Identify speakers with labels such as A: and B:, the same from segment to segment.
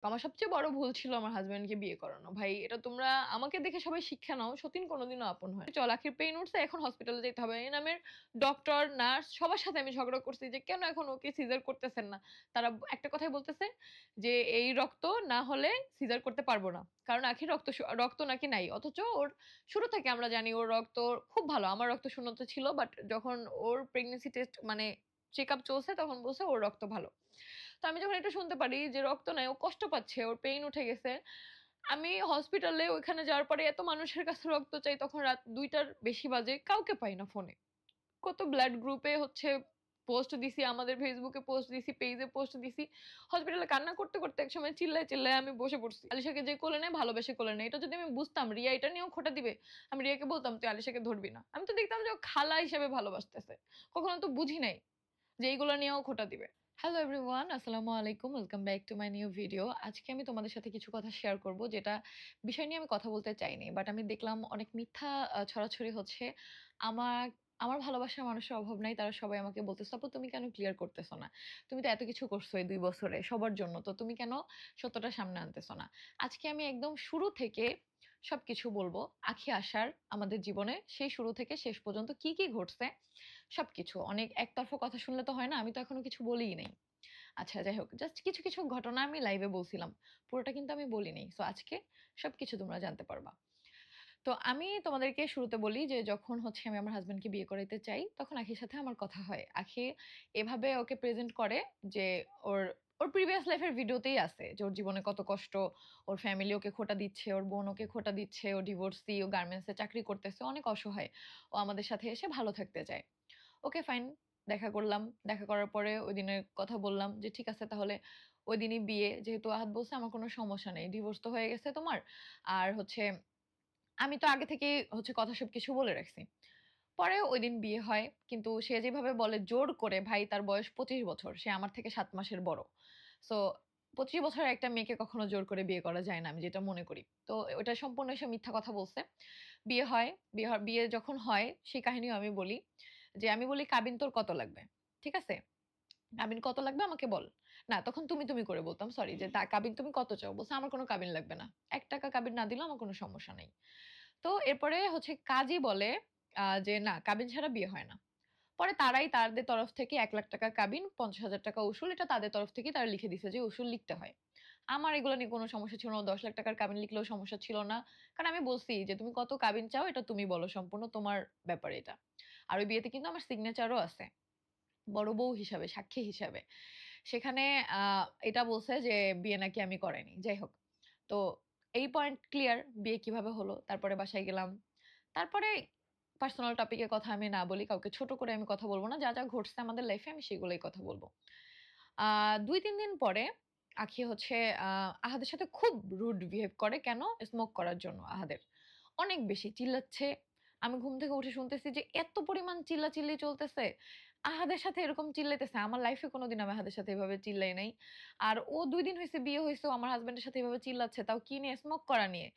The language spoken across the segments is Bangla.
A: আমার সবচেয়ে বড় ভুল ছিল আমার হাসব্যান্ডকে বিয়ে করানো। ভাই এটা তোমরা আমাকে দেখে সবাই শিক্ষা নাও। সতীন কোনোদিনও আপন হয় না। চল আখির পেইন উঠছে এখন হসপিটালে যেতে হবে। এই নামের ডক্টর, নার্স সবার সাথে আমি ঝগড়া করছি যে কেন এখন ওকে সিজার করতেছেন না। তারা একটা কথাই বলতেছে যে এই রক্ত না হলে সিজার করতে পারবো না। কারণ আখির রক্ত নাকি নাই। অথচ ওর শুরু থেকে আমরা জানি ওর রক্ত খুব ভালো। আমার রক্ত শূন্যতা ছিল বাট যখন ওর প্রেগন্যান্সি টেস্ট মানে চেকআপ চলছে তখন বলছে ওর রক্ত ভালো। তো আমি যখন এটা শুনতে পারি যে রক্ত নাই, ও কষ্ট পাচ্ছে, ওর পেইন উঠে গেছে। আমি হসপিটালে ওইখানে যাওয়ার পরে এত মানুষের কাছে রক্ত চাই, তখন রাত ২টার বেশি বাজে, কাউকে পাই না ফোনে। কত ব্লাড গ্রুপে হচ্ছে পোস্ট দিছি, আমাদের ফেসবুকে পোস্ট দিছি, পেজে পোস্ট দিছি। হসপিটালে কান্না করতে করতে একসময় চিল্লায় চিল্লায় আমি বসে পড়ছি। আলিশাকে যে কোলে নেয় ভালোবেসে কোলে নেয়। এটা যদি আমি বুঝতাম রিয়া এটা নিয়েও খোঁটা দিবে, আমি রিয়াকে বলতাম তুই আলিশাকে ধরবি না। আমি তো দেখতাম যে ও খালা হিসেবে ভালোবাসতেছে। কখনো তো বুঝি নাই যে এইগুলো নিয়েও খোঁটা দিবে। হ্যালো এভরিওয়ান, আসসালামু আলাইকুম। Welcome back to my new video. আজকে আমি তোমাদের সাথে কিছু কথা শেয়ার করব, যেটা বিষয় নিয়ে আমি কথা বলতে চাইনি। বাট আমি দেখলাম অনেক মিথ্যা ছড়াছড়ি হচ্ছে। আমার আমার ভালোবাসার মানুষের অভাব নাই। তারা সবাই আমাকে বলতেছে, আপু তুমি কেন ক্লিয়ার করতেছো না? তুমি তো এত কিছু করছো এই ২ বছরে সবার জন্য। তো তুমি কেন সত্যটা সামনে আনতেছো না? আজকে আমি একদম শুরু থেকে সবকিছু বলবো। আখি আসার আমাদের জীবনে সেই শুরু থেকে শেষ পর্যন্ত কি, কি ঘটছে সবকিছু। অনেক একতরফা কথা শুনলে তো হয় না। আমি তো এখনো কিছু বলিই নাই। আচ্ছা যাই হোক, জাস্ট কিছু, কিছু ঘটনা আমি লাইভে বলছিলাম। পুরোটা কিন্তু আমি বলি নাই। সো আজকে সবকিছু তোমরা জানতে পারবা। তো আমি তোমাদেরকে শুরুতে বলি যে যখন হচ্ছে আমি আমার হাসব্যান্ডকে বিয়ে করাইতে চাই, তখন আখির সাথে আমার কথা হয়। আখি এভাবে ওকে প্রেজেন্ট করে যে ওর ওর প্রিভিয়াস লাইফের ভিডিওতেই আছে যে ওর জীবনে কত কষ্ট, ওর ফ্যামিলি ওকে খোঁটা দিচ্ছে, ওর বোন ওকে খোঁটা দিচ্ছে, ও ডিভোর্সি, ও গার্মেন্টসে চাকরি করতেছে, অনেক অসহায়। ও আমাদের সাথে এসে ভালো থাকতে চায়। ওকে ফাইন, দেখা করলাম। দেখা করার পরে ওই দিনের কথা বললাম যে ঠিক আছে তাহলে ওই দিনই বিয়ে। যেহেতু আহাদ বলছে আমার কোনো সমস্যা নেই, ডিভোর্স তো হয়ে গেছে তোমার। আর হচ্ছে আমি তো আগে থেকেই হচ্ছে কথা সবকিছু বলে রাখছি। পরে ওইদিন বিয়ে হয়। কিন্তু সে যেভাবে বলে জোর করে, ভাই তার বয়স ২৫ বছর। সে আমার থেকে ৭ মাসের বড়। সো ২৫ বছরের একটা মেয়েকে কখনো জোর করে বিয়ে করা যায় না, আমি যেটা মনে করি। তো ওটা সম্পূর্ণ সে মিথ্যা কথা বলছে। বিয়ে হয়, বিয়ে যখন হয় সেই কাহিনীও আমি বলি। যে আমি বলি, "কাবিন তোর কত লাগবে?" ঠিক আছে? "কাবিন কত লাগবে আমাকে বল।" না তখন তুমি, তুমি করে বলতাম। সরি যে "কাবিন তুমি কত চাও?" বলছে, "আমার কোনো কাবিন লাগবে না। ৳১ কাবিন না দিলেও আমার কোনো সমস্যা নেই।" তো এরপরে হচ্ছে কাজী বলে যে না কাবিন ছাড়া বিয়ে হয় না। পরে তারাই তাদের তরফ থেকে ৳১,০০,০০০ কাবিন, ৳৫০,০০০ উসুল, এটা তাদের তরফ থেকেই তারা লিখে দিছে যে উসুল লিখতে হয়। আমার এগুলো নিয়ে কোনো সমস্যা ছিল না। ৳১০,০০,০০০ কাবিন লিখলেও সমস্যা ছিল না। কারণ আমি বলছি যে তুমি কত কাবিন চাও এটা তুমি বলো, সম্পূর্ণ তোমার ব্যাপার এটা। আর ওই বিয়েতে কিন্তু আমার সিগনেচারও আছে। বড় বউ হিসাবে, সাক্ষী হিসাবে। সেখানে আ এটা বলছে যে বিয়ে নাকি আমি করাইনি। যাই হোক। তো এই পয়েন্ট ক্লিয়ার। বিয়ে কিভাবে হলো? তারপরে বাসায় গেলাম। তারপরে পার্সোনাল টপিক এর কথা আমি না বলি। কাউকে ছোট করে আমি কথা বলব না। যা, যা ঘটছে আমাদের লাইফে আমি সেগুলোই কথা বলব। আ ২-৩ দিন পরে আখি হচ্ছে আ আহাদের সাথে খুব রুড বিহেভ করে। কেন? স্মোক করার জন্য আহাদের। অনেক বেশি চিল্লাচ্ছে। আমি ঘুম থেকে উঠে শুনতেছি যে এত পরিমাণ চিল্লাচিল্লি চলতেছে। আহাদের সাথে এরকম চিল্লাইতেছে। আমার লাইফে কোনদিন আমি আহাদের সাথে এভাবে চিল্লাই নাই। আর ও ২ দিন হইছে বিয়ে হইছে, ও আমার হাসব্যান্ডের সাথে এভাবে চিল্লাচ্ছে। তাও কি নিয়ে? স্মোক করা নিয়ে।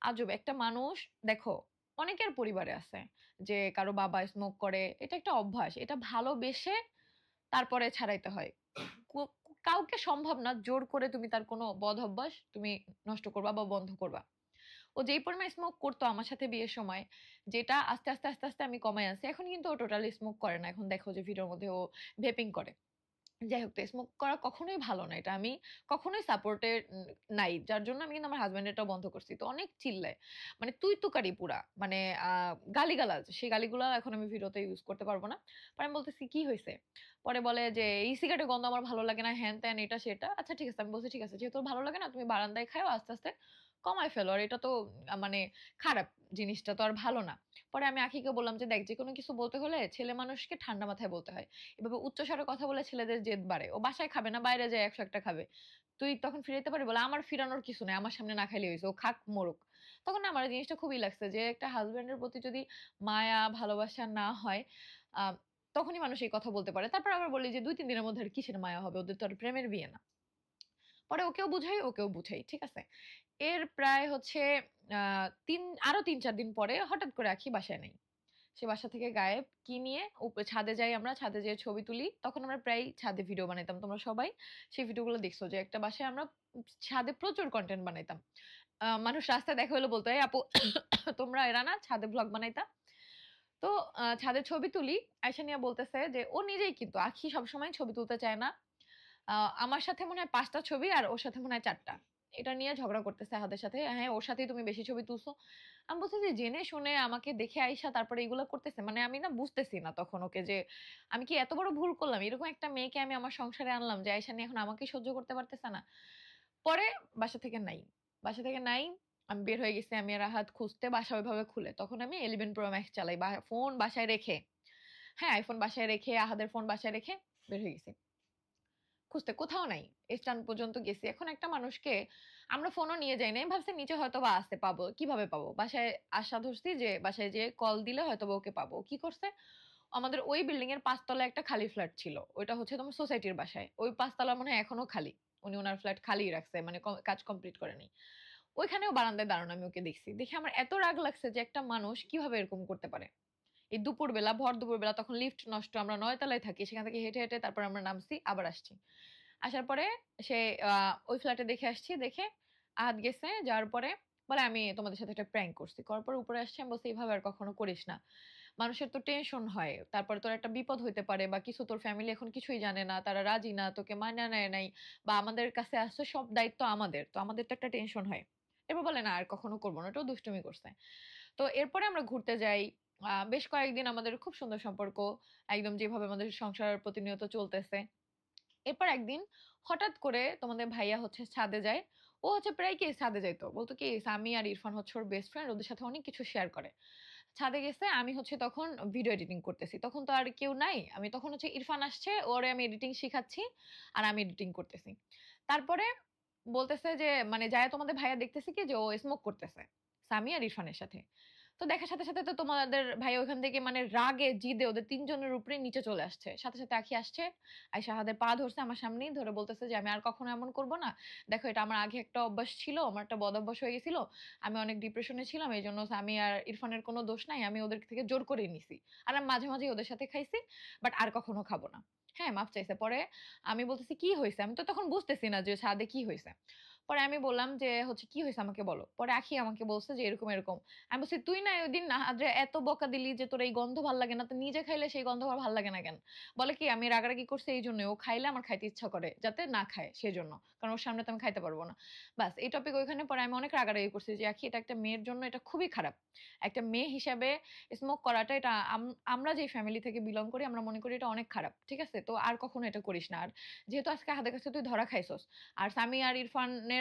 A: আজব একটা মানুষ। দেখো, অনেকের পরিবারে আছে যে কারো বাবা স্মোক করে। এটা একটা অভ্যাস। এটা ভালোবেসে তারপরে ছাড়াইতে হয়। কাউকে সম্ভব না জোর করে তুমি তার কোনো বদ অভ্যাস তুমি নষ্ট করবা বা বন্ধ করবা। ও যেই পরিমাণ স্মোক করতো আমার সাথে বিয়ের সময়, যেটা আস্তে, আস্তে, আস্তে, আস্তে আমি কমায় আনছি। এখন কিন্তু ও টোটালি স্মোক করে না। এখন দেখো যে ভিডিওর মধ্যে ও ভেপিং করে। যাই হোক, তো স্মোক করা কখনোই ভালো না। এটা আমি কখনোই সাপোর্ট এর নাই। যার জন্য আমি কিন্তু আমার হাসব্যান্ড এরটাও বন্ধ করছি। তো অনেক চিল্লায়। মানে তুই-তুকারি পুরা। মানে আ গালিগালাজ। সেই গালিগুলা এখন আমি ভিডিওতে ইউজ করতে পারব না। পরে আমি বলতেছি, "কি হইছে?" পরে বলে যে, "এই সিগারেটের গন্ধ আমার ভালো লাগে না, হ্যান-ত্যান, এটা সেটা।" আচ্ছা ঠিক আছে। আমি বলছি, "ঠিক আছে। যেহেতু ওর ভালো লাগে না, তুমি বারান্দায় খাইও, আস্তে, আস্তে কমায় ফেলো। আর এটা তো মানে খারাপ। জিনিসটা তো আর ভালো না।" পরে আমি আখিকে বললাম যে, "দেখ যেকোনো কিছু বলতে হলে ছেলে মানুষকে ঠান্ডা মাথায় বলতে হয়। এভাবে উচ্চস্বরে কথা বলে ছেলেদের জেদ বাড়ে। ও বাসায় খাবে না, বাইরে যেয়ে ১০০ একটা খাবে। তুই তখন ফিরাইতে পারবি?" বলে, "আমার ফিরানোর কিছু নাই। আমার সামনে না খাইলেই হইছে। ও খাক মরুক।" তখন না আমার এই জিনিসটা খুবই লাগছে যে একটা হাসব্যান্ডের প্রতি যদি মায়া, ভালোবাসা না হয়, আ তখনই মানুষ এই কথা বলতে পারে। তারপর আবার বলি যে ২-৩ দিনের মধ্যে আর কিসের মায়া হবে? ওদের তো আর প্রেমের বিয়ে না। পরে ওকেও বুঝাই, ওকেও বুঝাই। ঠিক আছে? এর প্রায় হচ্ছে আ ৩ আরো ৩-৪ দিন পরে হঠাৎ করে আখি বাসায় নাই। সে বাসা থেকে গায়েব। কি নিয়ে? ছাদে যাই আমরা, ছাদে যেয়ে ছবি তুলি। তখন আমরা প্রায়ই ছাদে ভিডিও বানাইতাম। তোমরা সবাই সেই ভিডিওগুলো দেখছো যে একটা বাসায় আমরা ছাদে প্রচুর কনটেন্ট বানাইতাম। মানুষ রাস্তায় দেখা হলে বলতো, "এই আপু তোমরা এরা না ছাদে ভ্লগ বানাইতা?" তো ছাদে ছবি তুলি। আইসা নিয়া বলতেছে যে ও নিজেই কিন্তু আখি সবসময় ছবি তুলতে চায় না। আ আমার সাথে মনে হয় ৫ টা ছবি আর ওর সাথে মনে হয় ৪ টা। এটা নিয়ে ঝগড়া করতেছে আহাদের সাথে। হ্যাঁ, ওর সাথেই তুমি বেশি ছবি তুলছো। আমি বলছি যে জেনে শুনে আমাকে দেখে আইসা তারপরে এগুলা করতেছে। মানে আমি না বুঝতেছি না তখন ওকে যে আমি কি এত বড় ভুল করলাম? এরকম একটা মেয়েকে আমি আমার সংসারে আনলাম যে আইসা নিয়ে এখন আমাকেই সহ্য করতে পারতেছে না। পরে বাসা থেকে নাই। বাসা থেকে নাই। আমি বের হয়ে গেছি আমি আর রাহাত খুঁজতে বাসা ওইভাবে খুলে। তখন আমি 11 Pro Max চালাই। ফোন বাসায় রেখে, হ্যাঁ, iPhone বাসায় রেখে, আহাদের ফোন বাসায় রেখে বের হয়ে গেছি। খুঁজতে কোথাও নাই। স্ট্যান্ড পর্যন্ত গেছি। এখন একটা মানুষকে আমরা ফোনও নিয়ে যাই নাই। ভাবছি নিচে হয়তোবা আছে পাবো। কিভাবে পাবো? বাসায় আশা ধরছি যে বাসায় যেয়ে কল দিলে হয়তোবা ওকে পাবো। কি করছে? আমাদের ওই বিল্ডিং এর ৫ তলায় একটা খালি ফ্ল্যাট ছিল। ওইটা হচ্ছে তোমার সোসাইটির বাসায়। ওই ৫ তলা মনে হয় এখনো খালি। উনি উনার ফ্ল্যাট খালিই রাখছে। মানে কাজ কমপ্লিট করে নাই। ওইখানেও বারান্দায় দাঁড়ানো আমি ওকে দেখছি। দেখে আমার এত রাগ লাগছে যে একটা মানুষ কিভাবে এরকম করতে পারে? এই দুপুরবেলা, ভর দুপুরবেলা তখন লিফট নষ্ট। আমরা ৯ তলায় থাকি। সেখান থেকে হেঁটে, হেঁটে তারপর আমরা নামছি, আবার আসছি। আসার পরে সে আ ওই ফ্ল্যাটে দেখে আসছি। দেখে আহাত গেছে। যাওয়ার পরে বলে, "আমি তোমাদের সাথে একটা প্র্যাঙ্ক করছি।" করার পরে উপরে আসছি। আমি বলছি, "এভাবে আর কখনো করিস না। মানুষের তো টেনশন হয়। তারপরে তোর একটা বিপদ হইতে পারে বা কিছু তোর ফ্যামিলি এখন কিছুই জানে না। তারা রাজি না। তোকে মাইনা নেয় নাই বা আমাদের কাছে আসছে সব দায়িত্ব আমাদের। তো আমাদের তো একটা টেনশন হয়।" এরপর বলে, "না আর কখনো করব না।" ওটাও দুষ্টুমি করছে। তো এরপরে আমরা ঘুরতে যাই। বেশ কয়েকদিন আমাদের খুব সুন্দর সম্পর্ক। একদম যেভাবে আমাদের সংসার প্রতিনিয়ত চলতেছে। এরপর একদিন হঠাৎ করে তোমাদের ভাইয়া হচ্ছে ছাদে যায়। ও হচ্ছে প্রায় কি ছাদে যাইতো। বলত কি সামি আর ইরফান হচ্ছে ওর বেস্ট ফ্রেন্ড। ওদের সাথে অনেক কিছু শেয়ার করে। ছাদে গেছে আমি হচ্ছে তখন ভিডিও এডিটিং করতেছি। তখন তো আর কেউ নাই। আমি তখন হচ্ছে ইরফান আসছে, ওরে আমি এডিটিং শিখাচ্ছি আর আমি এডিটিং করতেছি। তারপরে বলতেছে যে মানে যায়া তোমাদের ভাইয়া দেখতেছে কি যে ও স্মোক করতেছে। সামি আর ইরফানের সাথে। তো দেখার সাথে, সাথে তো তোমাদের ভাইয়া ওখান থেকে মানে রাগে জিদে ওদের ৩ জনের উপরে নিচে চলে আসছে। সাথে, সাথে আখি আসছে। আইসা হাদের পা ধরছে আমার সামনেই। ধরে বলতেছে যে, "আমি আর কখনো এমন করব না। দেখো এটা আমার আগে একটা অভ্যাস ছিল। আমার একটা বদ অভ্যাস হয়ে গেছিল। আমি অনেক ডিপ্রেশনে ছিলাম। এজন্য সামি আর ইরফানের কোনো দোষ নাই। আমি ওদের থেকে জোর করে নিছি। আর আমি মাঝে, মাঝেই ওদের সাথে খাইছি। বাট আর কখনো খাবো না।" হ্যাঁ, মাফ চাইছে। পরে আমি বলতেছি, "কি হইছে?" আমি তো তখন বুঝতেছি না যে ছাদে কি হইছে। পরে আমি বললাম যে হচ্ছে, "কি হইছে আমাকে বলো।" পরে আখি আমাকে বলছে যে এরকম, এরকম। আমি বলছি, "তুই না ওইদিন নাহাদরে এত বকা দিলি যে তোর এই গন্ধ ভাল লাগে না। তো নিজে খাইলে সেই গন্ধ আবার ভাল লাগে না কেন?" বলে কি, "আমি রাগারাগি করছি এইজন্যই। ও খাইলে আমার খাইতে ইচ্ছা করে। যাতে না খায় সেজন্য। কারণ ওর সামনে তো আমি খাইতে পারব না।" বাস এই টপিক ওইখানে। পরে আমি অনেক রাগারাগি করছি যে, "আখি এটা একটা মেয়ের জন্য এটা খুবই খারাপ। একটা মেয়ে হিসাবে স্মোক করাটা এটা আমরা যেই ফ্যামিলি থেকে বিলং করি আমরা মনে করি এটা অনেক খারাপ। ঠিক আছে? তো আর কখনো এটা করিস না। আর যেহেতু আজকে হাতের কাছে তুই ধরা খাইছস।" আর সামি আর ইরফানের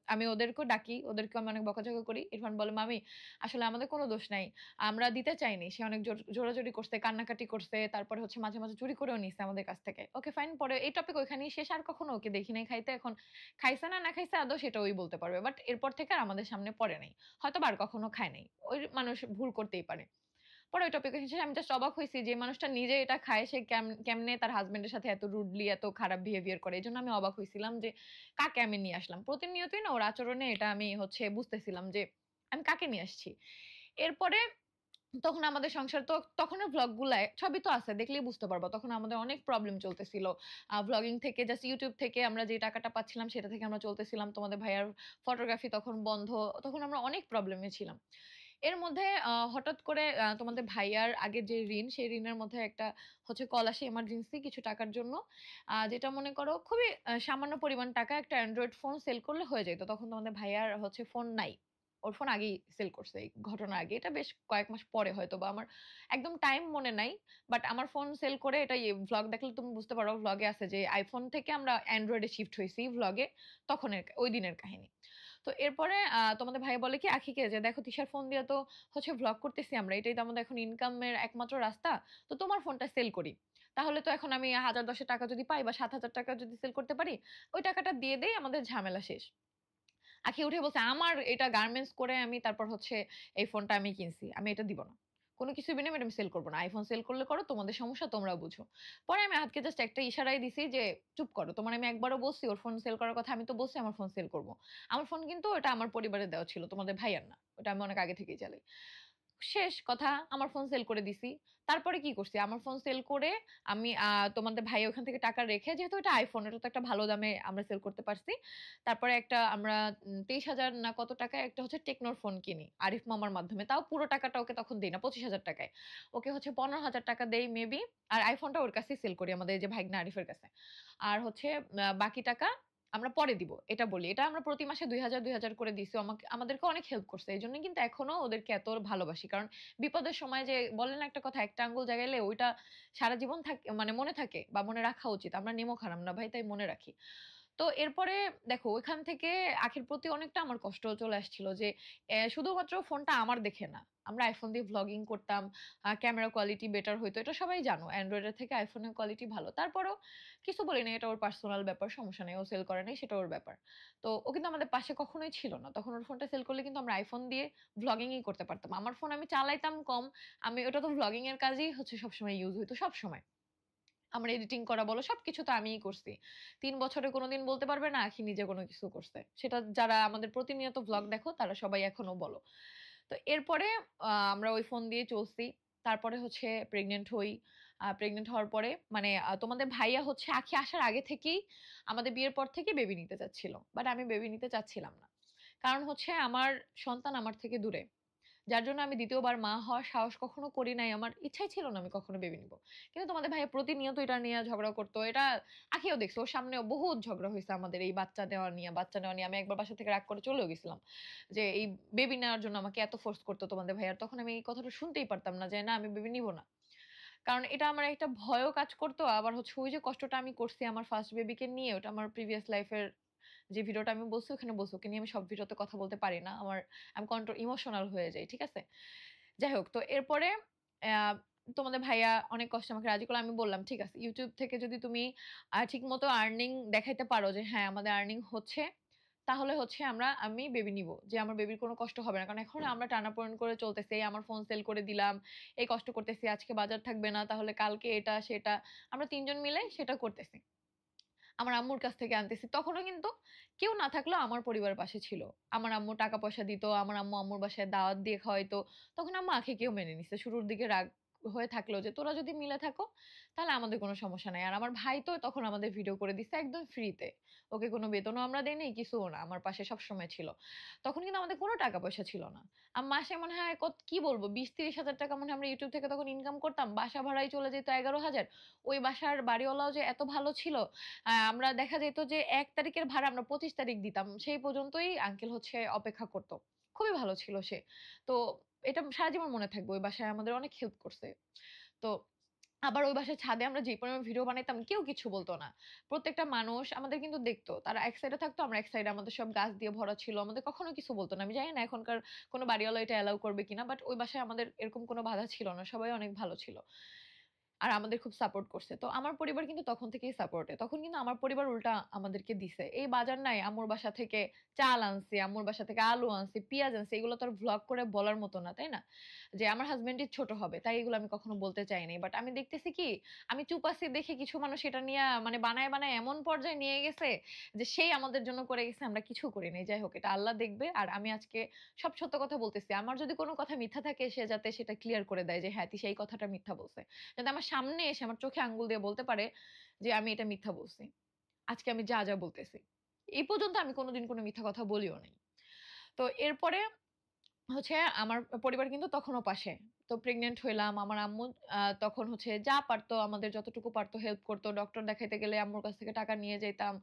A: আমি ওদেরকেও ডাকি। ওদেরকেও আমি অনেক বকাঝকা করি। ইরফান বলে, "মামি আসলে আমাদের কোনো দোষ নাই। আমরা দিতে চাইনি। সে অনেক জোরাজুরি করছে, কান্নাকাটি করছে। তারপরে হচ্ছে মাঝে, মাঝে চুরি করেও নিছে আমাদের কাছ থেকে।" Okay fine. পরে এই টপিক ওইখানেই শেষ। আর কখনো ওকে দেখি নাই খাইতে। এখন খাইছে না, না খাইছে আদৌ সেটা ওই বলতে পারবে। বাট এরপর থেকে আর আমাদের সামনে পড়ে নাই। হয়তোবা আর কখনো খায় নাই। ওই মানুষ ভুল করতেই পারে। পরে ওই টপিক শেষে আমি জাস্ট অবাক হইছি যে মানুষটা নিজে এটা খায় সে কেমনে তার হাসব্যান্ডের সাথে এত রুডলি এত খারাপ বিহেভিয়ার করে। এজন্য আমি অবাক হইছিলাম যে কাকে আমি নিয়ে আসলাম। প্রতিনিয়তই না ওর আচরণে এটা আমি হচ্ছে বুঝতেছিলাম যে আমি কাকে নিয়ে আসছি। এরপরে তখন আমাদের সংসার তো তখনের ভ্লগ গুলায় সবই তো আছে দেখলেই বুঝতে পারবা। তখন আমাদের অনেক প্রবলেম চলতেছিল। ভ্লগিং থেকে জাস্ট YouTube থেকে আমরা যে টাকাটা পাচ্ছিলাম সেটা থেকে আমরা চলতেছিলাম। তোমাদের ভাইয়ার ফটোগ্রাফি তখন বন্ধ। তখন আমরা অনেক প্রবলেমে ছিলাম। এর মধ্যে হঠাৎ করে তোমাদের ভাইয়ার আগের যে ঋণ, সেই ঋণের মধ্যে একটা হচ্ছে কল আসে এমার্জেন্সি কিছু টাকার জন্য। যেটা মনে করো খুবই সামান্য পরিমাণ টাকা একটা অ্যান্ড্রয়েড ফোন সেল করলে হয়ে যাইত। তখন তোমাদের ভাইয়ার হচ্ছে ফোন নাই। ওর ফোন আগেই সেল করছে এই ঘটনার আগে। এটা বেশ কয়েক মাস পরে হয়তোবা আমার একদম টাইম মনে নাই। বাট আমার ফোন সেল করে এটা ভ্লগ দেখলে তুমি বুঝতে পারো ভ্লগে আছে যে iPhone থেকে আমরা Android এ শিফট হইছি ভ্লগে তখনের ওই দিনের কাহিনী। তো এরপরে তোমাদের ভাই বলে কি আখিকে যে, "দেখো তিশার ফোন দিয়ে তো হচ্ছে ভ্লগ করতেছি আমরা। এটাই তো আমাদের এখন ইনকামের একমাত্র রাস্তা। তো তোমার ফোনটা সেল করি। তাহলে তো এখন আমি ১,০০০-১০০০ টাকা যদি পাই বা ৳৭,০০০ যদি সেল করতে পারি, ওই টাকাটা দিয়ে দেই আমাদের ঝামেলা শেষ।" আঁখি উঠে বলছে, "আমার এটা গার্মেন্টস করে আমি তারপর হচ্ছে এই ফোনটা আমি কিনছি। আমি এটা দিব না। কোন কিছু বিনিময়ে এটা আমি সেল করব না। iPhone সেল করলে করো, তোমাদের সমস্যা তোমরা বুঝো।" পরে আমি আহাতকে জাস্ট একটা ইশারাই দিছি যে, "চুপ করো। তোমার আমি একবারও বলছি ওর ফোন সেল করার কথা। আমি তো বলছি আমার ফোন সেল করব। আমার ফোন কিন্তু ওটা আমার পরিবারের দেওয়া ছিল, তোমাদের ভাইয়ার না। ওটা আমি অনেক আগে থেকেই চালাই।" শেষ কথা, আমার ফোন সেল করে দিছি। তারপরে কি করছি? আমার ফোন সেল করে আমি তোমাদের ভাই ওখান থেকে টাকা রেখে, যেহেতু এটা iPhone, এটা তো একটা ভালো দামে আমরা সেল করতে পারছি। তারপরে একটা আমরা ২৩,০০০ না কত টাকায় একটা হচ্ছে টেকনোর ফোন কিনি আরিফ মামার মাধ্যমে। তাও পুরো টাকাটা ওকে তখন দেই না, ২৫,০০০ টাকায়। ওকে হচ্ছে ১৫,০০০ টাকা দেই মেবি। আর iPhone-টা ওর কাছেই সেল করি, আমাদের এই যে ভাইগনা আরিফের কাছে। আর হচ্ছে বাকি টাকা আমরা পরে দিব। এটা বলি। এটা আমরা প্রতি মাসে ২,০০০, ২,০০০ করে দিছি। আমাদেরকে অনেক হেল্প করছে। এজন্যই কিন্তু এখনো ওদেরকে এত ভালোবাসি। কারণ বিপদের সময় যে বলে না একটা কথা, একটা আঙ্গুল জাগাইলে ওইটা সারা জীবন মানে মনে থাকে বা মনে রাখা উচিত। আমরা নিমক হারাম না ভাই, তাই মনে রাখি। তো এরপরে দেখো ওইখান থেকে আখির প্রতি অনেকটা আমার কষ্ট চলে আসছিল যে শুধুমাত্র ফোনটা আমার দেখে না। আমরা iPhone দিয়ে ভ্লগিং করতাম। ক্যামেরা কোয়ালিটি বেটার হইতো। এটা সবাই জানো। Android এর থেকে iPhone এর কোয়ালিটি ভালো। তারপরেও কিছু বলি নাই। এটা ওর পার্সোনাল ব্যাপার। সমস্যা নেই। ও সেল করে নাই, সেটা ওর ব্যাপার। তো ও কিন্তু আমাদের পাশে কখনোই ছিল না। তখন ওর ফোনটা সেল করলে কিন্তু আমরা iPhone দিয়ে ভ্লগিং ই করতে পারতাম। আমার ফোন আমি চালাইতাম কম। ওটা তো ভ্লগিং এর কাজেই হচ্ছে সবসময় ইউজ হইতো, সবসময়। আমার এডিটিং করা বলো সবকিছু তো আমিই করছি। ৩ বছরে কোনদিন বলতে পারবে না আখি নিজে কোনো কিছু করছে। সেটা যারা আমাদের প্রতিনিয়ত ভ্লগ দেখো তারা সবাই এখনো বলো। তো এরপরে আমরা ওই ফোন দিয়ে চলছি। তারপরে হচ্ছে প্রেগন্যান্ট হই। প্রেগন্যান্ট হওয়ার পরে মানে তোমাদের ভাইয়া হচ্ছে আখি আসার আগে থেকেই আমাদের বিয়ের পর থেকে বেবি নিতে চাচ্ছিল। বাট আমি বেবি নিতে চাচ্ছিলাম না। কারণ হচ্ছে আমার সন্তান আমার থেকে দূরে। যার জন্য আমি ২য় বার মা হওয়ার সাহস কখনো করি নাই। আমার ইচ্ছাই ছিল না আমি কখনো বেবি নিব। কিন্তু তোমাদের ভাইয়া প্রতিনিয়ত এটা নিয়ে ঝগড়া করত। এটা আখিও দেখছে। ওর সামনেও বহুত ঝগড়া হইছে আমাদের এই বাচ্চা দেওয়া নিয়ে, বাচ্চা নেওয়া নিয়ে। আমি একবার বাসা থেকে রাগ করে চলেও গেছিলাম। যে এই বেবি নেওয়ার জন্য আমাকে এত ফোর্স করতো তোমাদের ভাইয়া। আর তখন আমি এই কথাটা শুনতেই পারতাম না যে, "না আমি বেবি নিব না।" কারণ এটা আমার একটা ভয়ও কাজ করতো। আবার হচ্ছে ওই যে কষ্টটা আমি করছি আমার ফার্স্ট বেবিকে নিয়ে, ওটা আমার প্রিভিয়াস লাইফ এর যে ভিডিওটা আমি বলছি ওখানে বলছি। ওকে নিয়ে আমি সব ভিডিওতে কথা বলতে পারি না। আমি ইমোশনাল হয়ে যাই। ঠিক আছে? যাই হোক, তো এরপরে অ্যা তোমাদের ভাইয়া অনেক কষ্টে আমাকে রাজি করলো। আমি বললাম, "ঠিক আছে, YouTube থেকে যদি তুমি ঠিকমতো আর্নিং দেখাইতে পারো যে হ্যাঁ, আমাদের আর্নিং হচ্ছে, তাহলে হচ্ছে আমি বেবি নিবো। যে আমার বেবির কোনো কষ্ট হবে না।" কারণ এখন আমরা টানাপোড়েন করে চলতেছি। এই আমার ফোন সেল করে দিলাম, এই কষ্ট করতেছি, আজকে বাজার থাকবে না, তাহলে কালকে এটা সেটা। আমরা ৩ জন মিলে সেটা করতেছি। আমার আম্মুর কাছ থেকে আনতেছি। তখনও কিন্তু কেউ না থাকলেও আমার পরিবার পাশে ছিল। আমার আম্মু টাকা পয়সা দিত। আমার আম্মু আম্মুর বাসায় দাওয়াত দিয়ে খাওয়াইতো। তখন আম্মু আঁখিকেও মেনে নিছে। শুরুর দিকে রাগ হয়ে থাকলেও যে, "তোরা যদি মিলে থাকো, তাহলে আমাদের কোনো সমস্যা নাই।" আর আমার ভাই তো তখন আমাদের ভিডিও করে দিছে একদম ফ্রিতে। ওকে কোনো বেতনও আমরা দেই নাই, কিছুও না। আমার পাশে সবসময় ছিল। তখন কিন্তু আমাদের কোনো টাকা পয়সা ছিল না। মাসে মনে হয় কি বলবো ২০-৩০ হাজার টাকা মনে হয় আমরা YouTube থেকে তখন ইনকাম করতাম। বাসা ভাড়াই চলে যেত ১১,০০০। ওই বাসার বাড়িওয়ালাও যে এত ভালো ছিল, আমরা দেখা যেত যে ১ তারিখের ভাড়া আমরা ২৫ তারিখ দিতাম। সেই পর্যন্তই আঙ্কেল হচ্ছে অপেক্ষা করত। খুবই ভালো ছিল সে। তো এটা সারা জীবন মনে থাকবে। ওই বাসায় আমাদের অনেক হেল্প করছে। তো আবার ওই বাসায় ছাদে আমরা যে পরিমাণ ভিডিও বানাইতাম কেউ কিছু বলত না। প্রত্যেকটা মানুষ আমাদের কিন্তু দেখতো। তারা এক সাইডে থাকতো, আমরা এক সাইডে। আমাদের সব গাছ দিয়ে ভরা ছিল। আমাদের কখনো কিছু বলত না। আমি জানি না এখনকার কোন বাড়িওয়ালা এটা এলাও করবে কিনা। বাট ওই বাসায় আমাদের এরকম কোন বাধা ছিল না। সবাই অনেক ভালো ছিল। আর আমাদের খুব সাপোর্ট করছে। তো আমার পরিবার কিন্তু তখন থেকেই সাপোর্টে। তখন কিন্তু আমার পরিবার উল্টা আমাদেরকে দিছে। এই বাজার নাই, আম্মুর বাসা থেকে চাল আনছি, আম্মুর বাসা থেকে আলু আনছি, পিয়াজ আনছি। এগুলো তো আর ভ্লগ করে বলার মতো না, তাই না? যে আমার হাসব্যান্ডই ছোট হবে। তাই এগুলো আমি কখনো বলতে চাই নাই। বাট আমি দেখতেছি কি, আমি চুপ আছি দেখে কিছু মানুষ এটা নিয়া মানে বানায় এমন পর্যায়ে নিয়ে গেছে যে সেই আমাদের জন্য করে গেছে, আমরা কিছু করি নাই। যাই হোক, এটা আল্লাহ দেখবে। আর আমি আজকে সব সত্য কথা বলতেছি। আমার যদি কোন কথা মিথ্যা থাকে সে যাতে সেটা ক্লিয়ার করে দেয় যে হ্যাঁ, তিশা এই কথাটা মিথ্যা বলছে। যাতে আমার সামনে এসে আমার চোখে আঙ্গুল দিয়ে বলতে পারে যে আমি এটা মিথ্যা বলছি। আজকে আমি যা বলতেছি। এই পর্যন্ত আমি কোনদিন কোন মিথ্যা কথা বলিও নাই। তো এরপরে হচ্ছে আমার পরিবার কিন্তু তখনও পাশে। তো প্রেগন্যান্ট হইলাম। আমার আম্মু তখন হচ্ছে যা পারতো আমাদের যতটুকু পারতো হেল্প করতো। ডক্টর দেখাইতে গেলে আম্মুর কাছ থেকে টাকা নিয়ে যাইতাম।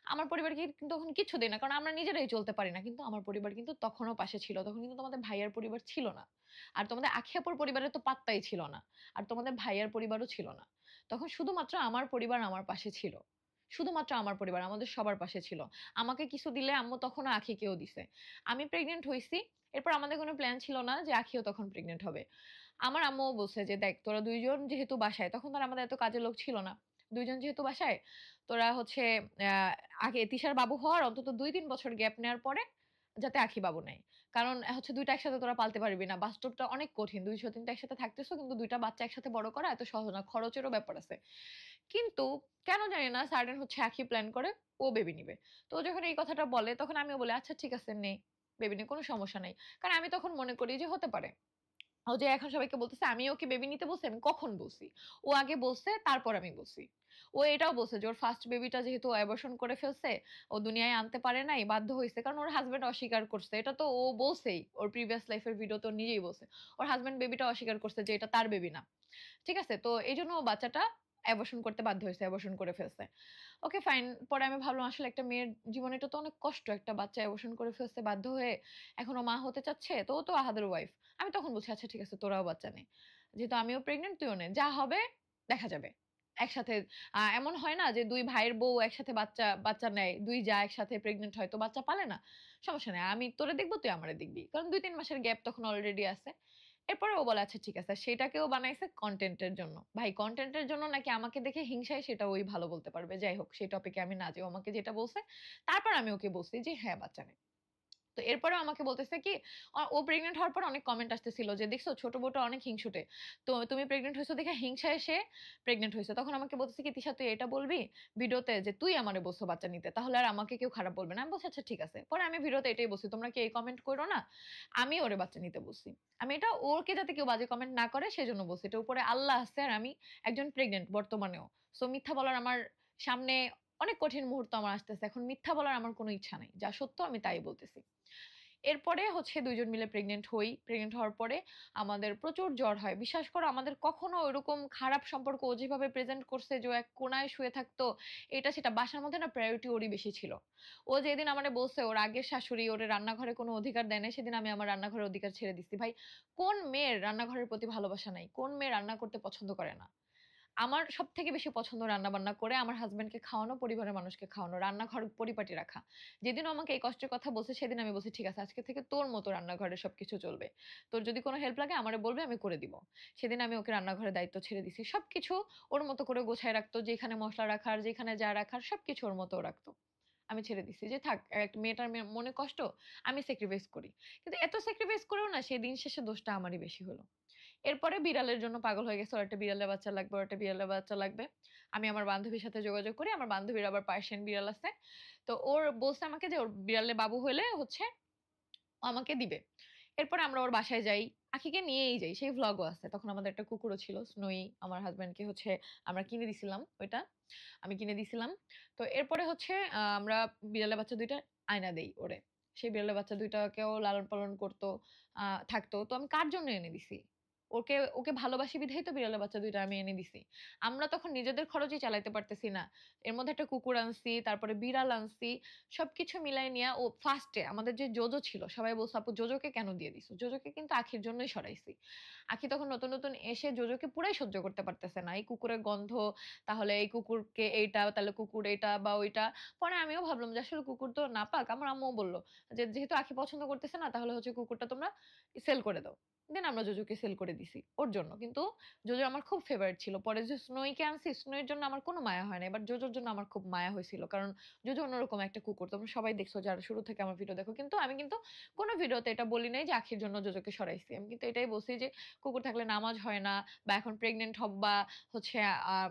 A: আমার পরিবারকে কিন্তু তখন কিচ্ছু দেই না। কারণ আমরা নিজেরাই চলতে পারি না। কিন্তু আমার পরিবার কিন্তু তখনও পাশে ছিল। তখন কিন্তু তোমাদের ভাইয়ার পরিবার ছিল না। আর তোমাদের আখি আপুর পরিবারের তো পাত্তাই ছিল না। আর তোমাদের ভাইয়ার পরিবারও ছিল না। তখন শুধুমাত্র আমার পরিবার আমার পাশে ছিল। শুধুমাত্র আমার পরিবার আমাদের সবার পাশে ছিল। আমাকে কিছু দিলে আম্মু তখনও আখিকেও দিছে। আমি প্রেগন্যান্ট হইছি। এরপর আমাদের কোনো প্ল্যান ছিল না যে আখিও তখন প্রেগন্যান্ট হবে। আমার আম্মুও বলছে যে, "দেখ তোরা ২ জন যেহেতু বাসায়" তখন তো আর আমাদের এত কাজের লোক ছিল না। ২ জন যেহেতু বাসায়, তোরা হচ্ছে আ আগে তিশার বাবু হওয়ার অন্তত ২-৩ বছর গ্যাপ নেয়ার পরে যাতে আখি বাবু নেয়। কারণ হচ্ছে ২ টা একসাথে তোরা পালতে পারবি না। বাস্তবটা অনেক কঠিন। ২০০-৩ টা একসাথে থাকতেছো কিন্তু ২ টা বাচ্চা একসাথে বড় করা এত সহজ না। খরচেরও ব্যাপার আছে। কিন্তু কেন জানি না সাডেন হচ্ছে আখি প্ল্যান করে ও বেবি নিবে। তো ও যখন এই কথাটা বলে তখন আমিও বলি, "আচ্ছা ঠিক আছে নে। বেবি নে, কোনো সমস্যা নাই।" কারণ আমি তখন মনে করি যে হতে পারে। ও যে এখন সবাইকে বলতেছে আমি ওকে বেবি নিতে বলছি, আমি কখন বলছি? ও আগে বলছে তারপর আমি বলছি। ও এটাও বলছে যে ওর ফার্স্ট বেবিটা যেহেতু অ্যাবর্শন করে ফেলছে, ও দুনিয়ায় আনতে পারে নাই, বাধ্য হইছে। কারণ ওর হাসব্যান্ড অস্বীকার করছে। এটা তো ও বলছেই। ওর প্রিভিয়াস লাইফ এর ভিডিওতে ও নিজেই বলছে। ওর হাসব্যান্ড বেবিটা অস্বীকার করছে যে এটা তার বেবি না। ঠিক আছে? তো এইজন্য ও বাচ্চাটা অ্যাবর্শন করতে বাধ্য হইছে, অ্যাবর্শন করে ফেলছে। Okay fine. পরে আমি ভাবলাম আসলে একটা মেয়ের জীবনে এটা তো অনেক কষ্ট। একটা বাচ্চা অ্যাবর্শন করে ফেলছে বাধ্য হয়ে। এখন ও মা হতে চাচ্ছে। তো ও তো আহাদের ওয়াইফ। আমি তখন বলছি, "আচ্ছা ঠিক আছে তোরাও বাচ্চা নে। যেহেতু আমিও প্রেগন্যান্ট তুইও নে। যা হবে দেখা যাবে।" একসাথে এমন হয় না যে ২ ভাইয়ের বউ একসাথে বাচ্চা নেয়। ২ জা একসাথে প্রেগন্যান্ট হয় তো বাচ্চা পালে না? সমস্যা নাই। আমি তোরে দেখব, তুই আমারে দেখবি। কারণ ২-৩ মাসের গ্যাপ তখন অলরেডি আছে। এরপরে ও বলে আচ্ছা ঠিক আছে। সেটাকেও বানাইছে কনটেন্ট এর জন্য। ভাই কনটেন্ট এর জন্য নাকি আমাকে দেখে হিংসায় সেটা ওই ভালো বলতে পারবে। যাই হোক সেই টপিকে আমি না যাই। ও আমাকে যেটা বলছে তারপর আমি ওকে বলছি যে হ্যাঁ, বাচ্চা নে। তো এরপরেও আমাকে বলতেছে কি ও প্রেগন্যান্ট হওয়ার পর অনেক কমেন্ট আসতেছিল যে, "দেখছো ছোট বউটা অনেক হিংসুটে। তো তুমি প্রেগন্যান্ট হইছো দেখে হিংসায় সে প্রেগন্যান্ট হইছে।" তখন আমাকে বলতেছে কি, "তিশা তুই এটা বলবি ভিডিওতে যে তুই আমারে বলছো বাচ্চা নিতে। তাহলে আর আমাকে কেউ খারাপ বলবে না।" আমি বলছি, "আচ্ছা ঠিক আছে।" পরে আমি ভিডিওতে এটাই বলছি, "তোমরা কি এই কমেন্ট করো না? আমি ওরে বাচ্চা নিতে বলছি।" আমি এটা ওকে যাতে কেউ বাজে কমেন্ট না করে সেজন্য বলছি। এটার উপরে আল্লাহ আছে আর আমি একজন প্রেগন্যান্ট বর্তমানেও। সো মিথ্যা বলার আমার সামনে অনেক কঠিন মুহূর্ত আমার আসতেছে। এখন মিথ্যা বলার আমার কোনো ইচ্ছা নাই। যা সত্য আমি তাই বলতেছি। এরপরে হচ্ছে ২ জন মিলে প্রেগন্যান্ট হই। প্রেগন্যান্ট হওয়ার পরে আমাদের প্রচুর জ্বর হয়। বিশ্বাস করো আমাদের কখনো ওইরকম খারাপ সম্পর্ক ও যেভাবে প্রেজেন্ট করছে যে ও এক কোণায় শুয়ে থাকতো, এটা সেটা বাসার মধ্যে না প্রায়োরিটি ওরই বেশি ছিল। ও যেদিন আমারে বলছে ওর আগের শাশুড়ি ওরে রান্নাঘরে কোনো অধিকার দেয় নাই, সেদিন আমি আমার রান্নাঘরের অধিকার ছেড়ে দিছি। ভাই কোন মেয়ের রান্নাঘরের প্রতি ভালোবাসা নাই? কোন মেয়ে রান্না করতে পছন্দ করে না? আমার সবথেকে বেশি পছন্দ রান্না-বান্না করে আমার হাসব্যান্ডকে খাওয়ানো, পরিবারের মানুষকে খাওয়ানো, রান্নাঘর পরিপাটি রাখা। যেদিন ও আমাকে এই কষ্টের কথা বলছে, সেদিন আমি বলছি, "ঠিক আছে, আজকে থেকে তোর মতো রান্নাঘরে সবকিছু চলবে। তোর যদি কোনো হেল্প লাগে আমারে বলবি, আমি করে দিব।" সেদিন আমি ওকে রান্নাঘরের দায়িত্ব ছেড়ে দিছি। সবকিছু ওর মতো করে গোছায় রাখতো। যেখানে মসলা রাখার, যেখানে যা রাখার সবকিছু ওর মতো ও রাখতো। আমি ছেড়ে দিছি যে, "থাক, মেয়েটার মনে কষ্ট, আমি স্যাক্রিফাইস করি।" কিন্তু এত স্যাক্রিফাইস করেও না সে দিন শেষে দোষটা আমারই বেশি হলো। এরপরে বিড়ালের জন্য পাগল হয়ে গেছে। ওর একটা বিড়ালের বাচ্চা লাগবে, ওর একটা বিড়ালের বাচ্চা লাগবে। আমি আমার বান্ধবীর সাথে যোগাযোগ করি। আমার বান্ধবীর আবার পার্সিয়ান বিড়াল আছে। তো ওর বলছে আমাকে যে ওর বিড়ালের বাবু হইলে হচ্ছে ও আমাকে দিবে। এরপরে আমরা ওর বাসায় যাই। আখিকে নিয়েই যাই। সেই ভ্লগও আছে। তখন আমাদের একটা কুকুরও ছিল। স্নোই আমার হাসব্যান্ডকে হচ্ছে আমরা কিনে দিছিলাম ওইটা। আমি কিনে দিছিলাম। তো এরপরে হচ্ছে আমরা বিড়ালের বাচ্চা ২ টা আয়না দেই ওরে। সেই বিড়ালের বাচ্চা ২ টাকেও লালন-পালন করতো, থাকতো। তো আমি কার জন্য এনে দিছি? ওকে ভালোবাসি বিধায় তো বিড়ালের বাচ্চা ২ টা আমি এনে দিছি। আমরা তখন নিজেদের খরচই চালাইতে পারতেছি না। এর মধ্যে একটা কুকুর আনছি, তারপরে বিড়াল আনছি। সবকিছু মিলায় নিয়া ও ফার্স্ট এ আমাদের যে জোজো ছিল সবাই বলছে, "আপু জোজোকে কেন দিয়ে দিছো?" জোজোকে কিন্তু আখির জন্যই সরাইছি। আখি তখন নতুন, নতুন এসে জোজোকে পুরাই সহ্য করতে পারতেছে না। এই কুকুরের গন্ধ, তাহলে এই কুকুরকে এইটা, তাহলে কুকুর এইটা বা ওইটা। পরে আমিও ভাবলাম যে আসলে কুকুর তো নাপাক। আমার আম্মুও বলল যে, "যেহেতু আখি পছন্দ করতেছে না তাহলে হচ্ছে কুকুরটা তোমরা সেল করে দাও।" দেন আমরা জোজোকে সেল করে দিছি ওর জন্য। কিন্তু জোজো আমার খুব ফেভারিট ছিল। পরে যে স্নোইকে আনছি, স্নোইর জন্য আমার কোনো মায়া হয় নাই। বাট জোজোর জন্য আমার খুব মায়া হয়েছিল। কারণ জোজো অন্যরকম একটা কুকুর। তোমরা সবাই দেখছো যারা শুরু থেকে আমার ভিডিও দেখো। কিন্তু আমি কিন্তু কোনো ভিডিওতে এটা বলি নাই যে আখির জন্য জোজোকে সরাইছি। আমি কিন্তু এটাই বলছি যে কুকুর থাকলে নামাজ হয় না বা এখন প্রেগন্যান্ট হব্বা হচ্ছে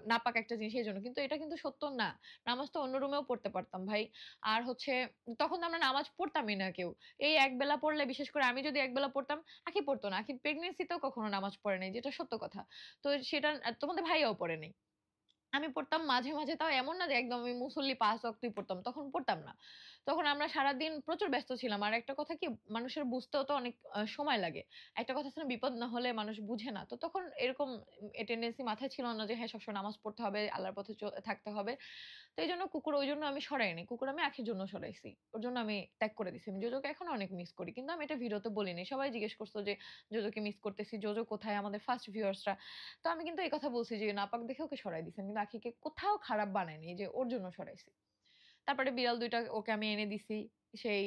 A: নাপাক একটা জিনিস এজন্য। কিন্তু এটা কিন্তু সত্য না। নামাজ তো অন্য রুমেও পড়তে পারতাম ভাই। আর হচ্ছে তখন তো আমরা নামাজ পড়তামই না কেউ। এই একবেলা পড়লে বিশেষ করে আমি যদি একবেলা পড়তাম, আখি পড়তো না। আখি প্রেগন্যান্সি তেও কখনো নামাজ পড়ে নাই যেটা সত্য কথা। তো সেটা তোমাদের ভাইয়াও পড়ে নাই। আমি পড়তাম মাঝে, মাঝে তাও এমন না যে একদম আমি মুসল্লি ৫ ওয়াক্তই পড়তাম। তখন পড়তাম না। তখন আমরা সারাদিন প্রচুর ব্যস্ত ছিলাম। আর একটা কথা কি মানুষের বুঝতেও তো অনেক সময় লাগে। একটা কথা আছে না বিপদ না হলে মানুষ বুঝে না। তো তখন এরকম টেনডেন্সি মাথায় ছিল না যে হ্যাঁ, সবসময় নামাজ পড়তে হবে, আল্লাহর পথে থাকতে হবে। তো এইজন্য কুকুর ওইজন্য আমি সরাইনি। কুকুর আমি আখির জন্য সরাইছি। ওর জন্য আমি ত্যাগ করে দিছি। আমি জোজোকে এখনো অনেক মিস করি। কিন্তু আমি এটা ভিডিওতে বলিনি। সবাই জিজ্ঞেস করছে যে, "জোজোকে মিস করতেছি। জোজো কোথায়?" আমাদের ফার্স্ট ভিউয়ার্স রা। তো আমি কিন্তু এই কথা বলছি যে, নাপাক দেখে ওকে সরাই দিছি। আমি কিন্তু আখিকে কোথাও খারাপ বানাইনি। এই যে ওর জন্য সরাইছি। তারপরে বিড়াল ২ টা ওকে আমি এনে দিছি। সেই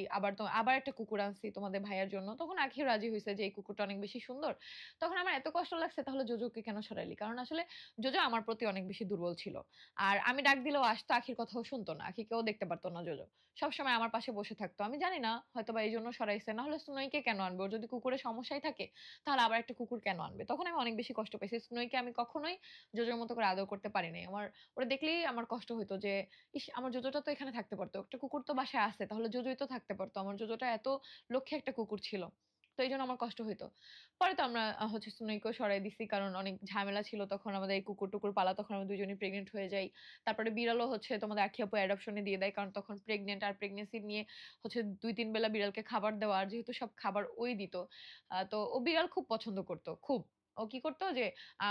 A: আবার একটা কুকুর আনছি তোমাদের ভাইয়ার জন্য। তখন আখিও রাজি হইছে যে এই কুকুরটা অনেক বেশি সুন্দর। তখন আমার এত কষ্ট লাগছে তাহলে জোজোকে কেন সরাইলি? কারণ আসলে জোজো আমার প্রতি অনেক বেশি দুর্বল ছিল। আর আমি ডাক দিলেও আসতো, আখির কথাও শুনতো না। আখিকেও দেখতে পারত না জোজো। সবসময় আমার পাশে বসে থাকতো। আমি জানি না হয়তোবা এইজন্য সরাইছে। নাহলে স্নোইকে কেন আনবে? ওর যদি কুকুরের সমস্যাই থাকে তাহলে আবার একটা কুকুর কেন আনবে? তখন আমি অনেক বেশি কষ্ট পাইছি। স্নোইকে আমি কখনোই জোজোর মতো করে আদর করতে পারি নাই। ওরে দেখলেই আমার কষ্ট হইতো যে ইস! আমার জোজোটা তো এখানে থাকতে পারত। একটা কুকুর তো বাসায় আছে। তাহলে জোজোই তো থাকতে পারত। আমার জোজোটা এত লক্ষ্মী একটা কুকুর ছিল। তো এইজন্য আমার কষ্ট হইতো। পরে তো আমরা হচ্ছে সুনইকেও সরাই দিছি। কারণ অনেক ঝামেলা ছিল তখন আমাদের এই কুকুর-টুকুর পালা। তখন আমরা ২ জনই প্রেগন্যান্ট হয়ে যাই। তারপরে বিড়ালও হচ্ছে তোমাদের আঁখি আপু অ্যাডপশন এ দিয়ে দেয়। কারণ তখন প্রেগন্যান্ট আর প্রেগন্যান্সি নিয়ে হচ্ছে ২-৩ বেলা বিড়ালকে খাবার দেওয়া। আর যেহেতু সব খাবার ওই দিত। তো ও বিড়াল খুব পছন্দ করত। খুব। ও কি করত যে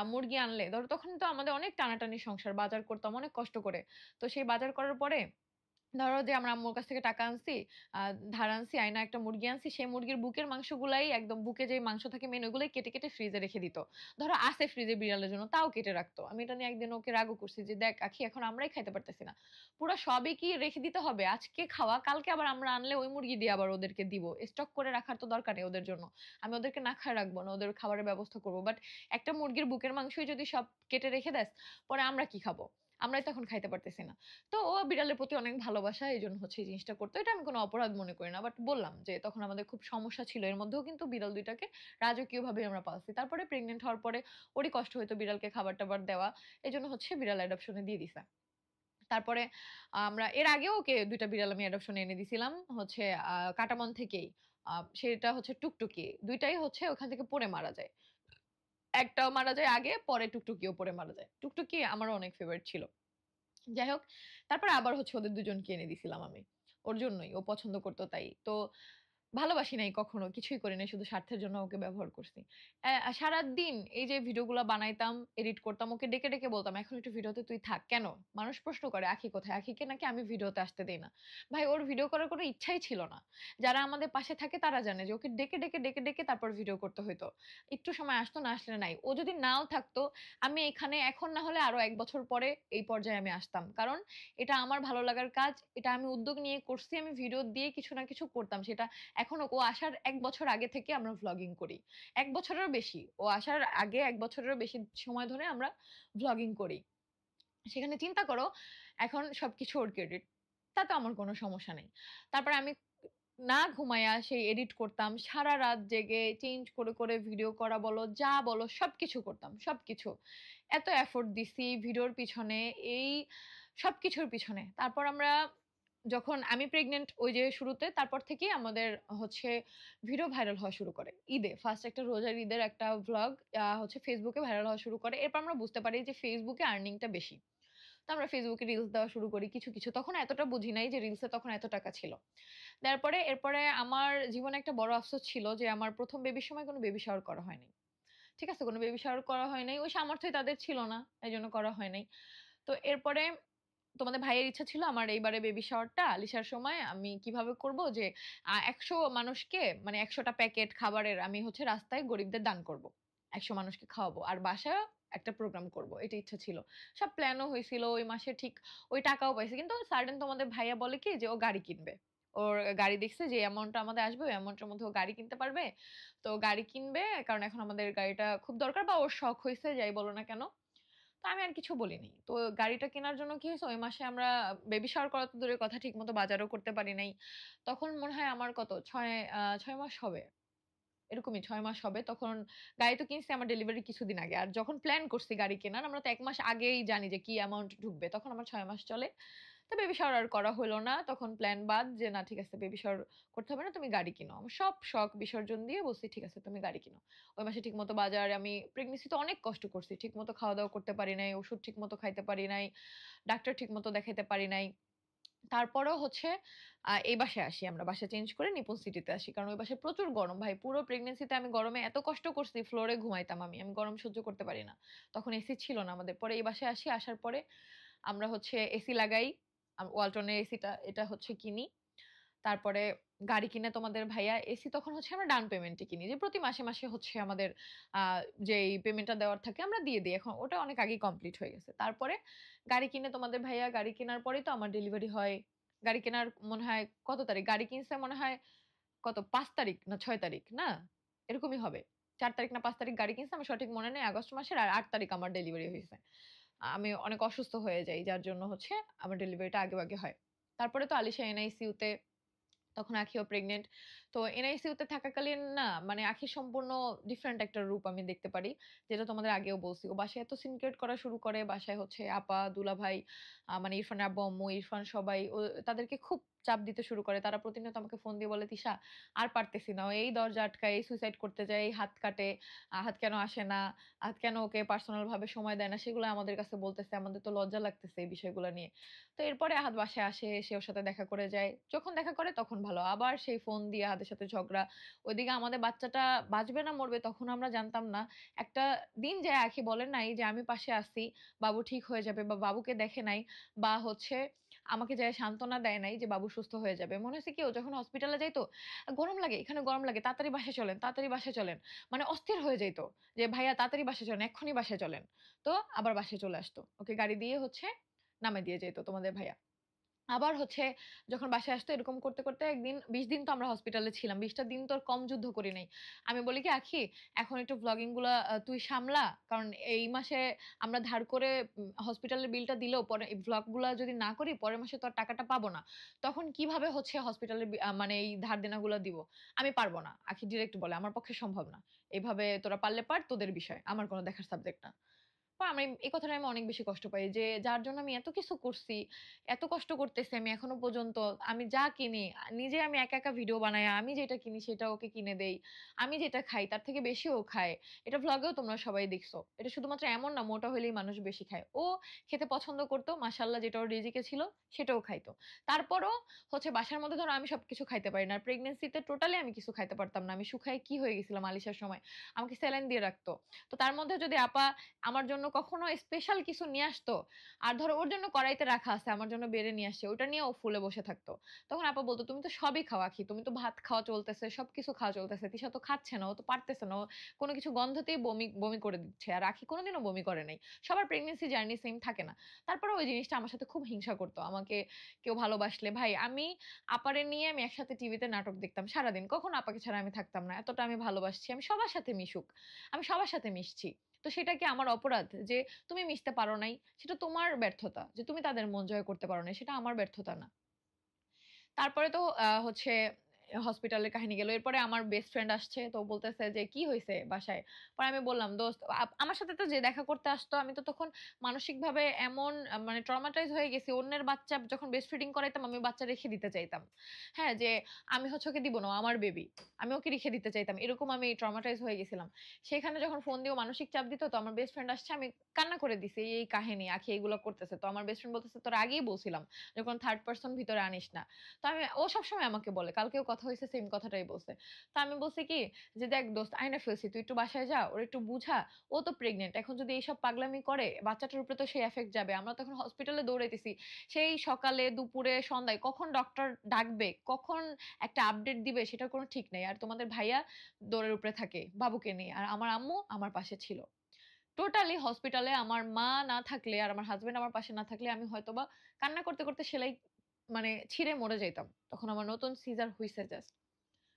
A: মুরগি আনলে ধরো তখন তো আমাদের অনেক টানাটানি সংসার। বাজার করতাম অনেক কষ্ট করে। তো সেই বাজার করার পরে ধরো যে আমরা আম্মুর কাছ থেকে টাকা আনছি, আ ধার আনছি, আইনা একটা মুরগি আনছি। সেই মুরগির বুকের মাংসগুলাই একদম বুকে যে মাংস থাকে মেইন ওগুলাই কেটে, কেটে ফ্রিজে রেখে দিত। ধরো আছে ফ্রিজে বিড়ালের জন্য তাও কেটে রাখতো। আমি এটা নিয়ে একদিন ওকে রাগও করছি যে, "দেখ আখি এখন আমরাই খাইতে পারতেছি না। পুরা সবই কি রেখে দিতে হবে? আজকে খাওয়া, কালকে আবার আমরা আনলে ওই মুরগি দিয়ে আবার ওদেরকে দিব। স্টক করে রাখার তো দরকার নেই ওদের জন্য। আমি ওদেরকে না খাইয়ে রাখবো না। ওদের খাবারের ব্যবস্থা করব। বাট একটা মুরগির বুকের মাংসই যদি সব কেটে রেখে দেস, পরে আমরা কি খাবো? আমরাই তো এখন খাইতে পারতেছি না।" তো ও বিড়ালের প্রতি অনেক ভালোবাসা। এজন্য হচ্ছে এই জিনিসটা করতো। এটা আমি কোনো অপরাধ মনে করি না। বাট বললাম যে তখন আমাদের খুব সমস্যা ছিল। এর মধ্যেও কিন্তু বিড়াল ২ টাকে রাজকীয়ভাবে আমরা পালছি। তারপরে প্রেগন্যান্ট হওয়ার পরে ওরই কষ্ট হইতো বিড়ালকে খাবার-টাবার দেওয়া। এজন্য হচ্ছে বিড়াল অ্যাডপশন এ দিয়ে দিছে। তারপরে আমরা এর আগেও ওকে ২ টা বিড়াল আমি অ্যাডপশন এ এনে দিছিলাম। হচ্ছে কাটামন থেকেই। আ সেটা হচ্ছে টুকটুকি। ২ টাই হচ্ছে ওখান থেকে পড়ে মারা যায়। একটাও মারা যায় আগে, পরে টুকটুকিও পড়ে মারা যায়। টুকটুকি আমারও অনেক ফেভারিট ছিল। যাই হোক, তারপরে আবার হচ্ছে ওদের ২ জনকে এনে দিছিলাম আমি। ওর জন্যই। ও পছন্দ করত তাই। তো ভালোবাসি নাই কখনো। কিছুই করি নাই। শুধু স্বার্থের জন্য ওকে ব্যবহার করছি। সারাদিন এই যে ভিডিওগুলা বানাইতাম, এডিট করতাম, ওকে ডেকে, ডেকে বলতাম, "এখন একটু ভিডিওতে তুই থাক।" কেন? মানুষ প্রশ্ন করে, "আখি কোথায়?" আখিকে নাকি আমি ভিডিওতে আসতে দেই না। ভাই ওর ভিডিও করার কোনো ইচ্ছাই ছিল না। যারা আমাদের পাশে থাকে তারা জানে যে ওকে ডেকে, ডেকে, ডেকে, ডেকে তারপর ভিডিও করতে হইতো। একটু সময় আসতো, না আসলে নাই। ও যদি নাও থাকতো, আমি এখানে এখন না হলে আরো ১ বছর পরে এই পর্যায়ে আমি আসতাম। কারণ এটা আমার ভালো লাগার কাজ। এটা আমি উদ্যোগ নিয়ে করছি। আমি ভিডিও দিয়ে কিছু না কিছু করতাম। সেটা এখনো ও আসার ১ বছর আগে থেকে আমরা ভ্লগিং করি। ১ বছরেরও বেশি। ও আসার আগে ১ বছরেরও বেশি সময় ধরে আমরা ভ্লগিং করি। সেখানে চিন্তা করো এখন সবকিছু ওর ক্রেডিট। তাতে আমার কোনো সমস্যা নেই। তারপরে আমি না ঘুমাইয়া সেই এডিট করতাম। সারারাত জেগে চেঞ্জ করে, করে ভিডিও করা বলো, যা বলো সবকিছু করতাম। সবকিছু। এত এফোর্ট দিছি ভিডিওর পিছনে, এই সবকিছুর পিছনে। তারপর আমরা যখন আমি প্রেগন্যান্ট ওই যে শুরুতে, তারপর থেকেই আমাদের হচ্ছে ভিডিও ভাইরাল হওয়া শুরু করে। ঈদে ফার্স্ট একটা রোজার ঈদের একটা ভ্লগ হচ্ছে Facebook এ ভাইরাল হওয়া শুরু করে। এরপর আমরা বুঝতে পারি যে Facebook এ আর্নিং টা বেশি। তো আমরা Facebook এ রিলস দেওয়া শুরু করি কিছু, কিছু। তখন এতটা বুঝি নাই যে রিলসে তখন এত টাকা ছিল। দেওয়ার পরে এরপরে আমার জীবনে একটা বড় আফসোস ছিল যে আমার ১ম বেবির সময় কোনো বেবি শাওয়ার করা হয় নাই। ঠিক আছে? কোনো বেবি শাওয়ার করা হয় নাই। ওই সামর্থ্যই তাদের ছিল না। এজন্য করা হয় নাই। তো এরপরে তোমাদের ভাইয়ের ইচ্ছা ছিল আমার এইবারে বেবি শাওয়ারটা আলিশার সময় আমি কিভাবে করব যে ১০০ মানুষকে মানে ১০০ টা প্যাকেট খাবারের আমি হচ্ছে রাস্তায় গরিবদের দান করব। ১০০ মানুষকে খাওয়াবো। আর বাসায় একটা প্রোগ্রাম করব। এটা ইচ্ছা ছিল। সব প্ল্যানও হইছিল। ওই মাসে ঠিক ওই টাকাও পাইছি। কিন্তু সাডেন তোমাদের ভাইয়া বলে কি যে ও গাড়ি কিনবে। ওর গাড়ি দেখছে যে অ্যামাউন্টটা আমাদের আসবে ওই অ্যামাউন্টের মধ্যে ও গাড়ি কিনতে পারবে। তো গাড়ি কিনবে কারণ এখন আমাদের গাড়িটা খুব দরকার বা ওর শখ হইছে যাই বলো না কেন। তো আমি আর কিছু বলিনি। তো গাড়িটা কেনার জন্য কি হয়েছে ওই মাসে আমরা বেবি শাওয়ার করা তো দূরের কথা ঠিকমতো বাজারও করতে পারি নাই। তখন মনে হয় আমার কত ৬ মাস হবে। এরকমই ৬ মাস হবে। তখন গাড়ি তো কিনছি আমার ডেলিভারির কিছুদিন আগে। আর যখন প্ল্যান করছি গাড়ি কেনার আমরা তো ১ মাস আগেই জানি যে কি অ্যামাউন্ট ঢুকবে। তখন আমার ৬ মাস চলে। তো বেবি শাওয়ার আর করা হইল না। তখন প্ল্যান বাদ যে না ঠিক আছে বেবি শাওয়ার করতে হবে না তুমি গাড়ি কিনো। আমার সব শখ বিসর্জন দিয়ে বলছি ঠিক আছে তুমি গাড়ি কিনো। ওই মাসে ঠিকমতো বাজার আমি প্রেগন্যান্সিতে অনেক কষ্ট করছি। ঠিকমতো খাওয়া-দাওয়া করতে পারি নাই, ওষুধ ঠিকমতো খাইতে পারি নাই, ডাক্তার ঠিকমতো দেখাইতে পারি নাই। তারপরেও হচ্ছে এই বাসায় আসি আমরা। বাসা চেঞ্জ করে নিপন সিটিতে আসি। কারণ ওই বাসায় প্রচুর গরম ভাই। পুরো প্রেগন্যান্সিতে আমি গরমে এত কষ্ট করছি ফ্লোরে ঘুমাইতাম আমি। আমি গরম সহ্য করতে পারি না। তখন এসি ছিল না আমাদের। পরে এই বাসায় আসি। আসার পরে আমরা হচ্ছে এসি লাগাই। ওয়ালটনের এসিটা এটা হচ্ছে কিনি। তারপরে গাড়ি কিনে তোমাদের ভাইয়া এসি তখন হচ্ছে আমরা ডাউন পেমেন্টে কিনি। যে প্রতি মাসে, মাসে হচ্ছে আমাদের আ যেই পেমেন্টটা দেওয়ার থাকে আমরা দিয়ে দেই। এখন ওটা অনেক আগেই কমপ্লিট হয়ে গেছে। তারপরে গাড়ি কিনে তোমাদের ভাইয়া গাড়ি কেনার পরেই তো আমার ডেলিভারি হয়। গাড়ি কেনার মনে হয় কত তারিখ? গাড়ি কিনছে মনে হয় কত ৫ তারিখ না ৬ তারিখ না? এরকমই হবে। ৪ তারিখ না ৫ তারিখ গাড়ি কিনছে আমার সঠিক মনে নেই। আগস্ট মাসের আর ৮ তারিখ আমার ডেলিভারি হইছে। আমি অনেক অসুস্থ হয়ে যাই। যার জন্য হচ্ছে আমার ডেলিভারিটা আগে, আগে হয়। তারপরে তো আলিশা এনআইসিইউ তে তখন আখিও প্রেগন্যান্ট। তো এনআইসিইউ তে থাকাকালীন না মানে আখির সম্পূর্ণ ডিফারেন্ট একটা রূপ আমি দেখতে পারি। যেটা তোমাদের আগেও বলছি। ও বাসায় এত সিনক্রেট করা শুরু করে। বাসায় হচ্ছে আপা, দুলাভাই মানে ইরফানের আব্বু-আম্মু, ইরফান সবাই তাদেরকে খুব চাপ দিতে শুরু করে। তারা প্রতিনিয়ত আমাকে ফোন দিয়ে বলে, "তিশা আর পারতেছি না। ও এই দরজা আটকায়, এই সুইসাইড করতে যায়, এই হাত কাটে, আহাত কেন আসে না? আহাত কেন ওকে পার্সোনাল ভাবে সময় দেয় না?" সেগুলো আমাদের কাছে বলতেছে। আমাদের তো লজ্জা লাগতেছে এই বিষয়গুলো নিয়ে। তো এরপরে আহাত বাসায় আসে, এসে ওর সাথে দেখা করে যায়। যখন দেখা করে তখন ভালো। আবার সেই ফোন দিয়ে আহাতের সাথে ঝগড়া। ওইদিকে আমাদের বাচ্চাটা বাঁচবে না মরবে তখন আমরা জানতাম না। একটা দিন যায় আখি বলে নাই যে, "আমি পাশে আছি, বাবু ঠিক হয়ে যাবে" বা বাবুকে দেখে নাই বা হচ্ছে আমাকে যেয়ে সান্ত্বনা দেয় নাই যে, "বাবু সুস্থ হয়ে যাবে।" মনে হইছে কি ও যখন হসপিটালে যাইতো, "গরম লাগে, এখানে গরম লাগে। তাড়াতাড়ি বাসায় চলেন, তাড়াতাড়ি বাসায় চলেন।" মানে অস্থির হয়ে যাইত যে, "ভাইয়া তাড়াতাড়ি বাসায় চলেন, এক্ষুনি বাসায় চলেন।" তো আবার বাসায় চলে আসতো। ওকে গাড়ি দিয়ে হচ্ছে নামায় দিয়ে যাইত তোমাদের ভাইয়া। আবার হচ্ছে যখন বাসায় আসতো এরকম করতে, করতে একদিন ২০ দিন তো আমরা হসপিটালে ছিলাম। ২০ টা দিন তো আর কম যুদ্ধ করি নাই। আমি বলি কি, "আখি এখন একটু ভ্লগিং গুলা তুই সামলা। কারণ এই মাসে আমরা ধার করে হসপিটালের বিলটা দিলেও পরে এই ভ্লগ গুলা যদি না করি পরের মাসে তো আর টাকাটা পাবো না। তখন কিভাবে হচ্ছে হসপিটালের মানে এই ধার দেনাগুলা দিব? আমি পারব না।" আখি ডিরেক্ট বলে, "আমার পক্ষে সম্ভব না। এভাবে তোরা পারলে পার, তোদের বিষয়। আমার কোন দেখার সাবজেক্ট না।" আমি এই কথাটা আমি অনেক বেশি কষ্ট পাই যে যার জন্য আমি এত কিছু করছি, এত কষ্ট করতেছি আমি এখনো পর্যন্ত। আমি যা কিনি নিজে আমি একা, একা ভিডিও বানাই। আমি যেটা কিনি সেটা ওকে কিনে দেই। আমি যেটা খাই তার থেকে বেশি ও খায়। এটা ভ্লগেও তোমরা সবাই দেখছো। এটা শুধুমাত্র এমন না মোটা হইলেই মানুষ বেশি খায়। ও খেতে পছন্দ করত। মাশাআল্লাহ যেটা ওর রিজিকে ছিল সেটাও খাইতো। তারপরও হচ্ছে বাসার মধ্যে ধরো আমি সবকিছু খাইতে পারি না। আর প্রেগন্যান্সিতে টোটালি আমি কিছু খাইতে পারতাম না। আমি শুকায় কি হয়ে গেছিলাম আলিশার সময়। আমাকে স্যালাইন দিয়ে রাখতো। তো তার মধ্যে যদি আপা আমার জন্য কখনো স্পেশাল কিছু নিয়ে আসতো। আর ধরো ওর জন্য কড়াইতে রাখা আছে, আমার জন্য বেড়ে নিয়ে আসছে। ওটা নিয়ে ও ফুলে বসে থাকতো। তখন আপা বলত, "তুমি তো সবই খাও আখি। তুমি তো ভাত খাওয়া চলতেছে, সবকিছু খাওয়া চলতেছে। তিশা তো খাচ্ছে না, ও তো পারতেছে না। ও কোন কিছু গন্ধতেই বমি, বমি করে দিচ্ছে। আর আখি কোনদিনও বমি করে নাই।" সবার প্রেগন্যান্সি জার্নি সেম থাকে না। তারপরেও ওই জিনিসটা আমার সাথে খুব হিংসা করত। আমাকে কেউ ভালোবাসলে ভাই আমি আপারে নিয়ে আমি একসাথে টিভিতে নাটক দেখতাম সারাদিন। কখনো আপাকে ছাড়া আমি থাকতাম না। এতটা আমি ভালোবাসছি। আমি সবার সাথে মিশুক। আমি সবার সাথে মিশছি। তো সেটা কি আমার অপরাধ? যে তুমি মিশতে পারো নাই, সেটা তোমার ব্যর্থতা। যে তুমি তাদের মন জয় করতে পারো নাই, সেটা আমার ব্যর্থতা না। তারপরে তো হচ্ছে হসপিটালের কাহিনী গেল। এরপরে আমার বেস্ট ফ্রেন্ড আসছে। তো বলতেছে যে, "কি হইছে বাসায়?" পরে আমি বললাম, "দোস্ত" আমার সাথে তো যে দেখা করতে আসতো আমি তো তখন মানসিকভাবে এমন মানে ট্রমাটাইজ হয়ে গেছি। অন্যের বাচ্চা যখন ব্রেস্ট ফিডিং করাইতাম আমি বাচ্চা রেখে দিতে চাইতাম। হ্যাঁ? যে আমি হচ্ছে ওকে দিব না, ও আমার বেবি। আমি ওকে রেখে দিতে চাইতাম। এরকম আমি ট্রমাটাইজ হয়ে গেছিলাম। সেখানে যখন ফোন দিয়েও মানসিক চাপ দিত তো আমার বেস্ট ফ্রেন্ড আসছে আমি কান্না করে দিছি। এই কাহিনী, আখি এগুলো করতেছে। তো আমার বেস্ট ফ্রেন্ড বলতেছে, "তোরে আগেই বলছিলাম যে কোন থার্ড পারসন ভিতরে আনিস না।" তো ও সবসময় আমাকে বলে। কালকেও কথা হইছে সেম কথাটাই বলছে। তো আমি বলছি কি যে, "দেখ দোস্ত আইনা ফেলছি। তুই একটু বাসায় যা। ওরে একটু বুঝা। ও তো প্রেগন্যান্ট। এখন যদি এইসব পাগলামি করে বাচ্চাটার উপরে তো সেই এফেক্ট যাবে। আমরা তো এখন হসপিটালে দৌড়াইতেছি। সেই সকালে, দুপুরে, সন্ধ্যায় কখন ডক্টর ডাকবে, কখন একটা আপডেট দিবে সেটার কোনো ঠিক নেই। আর তোমাদের ভাইয়া দৌড়ের উপরে থাকে বাবুকে নিয়ে। আর আমার আম্মু আমার পাশে ছিল।" টোটালি হসপিটালে আমার মা না থাকলে আর আমার হাসব্যান্ড আমার পাশে না থাকলে আমি হয়তোবা কান্না করতে, করতে সেলাই মানে ছিঁড়ে মরে যাইতাম। তখন আমার নতুন সিজার হইছে জাস্ট।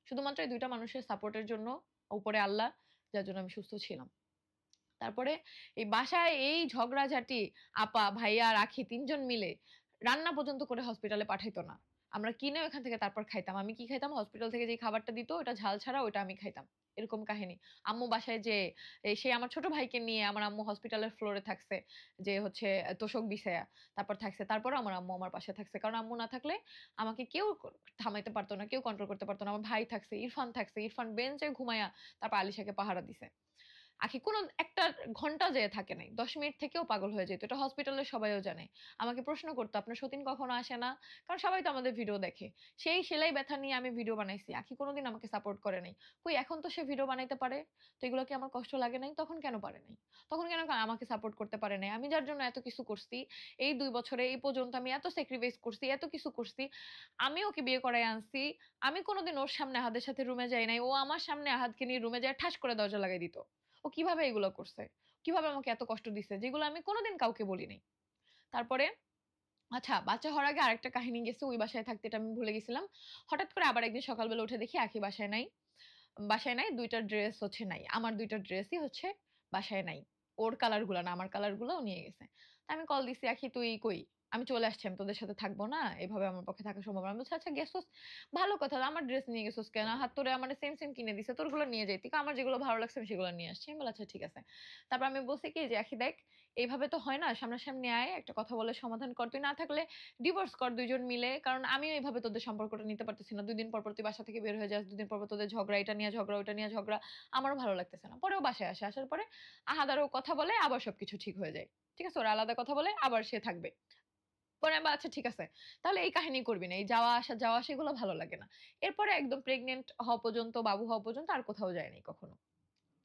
A: শুধুমাত্র এই ২ টা মানুষের সাপোর্টের জন্য, উপরে আল্লাহ, যার জন্য আমি সুস্থ ছিলাম। তারপরে এই বাসায় এই ঝগড়াঝাটি, আপা, ভাইয়া আর আখি ৩ জন মিলে রান্না পর্যন্ত করে হসপিটালে পাঠাইতো না। আমরা কিনে ওখান থেকে তারপর খাইতাম। আমি কি খাইতাম? হসপিটাল থেকে যেই খাবারটা দিত ওটা ঝাল ছাড়া ওইটা আমি খাইতাম। এরকম কাহিনী। আম্মু বাসায় যেয়ে সে আমার ছোট ভাইকে নিয়ে আমার আম্মু হসপিটালের ফ্লোরে থাকছে। যে হচ্ছে তোশক বিছাইয়া। তারপর থাকছে। তারপরেও আমার আম্মু আমার পাশে থাকছে। কারণ আম্মু না থাকলে আমাকে কেউ থামাইতে পারত না, কেউ কন্ট্রোল করতে পারত না। আমার ভাই থাকছে, ইরফান থাকছে। ইরফান বেঞ্চে ঘুমাইয়া তারপর আলিশাকে পাহারা দিছে। আখি কোন একটা ঘন্টা যেয়ে থাকে নাই। ১০ মিনিট থেকেও পাগল হয়ে যেত। এটা হসপিটালের সবাইও জানে। আমাকে প্রশ্ন করতো, "আপনার সতীন কখনো আসে না?" কারণ সবাই তো আমাদের ভিডিও দেখে। সেই সেলাই ব্যথা নিয়ে আমি ভিডিও বানাইছি। আখি কোনদিন আমাকে সাপোর্ট করে নাই। কই এখন তো সে ভিডিও বানাইতে পারে। তো এগুলো কি আমার কষ্ট লাগে নাই? তখন কেন পারে নাই? তখন কেন আমাকে সাপোর্ট করতে পারে নাই? আমি যার জন্য এত কিছু করছি, এই ২ বছরে এই পর্যন্ত আমি এত স্যাক্রিফাইস করছি, এত কিছু করছি। আমি ওকে বিয়ে করায় আনছি। আমি কোনদিন ওর সামনে আহাদের সাথে রুমে যাই নাই। ও আমার সামনে আহাদকে নিয়ে রুমে যায় ঠাস করে দরজা লাগাই দিত। ও কিভাবে এগুলো করছে? কিভাবে আমাকে এত কষ্ট দিছে? যেগুলো আমি কোনদিন কাউকে বলি নাই। তারপরে আচ্ছা বাচ্চা হওয়ার আগে আরেকটা কাহিনী গেছে। ওই বাসায় থাকতে এটা আমি ভুলে গেছিলাম। হঠাৎ করে আবার একদিন সকালবেলা উঠে দেখি আখি বাসায় নাই। বাসায় নাই ২ টা ড্রেস হচ্ছে নাই। আমার ২ টা ড্রেসই হচ্ছে বাসায় নাই। ওর কালার গুলা না, আমার কালার গুলা ও নিয়ে গেছে। তা আমি কল দিছি, "আখি তুই কই?" আমি চলে আসছি, আমি তোদের সাথে থাকবো না, এভাবে আমার পক্ষে থাকা সম্ভব না। আমি বলছি আচ্ছা গেছোস, ভালো কথা, আমার ড্রেস নিয়ে গেছোস কেন? হাত তোরে আমার সেম সেম কিনে দিছে, তোরগুলো নিয়ে যাইতি, আমার যেগুলো ভালো লাগছে আমি সেগুলো নিয়ে আসছি। আমি বলি আচ্ছা ঠিক আছে। তারপর আমি বলছি কি যে আখি দেখ, এইভাবে তো হয় না, সামনাসামনি আয়, একটা কথা বলে সমাধান কর, তুই না থাকলে ডিভোর্স কর দুইজন মিলে, কারণ আমিও এইভাবে তোদের সম্পর্কটা নিতে পারতেছি না। 2 দিন পর পর তুই বাসা থেকে বের হয়ে যাস, 2 দিন পর পর তোদের ঝগড়া, এটা নিয়ে ঝগড়া, ওটা নিয়ে ঝগড়া, আমারও ভালো লাগতেছে না। পরেও বাসায় আসে, আসার পরে আহাদারও কথা বলে, আবার সবকিছু ঠিক হয়ে যায়। ঠিক আছে, ওরা আলাদা কথা বলে, আবার সে থাকবে। পরে আমি আচ্ছা ঠিক আছে। তাহলে এই কাহিনী করবি না। এই যাওয়া আসা এগুলো ভালো লাগে না। এরপরে একদম প্রেগন্যান্ট হওয়া পর্যন্ত, বাবু হওয়া পর্যন্ত আর কোথাও যাই নাই কখনো।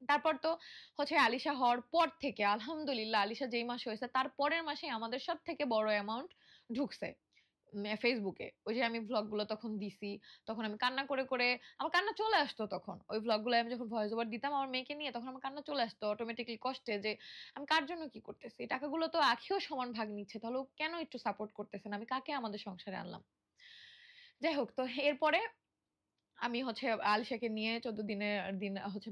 A: তারপর তো হচ্ছে আলিশা হওয়ার পর থেকে আলহামদুলিল্লাহ, আলিশা যেই মাসে হয়েছে তার পরের মাসেই আমাদের সবথেকে বড় অ্যামাউন্ট ঢুকছে। ফেসবুকে। ওই যে আমি ভ্লগ গুলো তখন দিছি। তখন আমি কান্না করে আমার কান্না চলে আসতো তখন। ওই ভ্লগ গুলো আমি যখন ভয়েস ওভার দিতাম আমার মেয়েকে নিয়ে, তখন আমার কান্না চলে আসতো অটোমেটিক্যালি কষ্টে, যে আমি কার জন্য কি করতেছি? টাকাগুলো তো আখিও সমান ভাগ নিচ্ছে। তাহলে ও কেন একটু সাপোর্ট করতেছে না? আমি কাকে আমাদের সংসারে আনলাম? যাই হোক, তো এরপরে আমি হচ্ছে আলিশাকে নিয়ে ১৪ দিনের দিন হচ্ছে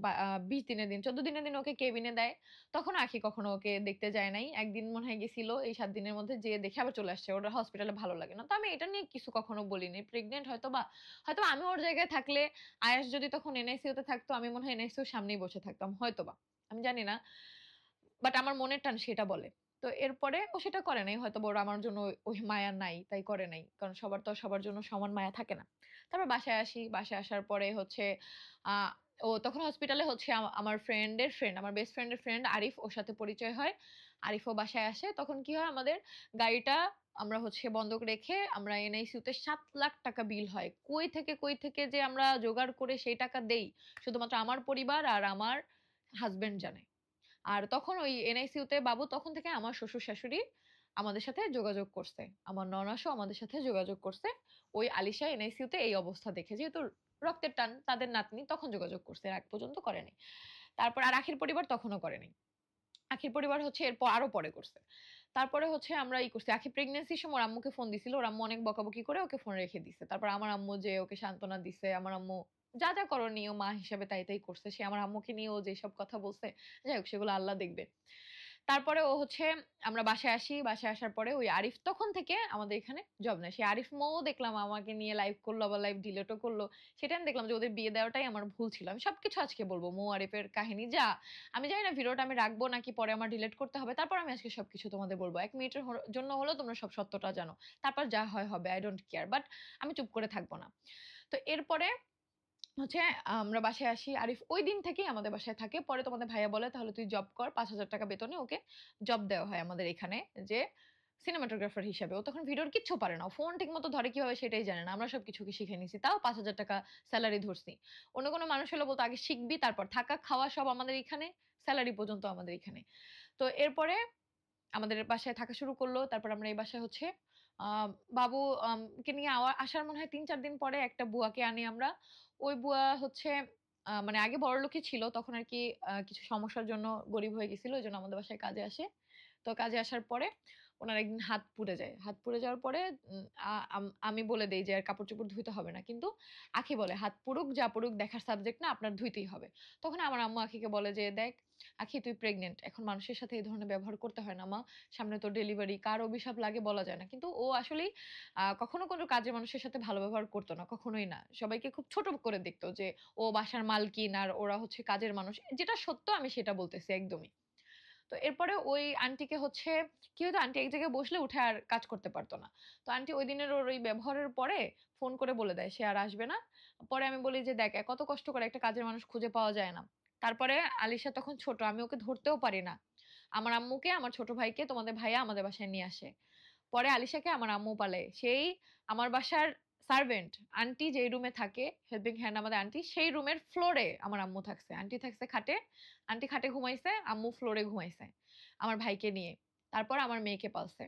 A: ২০ দিনের দিন, ১৪ দিনের দিন ওকে কেবিনে দেয়। তখন আখি কখনো ওকে দেখতে যায় নাই। একদিন মনে হয় গেছিল এই ৭ দিনের মধ্যে, যেয়ে দেখে আবার চলে আসছে। ওর হসপিটালে ভালো লাগে না। তো আমি এটা নিয়ে কিছু কখনো বলিনি। প্রেগন্যান্ট হয়তোবা আমি ওর জায়গায় থাকলে, আয়াস যদি তখন এনআইসিইউ তে থাকতো, আমি মনে হয় এনআইসিইউ র সামনেই বসে থাকতাম হয়তোবা। আমি জানি না। বাট আমার মনের টান সেটা বলে। তো এরপরে ও সেটা করে নাই। হয়তোবা ওর আমার জন্য ওই মায়া নাই, তাই করে নাই। কারণ সবার তো আর সবার জন্য সমান মায়া থাকে না। তারপর বাসায় আসি। বাসায় আসার পরে হচ্ছে আ ও তখন হসপিটালে হচ্ছে আমার ফ্রেন্ডের ফ্রেন্ড, আমার বেস্ট ফ্রেন্ডের ফ্রেন্ড আরিফ, ওর সাথে পরিচয় হয়। আরিফও বাসায় আসে। তখন কি হয়, আমাদের গাড়িটা আমরা হচ্ছে বন্ধক রেখে আমরা এনআইসিইউ তে ৳৭,০০,০০০ বিল হয়। কই থেকে যে আমরা জোগাড় করে সেই টাকা দেই, শুধুমাত্র আমার পরিবার আর আমার হাসব্যান্ড জানে। আর তখন ওই এনআইসিইউ তে বাবু তখন থেকে আমার শ্বশুর-শাশুড়ি আমাদের সাথে যোগাযোগ করছে। আমার ননাসও আমাদের সাথে যোগাযোগ করছে। ওই আলিশা এনআইসিইউ তে এই অবস্থা দেখে। যেহেতু রক্তের টান, তাদের নাতনি, তখন যোগাযোগ করছে। এর আগ পর্যন্ত করে নাই। তারপর আর আখির পরিবার তখনও করে নাই। আখির পরিবার হচ্ছে এরপর আরো পরে করছে। তারপরে হচ্ছে আমরা করছি। আখি প্রেগন্যান্সির সময় ওর আম্মুকে ফোন দিছিল। ওর আম্মু অনেক বকাবকি করে ওকে ফোন রেখে দিছে। তারপর আমার আম্মু যেয়ে ওকে সান্ত্বনা দিছে। আমার আম্মু যা করণীয় মা হিসেবে তাই করছে। সে আমার আম্মুকে নিয়েও যেসব কথা বলছে, যাই হোক সেগুলো আল্লাহ দেখবে। তারপরে ও হচ্ছে আমরা বাসায় আসি। বাসায় আসার পরে ওই আরিফ তখন থেকে আমাদের এখানে জব নেয়। সেই আরিফ মৌ দেখলাম আমাকে নিয়ে লাইভ করলো, আবার লাইভ ডিলিটও করলো। সেটা আমি দেখলাম যে ওদের বিয়ে দেওয়াটাই আমার ভুল ছিল। আমি সবকিছু আজকে বলব। মৌ আরিফের কাহিনী যা, আমি জানি না ভিডিওটা আমি রাখবো নাকি পরে আমার ডিলিট করতে হবে। তারপর আমি আজকে সবকিছু তোমাদের বলব। ১ মিনিটের জন্য হলেও তোমরা সব সত্যটা জানো। তারপর যা হয় হবে। I don't care। বাট আমি চুপ করে থাকব না। তো এরপরে হচ্ছে আমরা বাসায় আসি। আরিফ ঐদিন থেকেই আমাদের বাসায় থাকে। পরে তোমাদের ভাইয়া বলে, "তাহলে তুই জব কর।" ৳৫,০০০ বেতনে ওকে জব দেওয়া হয় আমাদের এখানে, যে সিনেমাটোগ্রাফার হিসাবে। ও তখন ভিডিওর কিচ্ছু পারে না। ও ফোন ঠিকমতো ধরে কিভাবে সেটাই জানে না। আমরা সবকিছু ওকে শিখিয়ে নিছি। তাও ৳৫,০০০ সেলারি ধরছি। অন্য কোনো মানুষ হলে বলতো, "আগে শিখবি, তারপর থাকা, খাওয়া সব আমাদের এখানে, সেলারি পর্যন্ত আমাদের এখানে।" তো এরপরে আমাদের বাসায় থাকা শুরু করলো। তারপর আমরা এই বাসায় হচ্ছে আ বাবু কে নিয়ে আসার মনে হয় ৩-৪ দিন পরে একটা বুয়াকে আনি আমরা। ওই বুয়া হচ্ছে মানে আগে বড়লোকই ছিল। তখন আরকি কিছু সমস্যার জন্য গরিব হয়ে গেছিল। এজন্য আমাদের বাসায় কাজে আসে। তো কাজে আসার পরে উনার একদিন হাত পুড়ে যায়। হাত পুড়ে যাওয়ার পরে উম আ আম আমি বলে দেই যে, "আর কাপড়-চোপড় ধুইতে হবে না।" কিন্তু আখি বলে, "হাত পুড়ুক, যা পুড়ুক দেখার সাবজেক্ট না, আপনার ধুইতেই হবে।" তখন আমার আম্মু আখিকে বলে যে, "দেখ আখি, তুই প্রেগন্যান্ট। এখন মানুষের সাথে এই ধরনের ব্যবহার করতে হয় না মা। সামনে তোর ডেলিভারি, কার অভিশাপ লাগে বলা যায় না।" কিন্তু ও আসলেই কখনো কোনো কাজের মানুষের সাথে ভালো ব্যবহার করত না। কখনোই না। সবাইকে খুব ছোট করে দেখত যে ও বাসার মালকিন আর ওরা হচ্ছে কাজের মানুষ। যেটা সত্য আমি সেটা বলতেছি একদমই। তো এরপরে ওই আন্টিকে হচ্ছে কি হতো, আন্টি এক জায়গায় বসলে উঠে আর কাজ করতে পারত না। তো আন্টি ঐদিনের ওর ওই ব্যবহারের পরে ফোন করে বলে দেয় সে আর আসবে না। পরে আমি বলি যে, "দেখ কত কষ্ট করে একটা কাজের মানুষ খুঁজে পাওয়া যায় না।" তারপরে আলিশা তখন ছোট। আমি ওকে ধরতেও পারি না। আমার আম্মুকে, আমার ছোট ভাইকে তোমাদের ভাইয়া আমাদের বাসায় নিয়ে আসে। পরে আলিশাকে আমার আম্মু পালে। সেই আমার বাসার সার্ভেন্ট, আন্টি যেই রুমে থাকে, হেল্পিং হ্যান্ড আমাদের আন্টি, সেই রুমের ফ্লোরে আমার আম্মু থাকছে। আন্টি থাকছে খাটে, আন্টি খাটে ঘুমাইছে, আম্মু ফ্লোরে ঘুমাইছে। আমার ভাইকে নিয়ে। তারপর আমার মেয়েকে পালছে।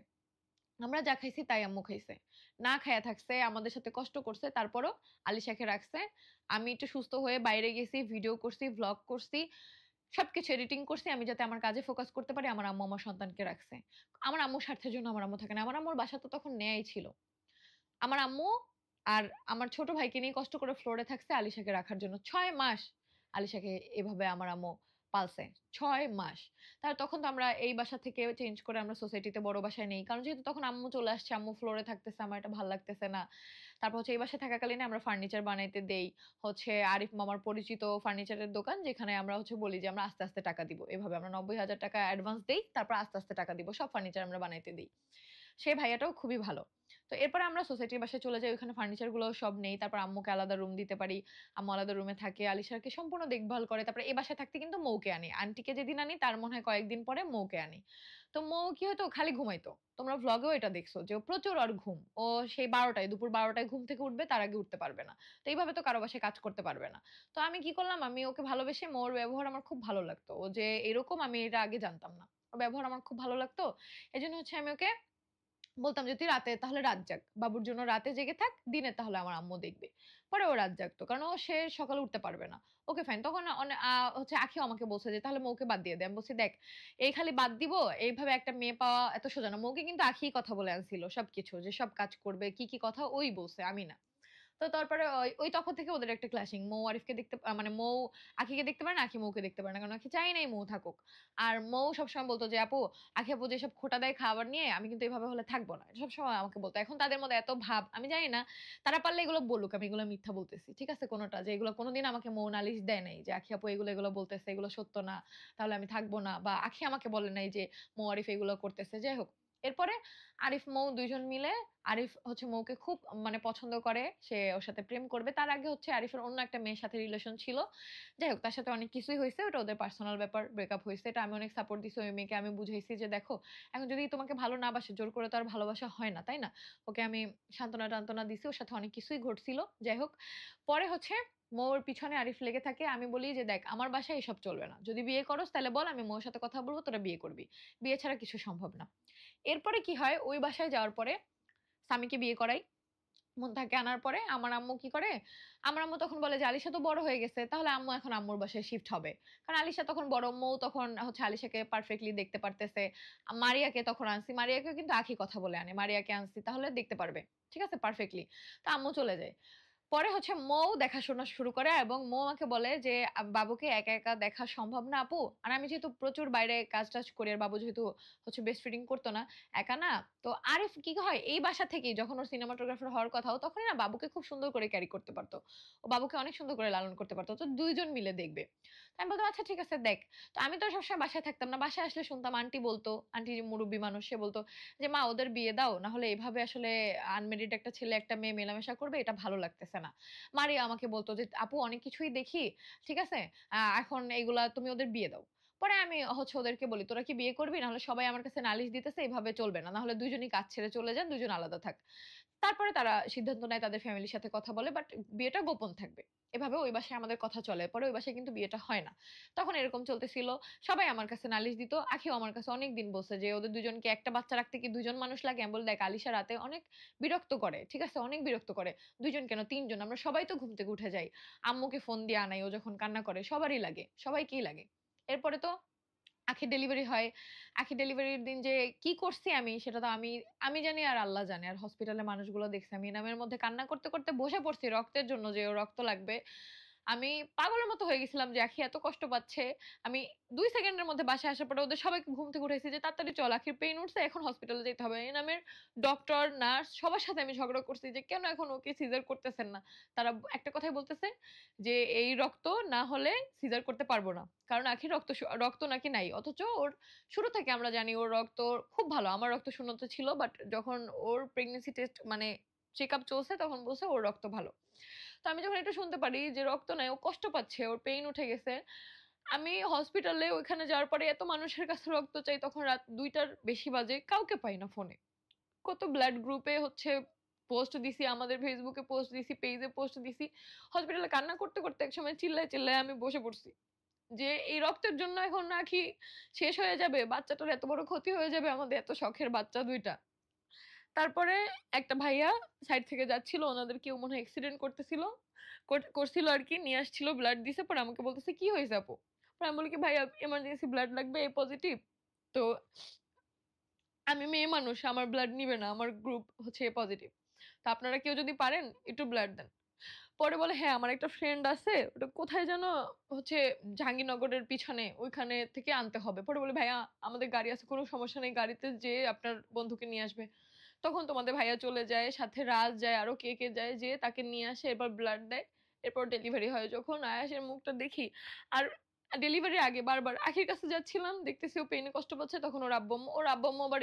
A: আমরা যা খাইছি তাই আম্মু খাইছে। না খাইয়া থাকছে, আমাদের সাথে কষ্ট করছে। তারপরও আলিশাকে রাখছে। আমি একটু সুস্থ হয়ে বাইরে গেছি, ভিডিও করছি, ভ্লগ করছি। সবকিছু এডিটিং করছি আমি যাতে আমার কাজে ফোকাস করতে পারি। আমার আম্মু আমার সন্তানকে রাখছে। আমার আম্মুর স্বার্থের জন্য আমার আম্মু থাকে না। আমার আম্মুর বাসা তো তখন নেয়াই ছিল। আমার আম্মু আর আমার ছোট ভাইকে নিয়ে কষ্ট করে ফ্লোরে থাকছে আলিশাকে রাখার জন্য। ৬ মাস আলিশাকে এভাবে আমার আম্মু পালসে ৬ মাস। তখন তো আমরা এই বাসা থেকে চেঞ্জ করে আমরা সোসাইটিতে বড় বাসায় নেই। কারণ যেহেতু তখন আম্মু চলে আসছে, আম্মু ফ্লোরে থাকতেছে, আমার এটা ভাল লাগতেছে না। তারপর হচ্ছে এই বাসায় থাকাকালীন আমরা ফার্নিচার বানাইতে দেই। হচ্ছে আরিফ মামার পরিচিত ফার্নিচারের দোকান, যেখানে আমরা হচ্ছে বলি যে আমরা আস্তে, আস্তে টাকা দিব। এভাবে আমরা ৳৯০,০০০ অ্যাডভান্স দেই। তারপর আস্তে, আস্তে টাকা দিব। সব ফার্নিচার আমরা বানাইতে দেই। সেই ভাইয়াটাও খুবই ভালো। তো এরপরে আমরা সোসাইটির বাসায় চলে যাই। ওখানে ফার্নিচার গুলো সব নেই। তারপর আম্মুকে আলাদা রুম দিতে পারি। আম্মু আলাদা রুমে থাকে। আলিশাকে সম্পূর্ণ দেখভাল করে। তারপরে এই বাসায় থাকতে কিন্তু মৌকে আনি। আন্টিকে যেদিন আনি তার মনে হয় কয়েকদিন পরে মৌকে আনি। তো মৌ কি হতো? খালি ঘুমাইতো। তোমরা ভ্লগেও এটা দেখছো যে প্রচুর ওর ঘুম। ও সেই ১২ টায় দুপুর ১২ টায় ঘুম থেকে উঠবে, তার আগে উঠতে পারবে না। তো এইভাবে তো কারো বাসায় কাজ করতে পারবে না। তো আমি কি করলাম? আমি ওকে ভালোবেসে, মৌর ব্যবহার আমার খুব ভালো লাগতো। ও যে এরকম আমি এটা আগে জানতাম না। ওর ব্যবহার আমার খুব ভালো লাগতো। এজন্য হচ্ছে আমি ওকে বলতাম যে, "তুই রাতে তাহলে রাত জাগ। বাবুর জন্য রাতে জেগে থাক। দিনে তাহলে আমার আম্মু দেখবে।" পরে ও রাত জাগতো। কারণ সে সকালে উঠতে পারবে না। Okay fine. তখন হচ্ছে আখিও আমাকে বলছে যে, "তাহলে মৌকে বাদ দিয়ে দে।" আমি বলছি, "দেখ, এই খালি বাদ দিব, এইভাবে একটা মেয়ে পাওয়া এত সোজা না।" মৌকে কিন্তু আখিই কথা বলে আনছিল সবকিছু। যে সব কাজ করবে, কি, কি কথা ওই বলছে, আমি না। তো তারপরে ওই তখন থেকে ওদের একটা ক্লাশিং। মৌ আরিফকে দেখতে মানে মৌ আখিকে দেখতে পারে না, আখি মৌকে দেখতে পারে না। কারণ আখি চায় নাই মৌ থাকুক। আর মৌ সবসময় বলত যে, "আপু, আখি আপু যেসব খোঁটা দেয় খাবার নিয়ে, আমি কিন্তু এভাবে হলে থাকব না।" সবসময় আমাকে বলত। এখন তাদের মধ্যে এত ভাব, আমি জানি না। তারা পারলে এগুলো বলুক, আমি এগুলো মিথ্যা বলতেছি। ঠিক আছে? কোনটা যে এগুলো কোনদিন আমাকে মৌ নালিশ দেয় নাই যে, "আখি আপু এগুলো, এগুলো বলতেছে, এগুলো সত্য না। তাহলে আমি থাকব না।" বা আখি আমাকে বলে নাই যে, "মৌ আরিফ এগুলো করতেছে।" যাই হোক। এরপরে আরিফ মৌ ২ জন মিলে, আরিফ হচ্ছে মৌকে খুব মানে পছন্দ করে। সে ওর সাথে প্রেম করবে। তার আগে হচ্ছে আরিফের অন্য একটা মেয়ের সাথে রিলেশন ছিল। যাই হোক, তার সাথে অনেক কিছুই হইছে। ওটা ওদের পার্সোনাল ব্যাপার। ব্রেকআপ হইছে। এটা আমি অনেক সাপোর্ট দিছি ওই মেয়েকে। আমি বুঝাইছি যে, "দেখো, এখন যদি তোমাকে ভালো না বাসে, জোর করে তো আর ভালোবাসা হয় না, তাই না?" ওকে আমি সান্ত্বনা-টান্ত্বনা দিছি। ওর সাথে অনেক কিছুই ঘটছিল। যাই হোক, পরে হচ্ছে মৌর পিছনে আরিফ লেগে থাকে। আমি বলি যে, "দেখ, আমার বাসায় এসব চলবে না। যদি বিয়ে করস তাহলে বল, আমি মৌর সাথে কথা বলব, তোরা বিয়ে করবি। বিয়ে ছাড়া কিছু সম্ভব না।" এরপরে কি হয়? ওই বাসায় যাওয়ার পরে স্বামীকে বিয়ে করাই। মুনতাহাকে আনার পরে আমার আম্মু কি করে? আমার আম্মু তখন বলে যে, "আলিশা তো বড় হয়ে গেছে। তাহলে আম্মু এখন আম্মুর বাসায় শিফট হবে।" কারণ আলিশা তখন বড়, মৌ তখন হচ্ছে আলিশাকে পারফেক্টলি দেখতে পারতেছে। মারিয়াকে তখন আনছি। মারিয়াকেও কিন্তু আঁখি কথা বলে আনে। মারিয়াকে আনছি তাহলে দেখতে পারবে। ঠিক আছে? পারফেক্টলি। তো আম্মু চলে যায়। পরে হচ্ছে মৌ দেখাশোনা শুরু করে এবং মৌ আমাকে বলে যে, বাবুকে একা, একা দেখা সম্ভব না আপু। আর আমি যেহেতু প্রচুর বাইরে কাজ-টাজ করি আর বাবু যেহেতু হচ্ছে ব্রেস্ট ফিডিং করত না, একা না। তো আরিফ কি হয় এই বাসা থেকেই যখন ওর সিনেমাটোগ্রাফার হওয়ার কথা, ও তখনই না বাবুকে খুব সুন্দর করে ক্যারি করতে পারত। ও বাবুকে অনেক সুন্দর করে লালন করতে পারত। তো ২ জন মিলে দেখবে। তো আমি বলতাম, "আচ্ছা ঠিক আছে দেখ।" তো আমি তো আর সবসময় বাসায় থাকতাম না। বাসায় আসলে শুনতাম আন্টি বলত, আন্টি মুরুব্বি মানুষ, সে বলত যে, "মা ওদের বিয়ে দাও। না হলে এভাবে আসলে আনমেরিড একটা ছেলে একটা মেয়ে মেলামেশা করবে, এটা ভালো লাগতেছে না।" মারিয়া আমাকে বলত যে, "আপু অনেক কিছুই দেখি। ঠিক আছে? এখন এইগুলা তুমি ওদের বিয়ে দাও।" পরে আমি হচ্ছে ওদেরকে বলি, "তোরা কি বিয়ে করবি? নাহলে সবাই আমার কাছে নালিশ দিতেছে, এভাবে চলবে না। নাহলে ২ জনই কাজ ছেড়ে চলে যান, ২ জন আলাদা থাক।" তারপরে তারা সিদ্ধান্ত নেয়, তাদের ফ্যামিলির সাথে কথা বলে। বাট বিয়েটা গোপন থাকবে। এভাবে ওই বাসায় আমাদের কথা চলে। পরে ওই বাসায় কিন্তু বিয়েটা হয় না। তখন এরকম চলতেছিল। সবাই আমার কাছে নালিশ দিত। আখিও আমার কাছে অনেকদিন বলছে যে, "ওদের ২ জনকে একটা বাচ্চা রাখতে কি ২ জন মানুষ লাগে?" আমি বলি, "দেখ, আলিশা রাতে অনেক বিরক্ত করে। ঠিক আছে? অনেক বিরক্ত করে। ২ জন কেন ৩ জন। আমরা সবাই তো ঘুম থেকে উঠে যাই। আম্মুকে ফোন দিয়ে আনাই। ও যখন কান্না করে সবারই লাগে। সবাইকেই লাগে।" এরপরে তো আখির ডেলিভারি হয়। আখির ডেলিভারির দিন যে কি করছি আমি সেটা তো আমি আমি জানি আর আল্লাহ জানে। আর হসপিটালের মানুষগুলো দেখছে। আমি এনামের মধ্যে কান্না করতে, করতে বসে পড়ছি রক্তের জন্য, যে ওর রক্ত লাগবে। আমি পাগলের মতো হয়ে গেছিলাম যে আখি এত কষ্ট পাচ্ছে। আমি ২ সেকেন্ডের মধ্যে বাসায় আসার পরে ওদের সবাইকে ঘুম থেকে উঠাইছি যে, "তাড়াতাড়ি চল, আখির পেইন উঠছে, এখন হসপিটালে যেতে হবে।" এনামের ডক্টর, নার্স সবার সাথে আমি ঝগড়া করছি যে, "কেন এখন ওকে সিজার করতেছেন না?" তারা একটা কথাই বলতেছে যে, "এই রক্ত না হলে সিজার করতে পারব না।" কারণ আখির রক্ত নাকি নাই। অথচ ওর শুরু থেকে আমরা জানি ওর রক্ত খুব ভালো। আমার রক্ত শূন্যত ছিল। বাট যখন ওর প্রেগন্যান্সি টেস্ট মানে চেকআপ চলছে তখন বলছে ওর রক্ত ভালো। তো আমি যখন এটা শুনতে পারি যে রক্ত নাই, ও কষ্ট পাচ্ছে, ওর পেইন উঠে গেছে। আমি হসপিটালে ওইখানে যাওয়ার পরে এত মানুষের কাছে রক্ত চাই, তখন রাত ২ টার বেশি বাজে। কাউকে পাই না ফোনে। কত ব্লাড গ্রুপে হচ্ছে পোস্ট দিছি, আমাদের ফেসবুকে পোস্ট দিছি, পেজে পোস্ট দিছি। হসপিটালে কান্না করতে, করতে একসময় চিল্লায়, চিল্লায় আমি বসে পড়ছি। যে এই রক্তের জন্য এখন নাকি শেষ হয়ে যাবে। বাচ্চাটার এত বড় ক্ষতি হয়ে যাবে, আমাদের এত শখের বাচ্চা ২ টা। তারপরে একটা ভাইয়া সাইড থেকে যাচ্ছিল। উনাদের কেউ মনে হয় অ্যাক্সিডেন্ট করতেছিল। করছিল আরকি। নিয়ে আসছিল, ব্লাড দিছে। পরে আমাকে বলতেছে, "কি হইছে আপু?" পরে আমি বলি কি, "ভাইয়া এমার্জেন্সি ব্লাড লাগবে, A পজিটিভ। তো আমি মেয়ে মানুষ, আমার ব্লাড নিবে না। আমার গ্রুপ হচ্ছে A পজিটিভ। তো আপনারা কেউ যদি পারেন একটু ব্লাড দেন।" পরে বলে হ্যাঁ আমার একটা ফ্রেন্ড আছে, ওটা কোথায় যেন হচ্ছে জাহাঙ্গীরনগরের পিছনে, ওইখানে থেকে আনতে হবে। পরে বলে ভাইয়া আমাদের গাড়ি আছে, কোনো সমস্যা নেই, গাড়িতে যেয়ে আপনার বন্ধুকে নিয়ে আসবে। তখন তোমাদের ভাইয়া চলে যায়, সাথে রাজ যায়, আরো কে কে যায়, যে তাকে নিয়ে আসে, এরপর ব্লাড দেয়, এরপর ডেলিভারি হয়। যখন আয়াসের মুখটা দেখি, আর ডেলিভারির আগে বারবার আখির কাছে যাচ্ছিলাম, দেখতেছি ও পেইনে কষ্ট পাচ্ছে, তখন ওর আব্বু আম্মু আবার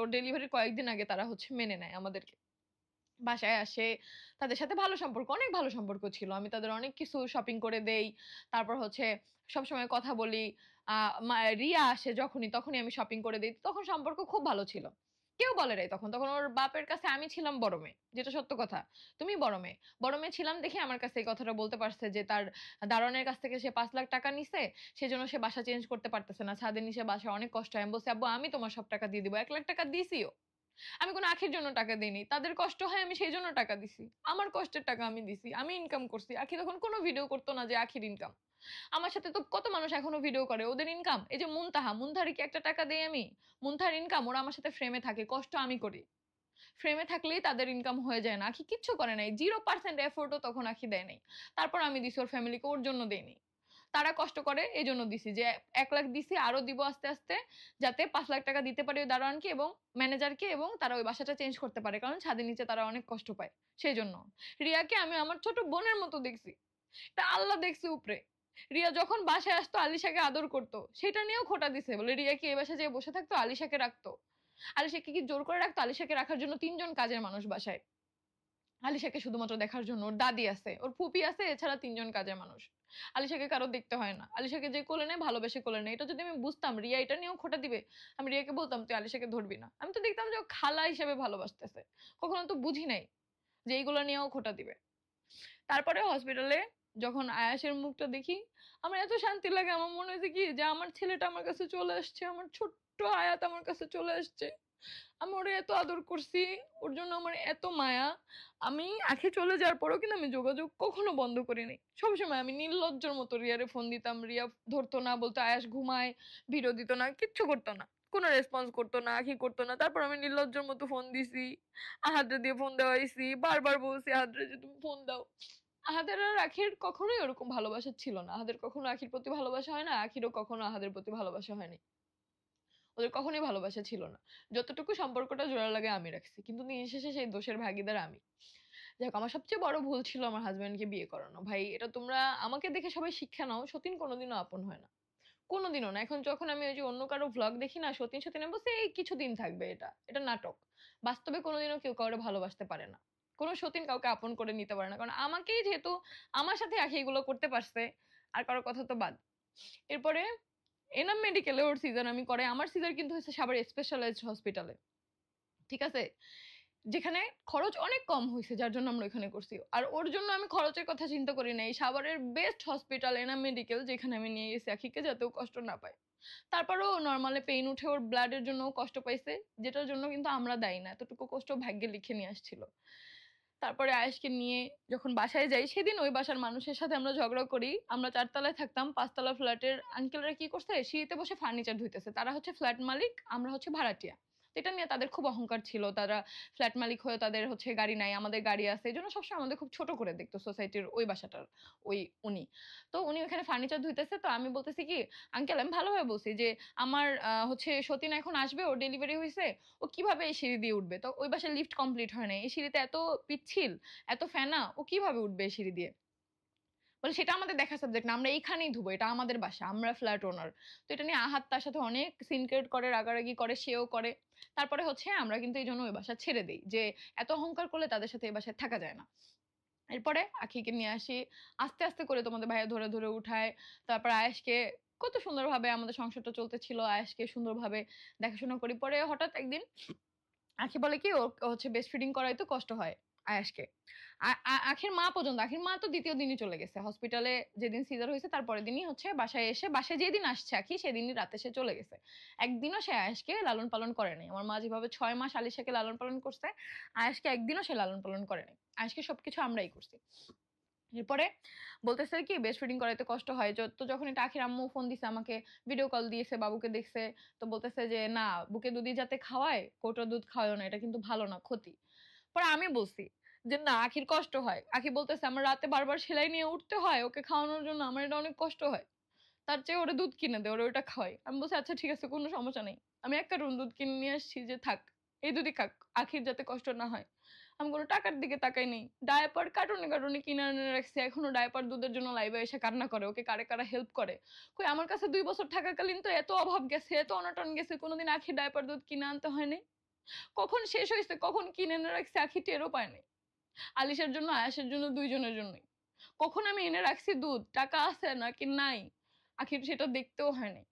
A: ওর ডেলিভারির কয়েকদিন আগে তারা হচ্ছে মেনে নেয় আমাদেরকে, বাসায় আসে। তাদের সাথে ভালো সম্পর্ক, অনেক ভালো সম্পর্ক ছিল। আমি তাদের অনেক কিছু শপিং করে দেই। তারপর হচ্ছে সবসময় কথা বলি। রিয়া আসে যখনই, তখনই আমি শপিং করে দেই। তখন সম্পর্ক খুব ভালো ছিল। কেউ বলে নাই তখন। তখন ওর বাপের কাছে আমি ছিলাম বড় মেয়ে। যেটা সত্য কথা। তুমি বড় মেয়ে। বড় মেয়ে ছিলাম দেখে আমার কাছে এই কথাটা বলতে পারছে যে তার দারোয়ানের কাছ থেকে সে ৫ লাখ টাকা নিছে। সেজন্য সে বাসা চেঞ্জ করতে পারতেছে না। ছাদের নিচে বাসায় অনেক কষ্ট হয়। আমি বলছি, "আব্বু আমি তোমার সব টাকা দিয়ে দিব।" ১ লাখ টাকা দিছিও। আমি কোনো আখির জন্য টাকা দেইনি। তাদের কষ্ট হয় আমি সেইজন্য টাকা দিছি। আমার কষ্টের টাকা আমি দিছি। আমি ইনকাম করছি। আখি তখন কোনো ভিডিও করত না যে আখির ইনকাম। আমার সাথে তো কত মানুষ এখনো ভিডিও করে। ওদের ইনকাম, এই যে মুনতাহারে কি একটা টাকা দেই আমি? মুনতাহার ইনকাম, ওরা আমার সাথে ফ্রেমে থাকে। কষ্ট আমি করি। ফ্রেমে থাকলেই তাদের ইনকাম হয়ে যায় না। আখি কিচ্ছু করে নাই। 0% এফোর্ট ও তখন আখি দেয় নাই। তারপর আমি দিছি ওর ফ্যামিলিকে, ওর জন্য দেইনি। তারা কষ্ট করে এজন্য দিছি যে ১ লাখ দিছি, আরো দিব আস্তে, আস্তে, যাতে ৫ লাখ টাকা দিতে পারি ওই দারোয়ানকে এবং ম্যানেজারকে, এবং তারা ওই বাসাটা চেঞ্জ করতে পারে। কারণ ছাদের নিচে তারা অনেক কষ্ট পায়। সেজন্য। রিয়াকে আমি আমার ছোট বোনের মতো দেখছি। এটা আল্লাহ দেখছে উপরে। রিয়া যখন বাসায় আসতো আলিশাকে আদর করত। সেটা নিয়েও খোঁটা দিছে। বলে রিয়া কি এই বাসায় যেয়ে বসে থাকতো? আলিশাকে রাখতো। আলিশাকে কি জোর করে রাখতো? আলিশাকে রাখার জন্য ৩ জন কাজের মানুষ বাসায়। আলিশাকে শুধুমাত্র দেখার জন্য। ওর দাদি আছে, ওর ফুপি আছে, এছাড়া ৩ জন কাজের মানুষ। আলিশাকে কারো দেখতে হয় না। আলিশাকে যে কোলে নেয় ভালোবেসে কোলে নেয়। এটা যদি আমি বুঝতাম রিয়া এটা নিয়েও খোঁটা দিবে, আমি রিয়াকে বলতাম তুই আলিশাকে ধরবি না। আমি তো দেখতাম যে ও খালা হিসেবে ভালোবাসতেছে। কখনো তো বুঝি নাই যে এইগুলো নিয়েও খোঁটা দিবে। তারপরে হসপিটালে যখন আয়াসের মুখটা দেখি, আমার এত শান্তি লাগে। আমার মনে হয়েছে কি যে আমার ছেলেটা আমার কাছে চলে আসছে, আমার ছোট্ট আয়াত আমার কাছে চলে আসছে। আমি ওরে এত আদর করছি, ওর জন্য আমার এত মায়া। আমি আখি চলে যাওয়ার পরেও কিন্তু আমি যোগাযোগ কখনো বন্ধ করিনি। সবসময় আমি নির্লজ্জের মতো রিয়ারে ফোন দিতাম। রিয়া ধরতো না, বলতো আয়াস ঘুমায়, ভিডিও দিত না, কিচ্ছু করতো না। কোনো রেসপন্স করতো না, আখি করতো না। তারপর আমি নির্লজ্জের মতো ফোন দিছি। আহাদরে দিয়ে ফোন দেওয়াইছি। বারবার বলছি আহাদরে যে তুমি ফোন দাও। আহাদের আর আখির কখনোই ওরকম ভালোবাসা ছিল না। আহাদের কখনো আখির প্রতি ভালোবাসা হয় না। আখিরও কখনো আহাদের প্রতি ভালোবাসা হয়নি। ওদের কখনোই ভালোবাসা ছিল না। যতটুকু সম্পর্কটা জোড়া লাগে আমি রাখছি। কিন্তু দিন শেষে সেই দোষের ভাগীদার আমি। যাই হোক, আমার সবচেয়ে বড় ভুল ছিল আমার হাসব্যান্ডকে বিয়ে করানো। ভাই এটা তোমরা আমাকে দেখে সবাই শিক্ষা নাও। সতীন কোনোদিনও আপন হয় না। কোনোদিনও না। এখন যখন আমি ওই যে অন্য কারো ভ্লগ দেখি না, সতীন আমি বলছি এই কিছুদিন থাকবে এটা। এটা নাটক। বাস্তবে কোনোদিনও কেউ কাউরে ভালোবাসতে পারে না। কোন সতীন কাউকে আপন করে নিতে পারে না। কারণ আমাকেই যেহেতু আমার সাথে আখি এগুলো করতে পারছে, আর কারো কথা তো বাদ। এরপরে এনাম মেডিকেলে ওর সিজার আমি করাই। আমার সিজার কিন্তু হচ্ছে সাভার স্পেশালাইজড হসপিটালে। ঠিক আছে? যেখানে খরচ অনেক কম হইছে, যার জন্য আমরা ওখানে করছি। আর ওর জন্য আমি খরচের কথা চিন্তা করি নাই। সাভারের বেস্ট হসপিটাল এনাম মেডিকেল, যেখানে আমি নিয়ে গেছি আখিকে, যাতে ও কষ্ট না পায়। তারপরেও নরমালে পেইন উঠে, ওর ব্লাডের জন্যও কষ্ট পাইছে। যেটার জন্য কিন্তু আমরা দায়ী না। এতটুকু কষ্ট ভাগ্যে লিখে নিয়ে আসছিল। তারপরে আয়েশকে নিয়ে যখন বাসায় যাই, সেদিন ওই বাসার মানুষের সাথে আমরা ঝগড়া করি। আমরা ৪ তলায় থাকতাম। ৫ তলা ফ্ল্যাটের আঙ্কেলরা কি করছে? সিঁড়িতে বসে ফার্নিচার ধুইতেছে। তারা হচ্ছে ফ্ল্যাট মালিক, আমরা হচ্ছে ভাড়াটিয়া। তো এটা নিয়ে তাদের খুব অহংকার ছিল। তারা ফ্ল্যাট মালিক হয়েও তাদের হচ্ছে গাড়ি নাই, আমাদের গাড়ি আছে। এজন্য সবসময় আমাদের খুব ছোট করে দেখতো সোসাইটির ওই বাসাটার ওই উনি। তো উনি ওখানে ফার্নিচার ধুইতেছে। তো আমি বলতেছি কি, "আঙ্কেল" আমি ভালোভাবে বলছি যে, "আমার হচ্ছে সতীন এখন আসবে, ওর ডেলিভারি হইছে। ও কিভাবে এই সিঁড়ি দিয়ে উঠবে?" তো ওই বাসায় লিফট কমপ্লিট হয় নাই। এই সিঁড়িতে এত পিচ্ছিল, এত ফেনা, ও কিভাবে উঠবে এই সিঁড়ি দিয়ে? বলে, "সেটা আমাদের দেখার সাবজেক্ট না। আমরা এইখানেই ধুবো। এটা আমাদের বাসা। আমরা ফ্ল্যাট ওনার।" তো এটা নিয়ে আহাত তার সাথে অনেক সিন ক্রিয়েট করে, রাগারাগি করে, সেও করে। তারপরে হচ্ছে আমরা কিন্তু এইজন্য ওই বাসা ছেড়ে দেই। যে এত অহংকার করলে তাদের সাথে এই বাসায় থাকা যায় না। এরপরে আখিকে নিয়ে আসি। আস্তে, আস্তে করে তোমাদের ভাইয়া ধরে, ধরে উঠায়। তারপর আয়েশকে কত সুন্দরভাবে আমাদের সংসারটা চলতেছিল। আয়েশকে সুন্দরভাবে দেখাশোনা করি। পরে হঠাৎ একদিন আখি বলে কি ও হচ্ছে ব্রেস্ট ফিডিং করাইতে কষ্ট হয় আয়াসকে। আ আ আখির মা পর্যন্ত, আখির মা তো ২য় দিনই চলে গেছে। হসপিটালে যেদিন সিজার হইছে তার পরের দিনই হচ্ছে বাসায় এসে, বাসায় যেদিন আসছে আখি সেদিনই রাতে সে চলে গেছে। একদিনও সে আয়াসকে লালন পালন করে নাই। আমার মা যেভাবে ৬ মাস আলিশাকে লালন পালন করছে, আয়াসকে একদিনও সে লালন পালন করে নাই। আয়াসকে সবকিছু আমরাই করছি। এরপরে বলতেছে কি ব্রেস্ট ফিডিং করাইতে কষ্ট হয়। তো যখন এটা আখির আম্মু ফোন দিছে আমাকে, ভিডিও কল দিয়েছে, বাবুকে দেখছে। তো বলতেছে যে, "না, বুকে দুধই যাতে খাওয়ায়, কৌটোর দুধ খাওয়াইও না। এটা কিন্তু ভালো না, ক্ষতি।" পরে আমি বলছি যে না আখির কষ্ট হয়। আখি বলতেছে আমার রাতে বারবার সেলাই নিয়ে উঠতে হয় ওকে খাওয়ানোর জন্য, আমার এটা অনেক কষ্ট হয়। তার চেয়ে ওরে দুধ কিনে দে, ওরে ওটা খাওয়াই। আমি বলছি আচ্ছা ঠিক আছে কোনো সমস্যা নেই। আমি ১ কার্টুন দুধ কিনে নিয়ে আসছি যে থাক। এই দুধই খাক। আখির যাতে কষ্ট না হয়। আমি কোনো টাকার দিকে তাকাই নাই। ডায়াপার কার্টুনে কিনে এনে রাখছি। এখনো ডায়াপার দুধের জন্য লাইভে এসে কান্না করে। ওকে কারা হেল্প করে। কই আমার কাছে ২ বছর থাকাকালীন তো এত অভাব গেছে, এত অনটন গেছে কোনদিন আখির ডায়াপার দুধ কিনে আনতে হয় নাই। কখন শেষ হইছে, কখন কিনে এনে রাখছি আখি টেরও পায় নাই। আলিশার জন্য, আয়াসের জন্য ২ জনের জন্যই। কখন আমি এনে রাখছি দুধ, টাকা আছে নাকি নাই, আখির সেটা দেখতেও হয় নাই।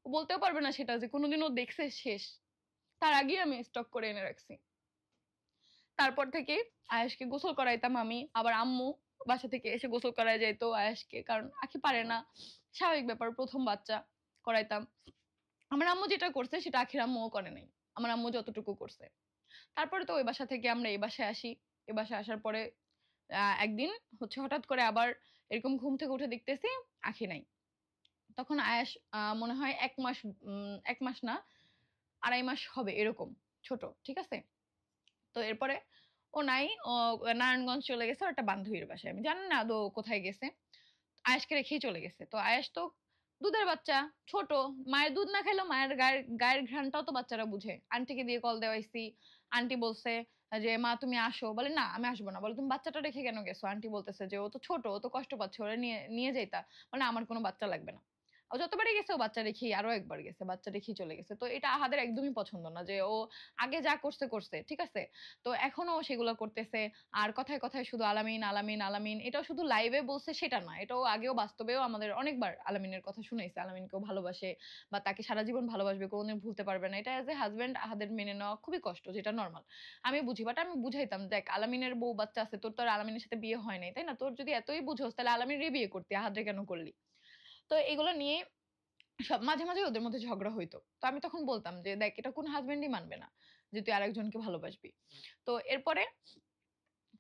A: ও বলতেও পারবে না সেটা যে কোনদিন ও দেখছে শেষ। তার আগেই আমি স্টক করে এনে রাখছি। তারপর থেকে আয়েশকে গোসল করাইতাম আমি। আবার আম্মু বাসা থেকে এসে গোসল করায় যাইতো আয়েশকে। কারণ আখি পারে না। স্বাভাবিক ব্যাপার ১ম বাচ্চা করাইতাম। আমার আম্মু যেটা করছে সেটা আখির আম্মুও করে নাই। আমার আম্মু যতটুকু করছে। তারপরে তো ওই বাসা থেকে আমরা এই বাসায় আসি। এ বাসায় আসার পরে একদিন হচ্ছে হঠাৎ করে আবার এরকম ঘুম থেকে উঠে দেখতেছি আখি নাই। তখন আয়াস মনে হয় ১ মাস ১ মাস না ২.৫ মাস হবে এরকম ছোট। ঠিক আছে? তো এরপরে ও নাই। ও নারায়ণগঞ্জ চলে গেছে ওর একটা বান্ধবীর বাসায়। আমি জানি না আদৌ কোথায় গেছে। আয়াসকে রেখেই চলে গেছে। তো আয়াস তো দুধের বাচ্চা, ছোট। মায়ের দুধ না খাইলেও মায়ের গায়ের ঘ্রাণটাও তো বাচ্চারা বুঝে। আন্টিকে দিয়ে কল দেওয়াইছি। আন্টি বলছে যে, "মা তুমি আসো।" বলে, "না আমি আসবো না।" বলে, "তুমি বাচ্চাটা রেখে কেন গেছো?" আন্টি বলতেছে যে, "ও তো ছোট, ও তো কষ্ট পাচ্ছে। ওরে নিয়ে নিয়ে যাইতা।" বলে, "না আমার কোনো বাচ্চা লাগবে না।" ও যতবারই গেছে ও বাচ্চা রেখেই আরো একবার গেছে। বাচ্চা রেখেই চলে গেছে। তো এটা আহাদের একদমই পছন্দ না যে ও আগে যা করছে, করছে। ঠিক আছে? তো এখনো ও সেগুলো করতেছে। আর কথায় শুধু আলামিন, আলামিন, আলামিন। এটাও শুধু লাইভে বলছে সেটা না। এটাও আগেও বাস্তবেও আমাদের অনেকবার আলামিনের কথা শুনাইছে। আলামিনকেও ভালোবাসে বা তাকে সারা জীবন ভালোবাসবে, কোনদিন ভুলতে পারবে না। এটা এজ এ হাসব্যান্ড আহাদের মেনে নেওয়া খুবই কষ্ট, যেটা নরমাল। আমি বুঝি। বাট আমি বুঝাইতাম, "দেখ আলামিনের বউ বাচ্চা আছে। তোর তো আর আলামিনের সাথে বিয়ে হয় নাই। তাই না? তোর যদি এতই বুঝোস তাহলে আলামিনরেই বিয়ে করতি। আহাদরে কেন করলি?" তো এগুলো নিয়ে মাঝে মাঝে ওদের মধ্যে ঝগড়া হইতো। তো আমি তখন বলতাম যে, "দেখ এটা কোন হাসব্যান্ডই মানবে না যে তুই আরেকজনকে ভালোবাসবি।" তো এরপরে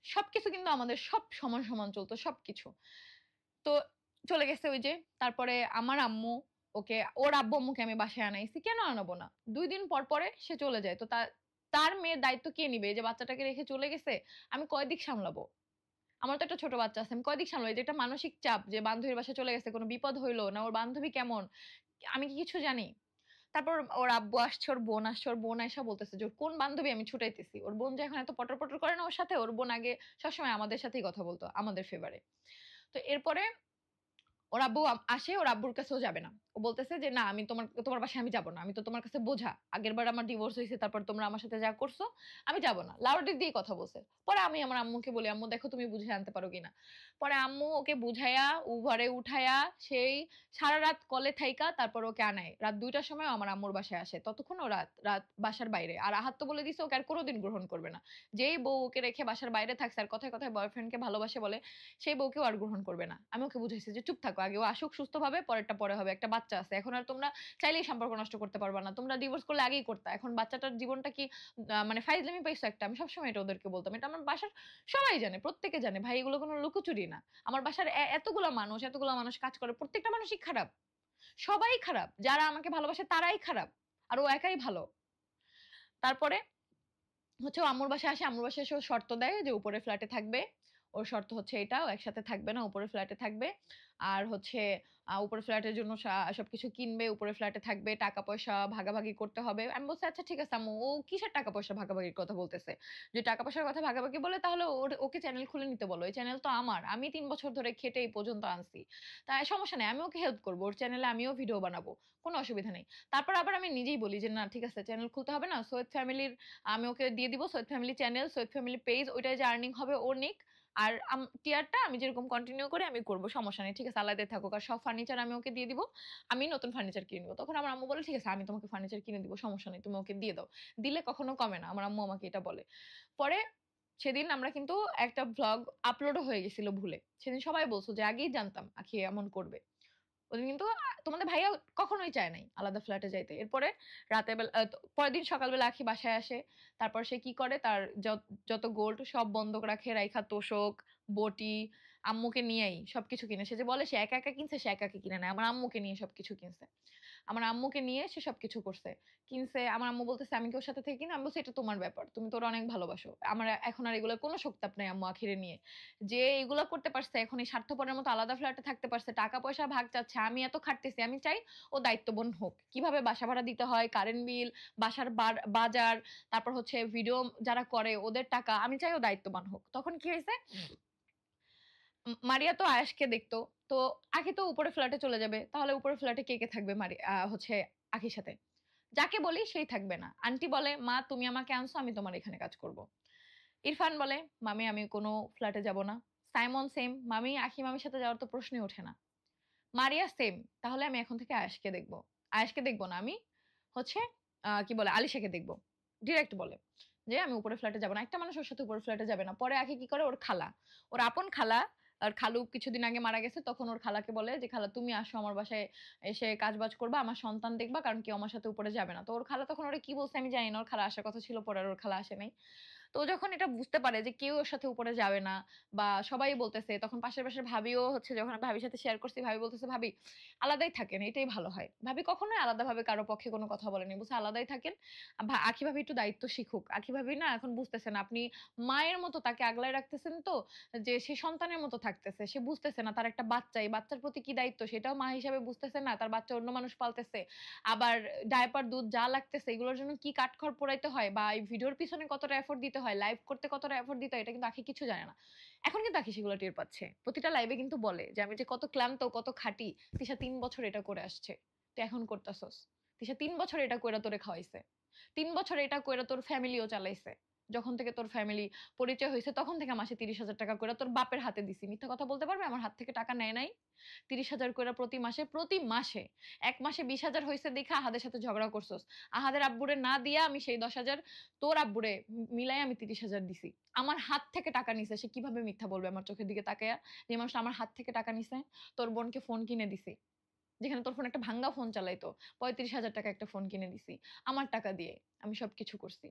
A: সবকিছু কিন্তু আমাদের সব সমান চলতো সবকিছু। তো চলে গেছে ওই যে, তারপরে আমার আম্মু ওকে ওর আব্বু-আম্মুকে আমি বাসায় আনাইছি। কেন আনাবো না? ২ দিন পরে সে চলে যায়। তো তার মেয়ের দায়িত্ব কে নিবে? এই যে বাচ্চাটাকে রেখে চলে গেছে, আমি কয় দিক সামলাবো? আমার তো একটা ছোট বাচ্চা আছে। আমি কয় দিক সামলাবো? এই যে একটা মানসিক চাপ যে বান্ধবীর বাসায় চলে গেছে, কোন বিপদ হইলো না ওর বান্ধবী কেমন? আমি কি কিছু জানি? তারপর ওর আব্বু আসছে, ওর বোন আসছে। ওর বোন আইসা বলতেছে যে, "ওর কোন বান্ধবী আমি ছুটাইতেছি?" ওর বোন যে এখন এত পটর করে না ওর সাথে, ওর বোন আগে সবসময় আমাদের সাথেই কথা বলতো, আমাদের ফেভারে। তো এরপরে ওর আব্বু আসে, ওর আব্বুর কাছেও যাবে না। ও বলতেছে যে, "না আমি তোমার বাসায় আমি যাব না। আমি তো তোমার কাছে বোঝা। আগেরবার আমার ডিভোর্স হইছে, তারপর তোমরা আমার সাথে যা করছো, আমি যাব না।" লাউডি দিয়ে কথা বলছে। পরে আমি আমার আম্মুকে বলি, "আম্মু দেখো তুমি বুঝায় আনতে পারো কিনা?" পরে আম্মু ওকে বুঝাইয়া, ঘরে উঠাইয়া, সেই সারারাত কলে থাইকা তারপর ওকে আনায়। রাত ২ টার সময় আমার আম্মুর বাসায় আসে। ততক্ষণ ও রাত রাত বাসার বাইরে। আর আহাত তো বলে দিছে ওকে আর কোনদিন গ্রহণ করবে না। যেই বউ ওকে রেখে বাসার বাইরে থাকছে আর কথায় বয়ফ্রেন্ডকে ভালোবাসে বলে, সেই বউকেও আর গ্রহণ করবে না। আমি ওকে বুঝাইছি যে, "চুপ থাকো। আগে ও আসুক সুস্থভাবে, পরেরটা পরে হবে। একটা বাচ্চা আছে। এখন আর তোমরা চাইলেই সম্পর্ক নষ্ট করতে পারবা না। তোমরা ডিভোর্স করলে আগেই করতা। এখন বাচ্চাটার জীবনটা কি মানে ফাইজলামি পাইছো একটা।" আমি সবসময় এটা ওদেরকে বলতাম। এটা আমার বাসার সবাই জানে, প্রত্যেকে জানে। ভাই এগুলো কোনো লুকোচুরি না। আমার বাসার এতগুলা মানুষ কাজ করে। প্রত্যেকটা মানুষই খারাপ। সবাই খারাপ। যারা আমাকে ভালোবাসে তারাই খারাপ। আর ও একাই ভালো। তারপরে হচ্ছে ও আম্মুর বাসায় আসে। আম্মুর বাসায় এসে ও শর্ত দেয় যে উপরের ফ্ল্যাটে থাকবে। ওর শর্ত হচ্ছে এটা, ও একসাথে থাকবে না, উপরের ফ্ল্যাটে থাকবে। আর হচ্ছে উপরের ফ্ল্যাটের জন্য সবকিছু কিনবে, উপরের ফ্ল্যাটে থাকবে, টাকা-পয়সা ভাগাভাগি করতে হবে। আমি বলছি, "আচ্ছা ঠিক আছে আম্মু, ও কিসের টাকা-পয়সা ভাগাভাগির কথা বলতেছে? যদি টাকা-পয়সার কথা ভাগাভাগি বলে তাহলে ওকে চ্যানেল খুলে নিতে বলো। এই চ্যানেল তো আমার। আমি ৩ বছর ধরে খেটে এই পর্যন্ত আনছি। তাই সমস্যা নাই। আমি ওকে হেল্প করব। ওর চ্যানেলে আমিও ভিডিও বানাবো। কোনো অসুবিধা নেই।" তারপর আবার আমি নিজেই বলি যে, "না ঠিক আছে চ্যানেল খুলতে হবে না। সৈয়দ ফ্যামিলির আমি ওকে দিয়ে দিব Syed family channel, Syed family page, ওইটায় যে আর্নিং হবে ও নিক। আর টিয়ারটা আমি যেরকম কন্টিনিউ করি আমি করব। সমস্যা নেই। ঠিক আছে আলাদাই থাকুক। আর সব ফার্নিচার আমি ওকে দিয়ে দিব। আমি নতুন ফার্নিচার কিনে নিব।" তখন আমার আম্মু বলে, "ঠিক আছে আমি তোমাকে ফার্নিচার কিনে দিব। সমস্যা নেই। তুমি ওকে দিয়ে দাও।" দিলে কখনো কমে না। আমার আম্মু আমাকে এটা বলে। পরে সেদিন আমরা কিন্তু একটা ভ্লগ আপলোডও হয়ে গেছিল ভুলে। সেদিন সবাই বলছে যে, "আগেই জানতাম আখি এমন করবে।" ওদিন কিন্তু তোমাদের ভাইয়া কখনোই চায় নাই আলাদা ফ্ল্যাটে যাইতে। এরপরে রাতের বেলা পরের দিন সকালবেলা আখি বাসায় আসে। তারপর সে কি করে তার যত গোল্ড সব বন্ধক রাখে, রাইখা তোশক, বটি, আম্মুকে নিয়েই সবকিছু কিনে। সে যে বলে সে একা, একা কিনছে, সে একা, একা কিনে নাই। আমার আম্মুকে নিয়ে সবকিছু কিনছে। আমার আম্মুকে নিয়ে সে সবকিছু করছে। কিনছে, আমার আম্মু বলতেছে, "আমি কি ওর সাথে থেকে কিনি?" আমি বলছি, "এটা তোমার ব্যাপার। তুমি তো ওরে অনেক ভালোবাসো। আমার এখন আর এগুলোর কোনো শোক-তাপ নাই আম্মু আখিরে নিয়ে। যে এগুলা করতে পারছে, এখন এই স্বার্থপরের মতো আলাদা ফ্ল্যাটে থাকতে পারছে, টাকা-পয়সা ভাগ চাচ্ছে। আমি এত খাটতেছি। আমি চাই ও দায়িত্ববান হোক। কিভাবে বাসা ভাড়া দিতে হয়, কারেন্ট বিল, বাসার বাজার, তারপর হচ্ছে ভিডিও যারা করে ওদের টাকা। আমি চাই ও দায়িত্ববান হোক।" তখন কি হইছে? মারিয়া তো আয়েশকে দেখতো। তো আখি তো উপরের ফ্ল্যাটে চলে যাবে। তাহলে উপরের ফ্ল্যাটে কে, কে থাকবে হচ্ছে আখির সাথে? যাকে বলি সেই থাকবে না। আন্টি বলে, "মা তুমি আমাকে আনছো, আমি তোমার এখানে কাজ করব।" ইরফান বলে, "মামি আমি কোন ফ্ল্যাটে যাব না।" সাইমন সেম, "মামি আখি মামির সাথে যাওয়ার তো প্রশ্নই ওঠে না।" মারিয়া সেম, "তাহলে আমি এখন থেকে আয়েশকে দেখব।" আয়েশকে দেখব না, আমি হচ্ছে কি বলে আলিশাকে দেখব। ডিরেক্ট বলে যে, "আমি উপরের ফ্ল্যাটে যাব না।" একটা মানুষ ওর সাথে উপরের ফ্ল্যাটে যাবে না। পরে আখি কি করে, ওর খালা, ওর আপন খালা, আর খালু কিছুদিন আগে মারা গেছে। তখন ওর খালাকে বলে যে, "খালা তুমি আসো আমার বাসায়, এসে কাজবাজ করবা, আমার সন্তান দেখবা। কারণ কেউ আমার সাথে উপরে যাবে না।" তো ওর খালা তখন ওরে কি বলছে আমি জানি না। ওর খালা আসার কথা ছিল, পরে আর ওর খালা আসে নাই। তো ও যখন এটা বুঝতে পারে যে কেউ ওর সাথে উপরে যাবে না বা সবাই বলতেছে, তখন পাশের ভাবিও হচ্ছে, যখন আমি ভাবির সাথে শেয়ার করছি, ভাবি বলতেছে, "ভাবি আলাদাই থাকেন, এটাই ভালো হয়।" ভাবি কখনোই আলাদাভাবে কারো পক্ষে কোনো কথা বলেনি। বলছে, "আলাদাই থাকেন। আখি ভাবি একটু দায়িত্ব শিখুক। আখি ভাবি না এখন বুঝতেছেন, আপনি মায়ের মতো তাকে আগলায় রাখতেছেন তো, যে সে সন্তানের মতো থাকতেছে। সে বুঝতেছে না তার একটা বাচ্চা, এই বাচ্চার প্রতি কি দায়িত্ব সেটাও মা হিসাবে বুঝতেছে না। তার বাচ্চা অন্য মানুষ পালতেছে। আবার ডায়াপার, দুধ যা লাগতেছে এগুলোর জন্য কি কাঠখড় পোড়াইতে হয় বা এই ভিডিওর পিছনে কতটা এফোর্ট দিতে হয়, লাইভ করতে কতটা এফোর্ট দিতে হয়, এটা কিন্তু আখি কিছু জানে না।" এখন কিন্তু আখি সেগুলো টের পাচ্ছে। প্রতিটা লাইভে কিন্তু বলে যে, "আমি যে কত ক্লান্ত, কত খাঁটি। তিশা ৩ বছর এটা করে আসছে। তুই এখন করতাছস। তিশা ৩ বছর এটা কইরা তোরে খাওয়াইছে। ৩ বছর এটা কইরা তোর ফ্যামিলিও চালাইছে। যখন থেকে তোর ফ্যামিলি পরিচয় হইছে তখন থেকে মাসে ৩০,০০০ টাকা কইরা তোর বাপের হাতে দিছি। মিথ্যা কথা বলতে পারবে? আমার হাত থেকে টাকা নেয় নাই। ৩০,০০০ কইরা প্রতি মাসে, প্রতি মাসে। ১ মাসে ২০,০০০ হইছে দেইখা আহাদের সাথে ঝগড়া করছস। আহাদের আব্বুরে না দিয়া আমি সেই ১০,০০০ তোর আব্বুরে মিলাইয়া আমি ৩০,০০০ দিছি। আমার হাত থেকে টাকা নিছে। সে কিভাবে মিথ্যা বলবে আমার চোখের দিকে তাকাইয়া? যে মানুষটা আমার হাত থেকে টাকা নিছে? তোর বোনকে ফোন কিনে দিছি। যেখানে তোর ফোন একটা ভাঙ্গা ফোন চালাইতো। ৩৫,০০০ টাকা একটা ফোন কিনে দিছি। আমার টাকা দিয়ে। আমি সবকিছু করছি।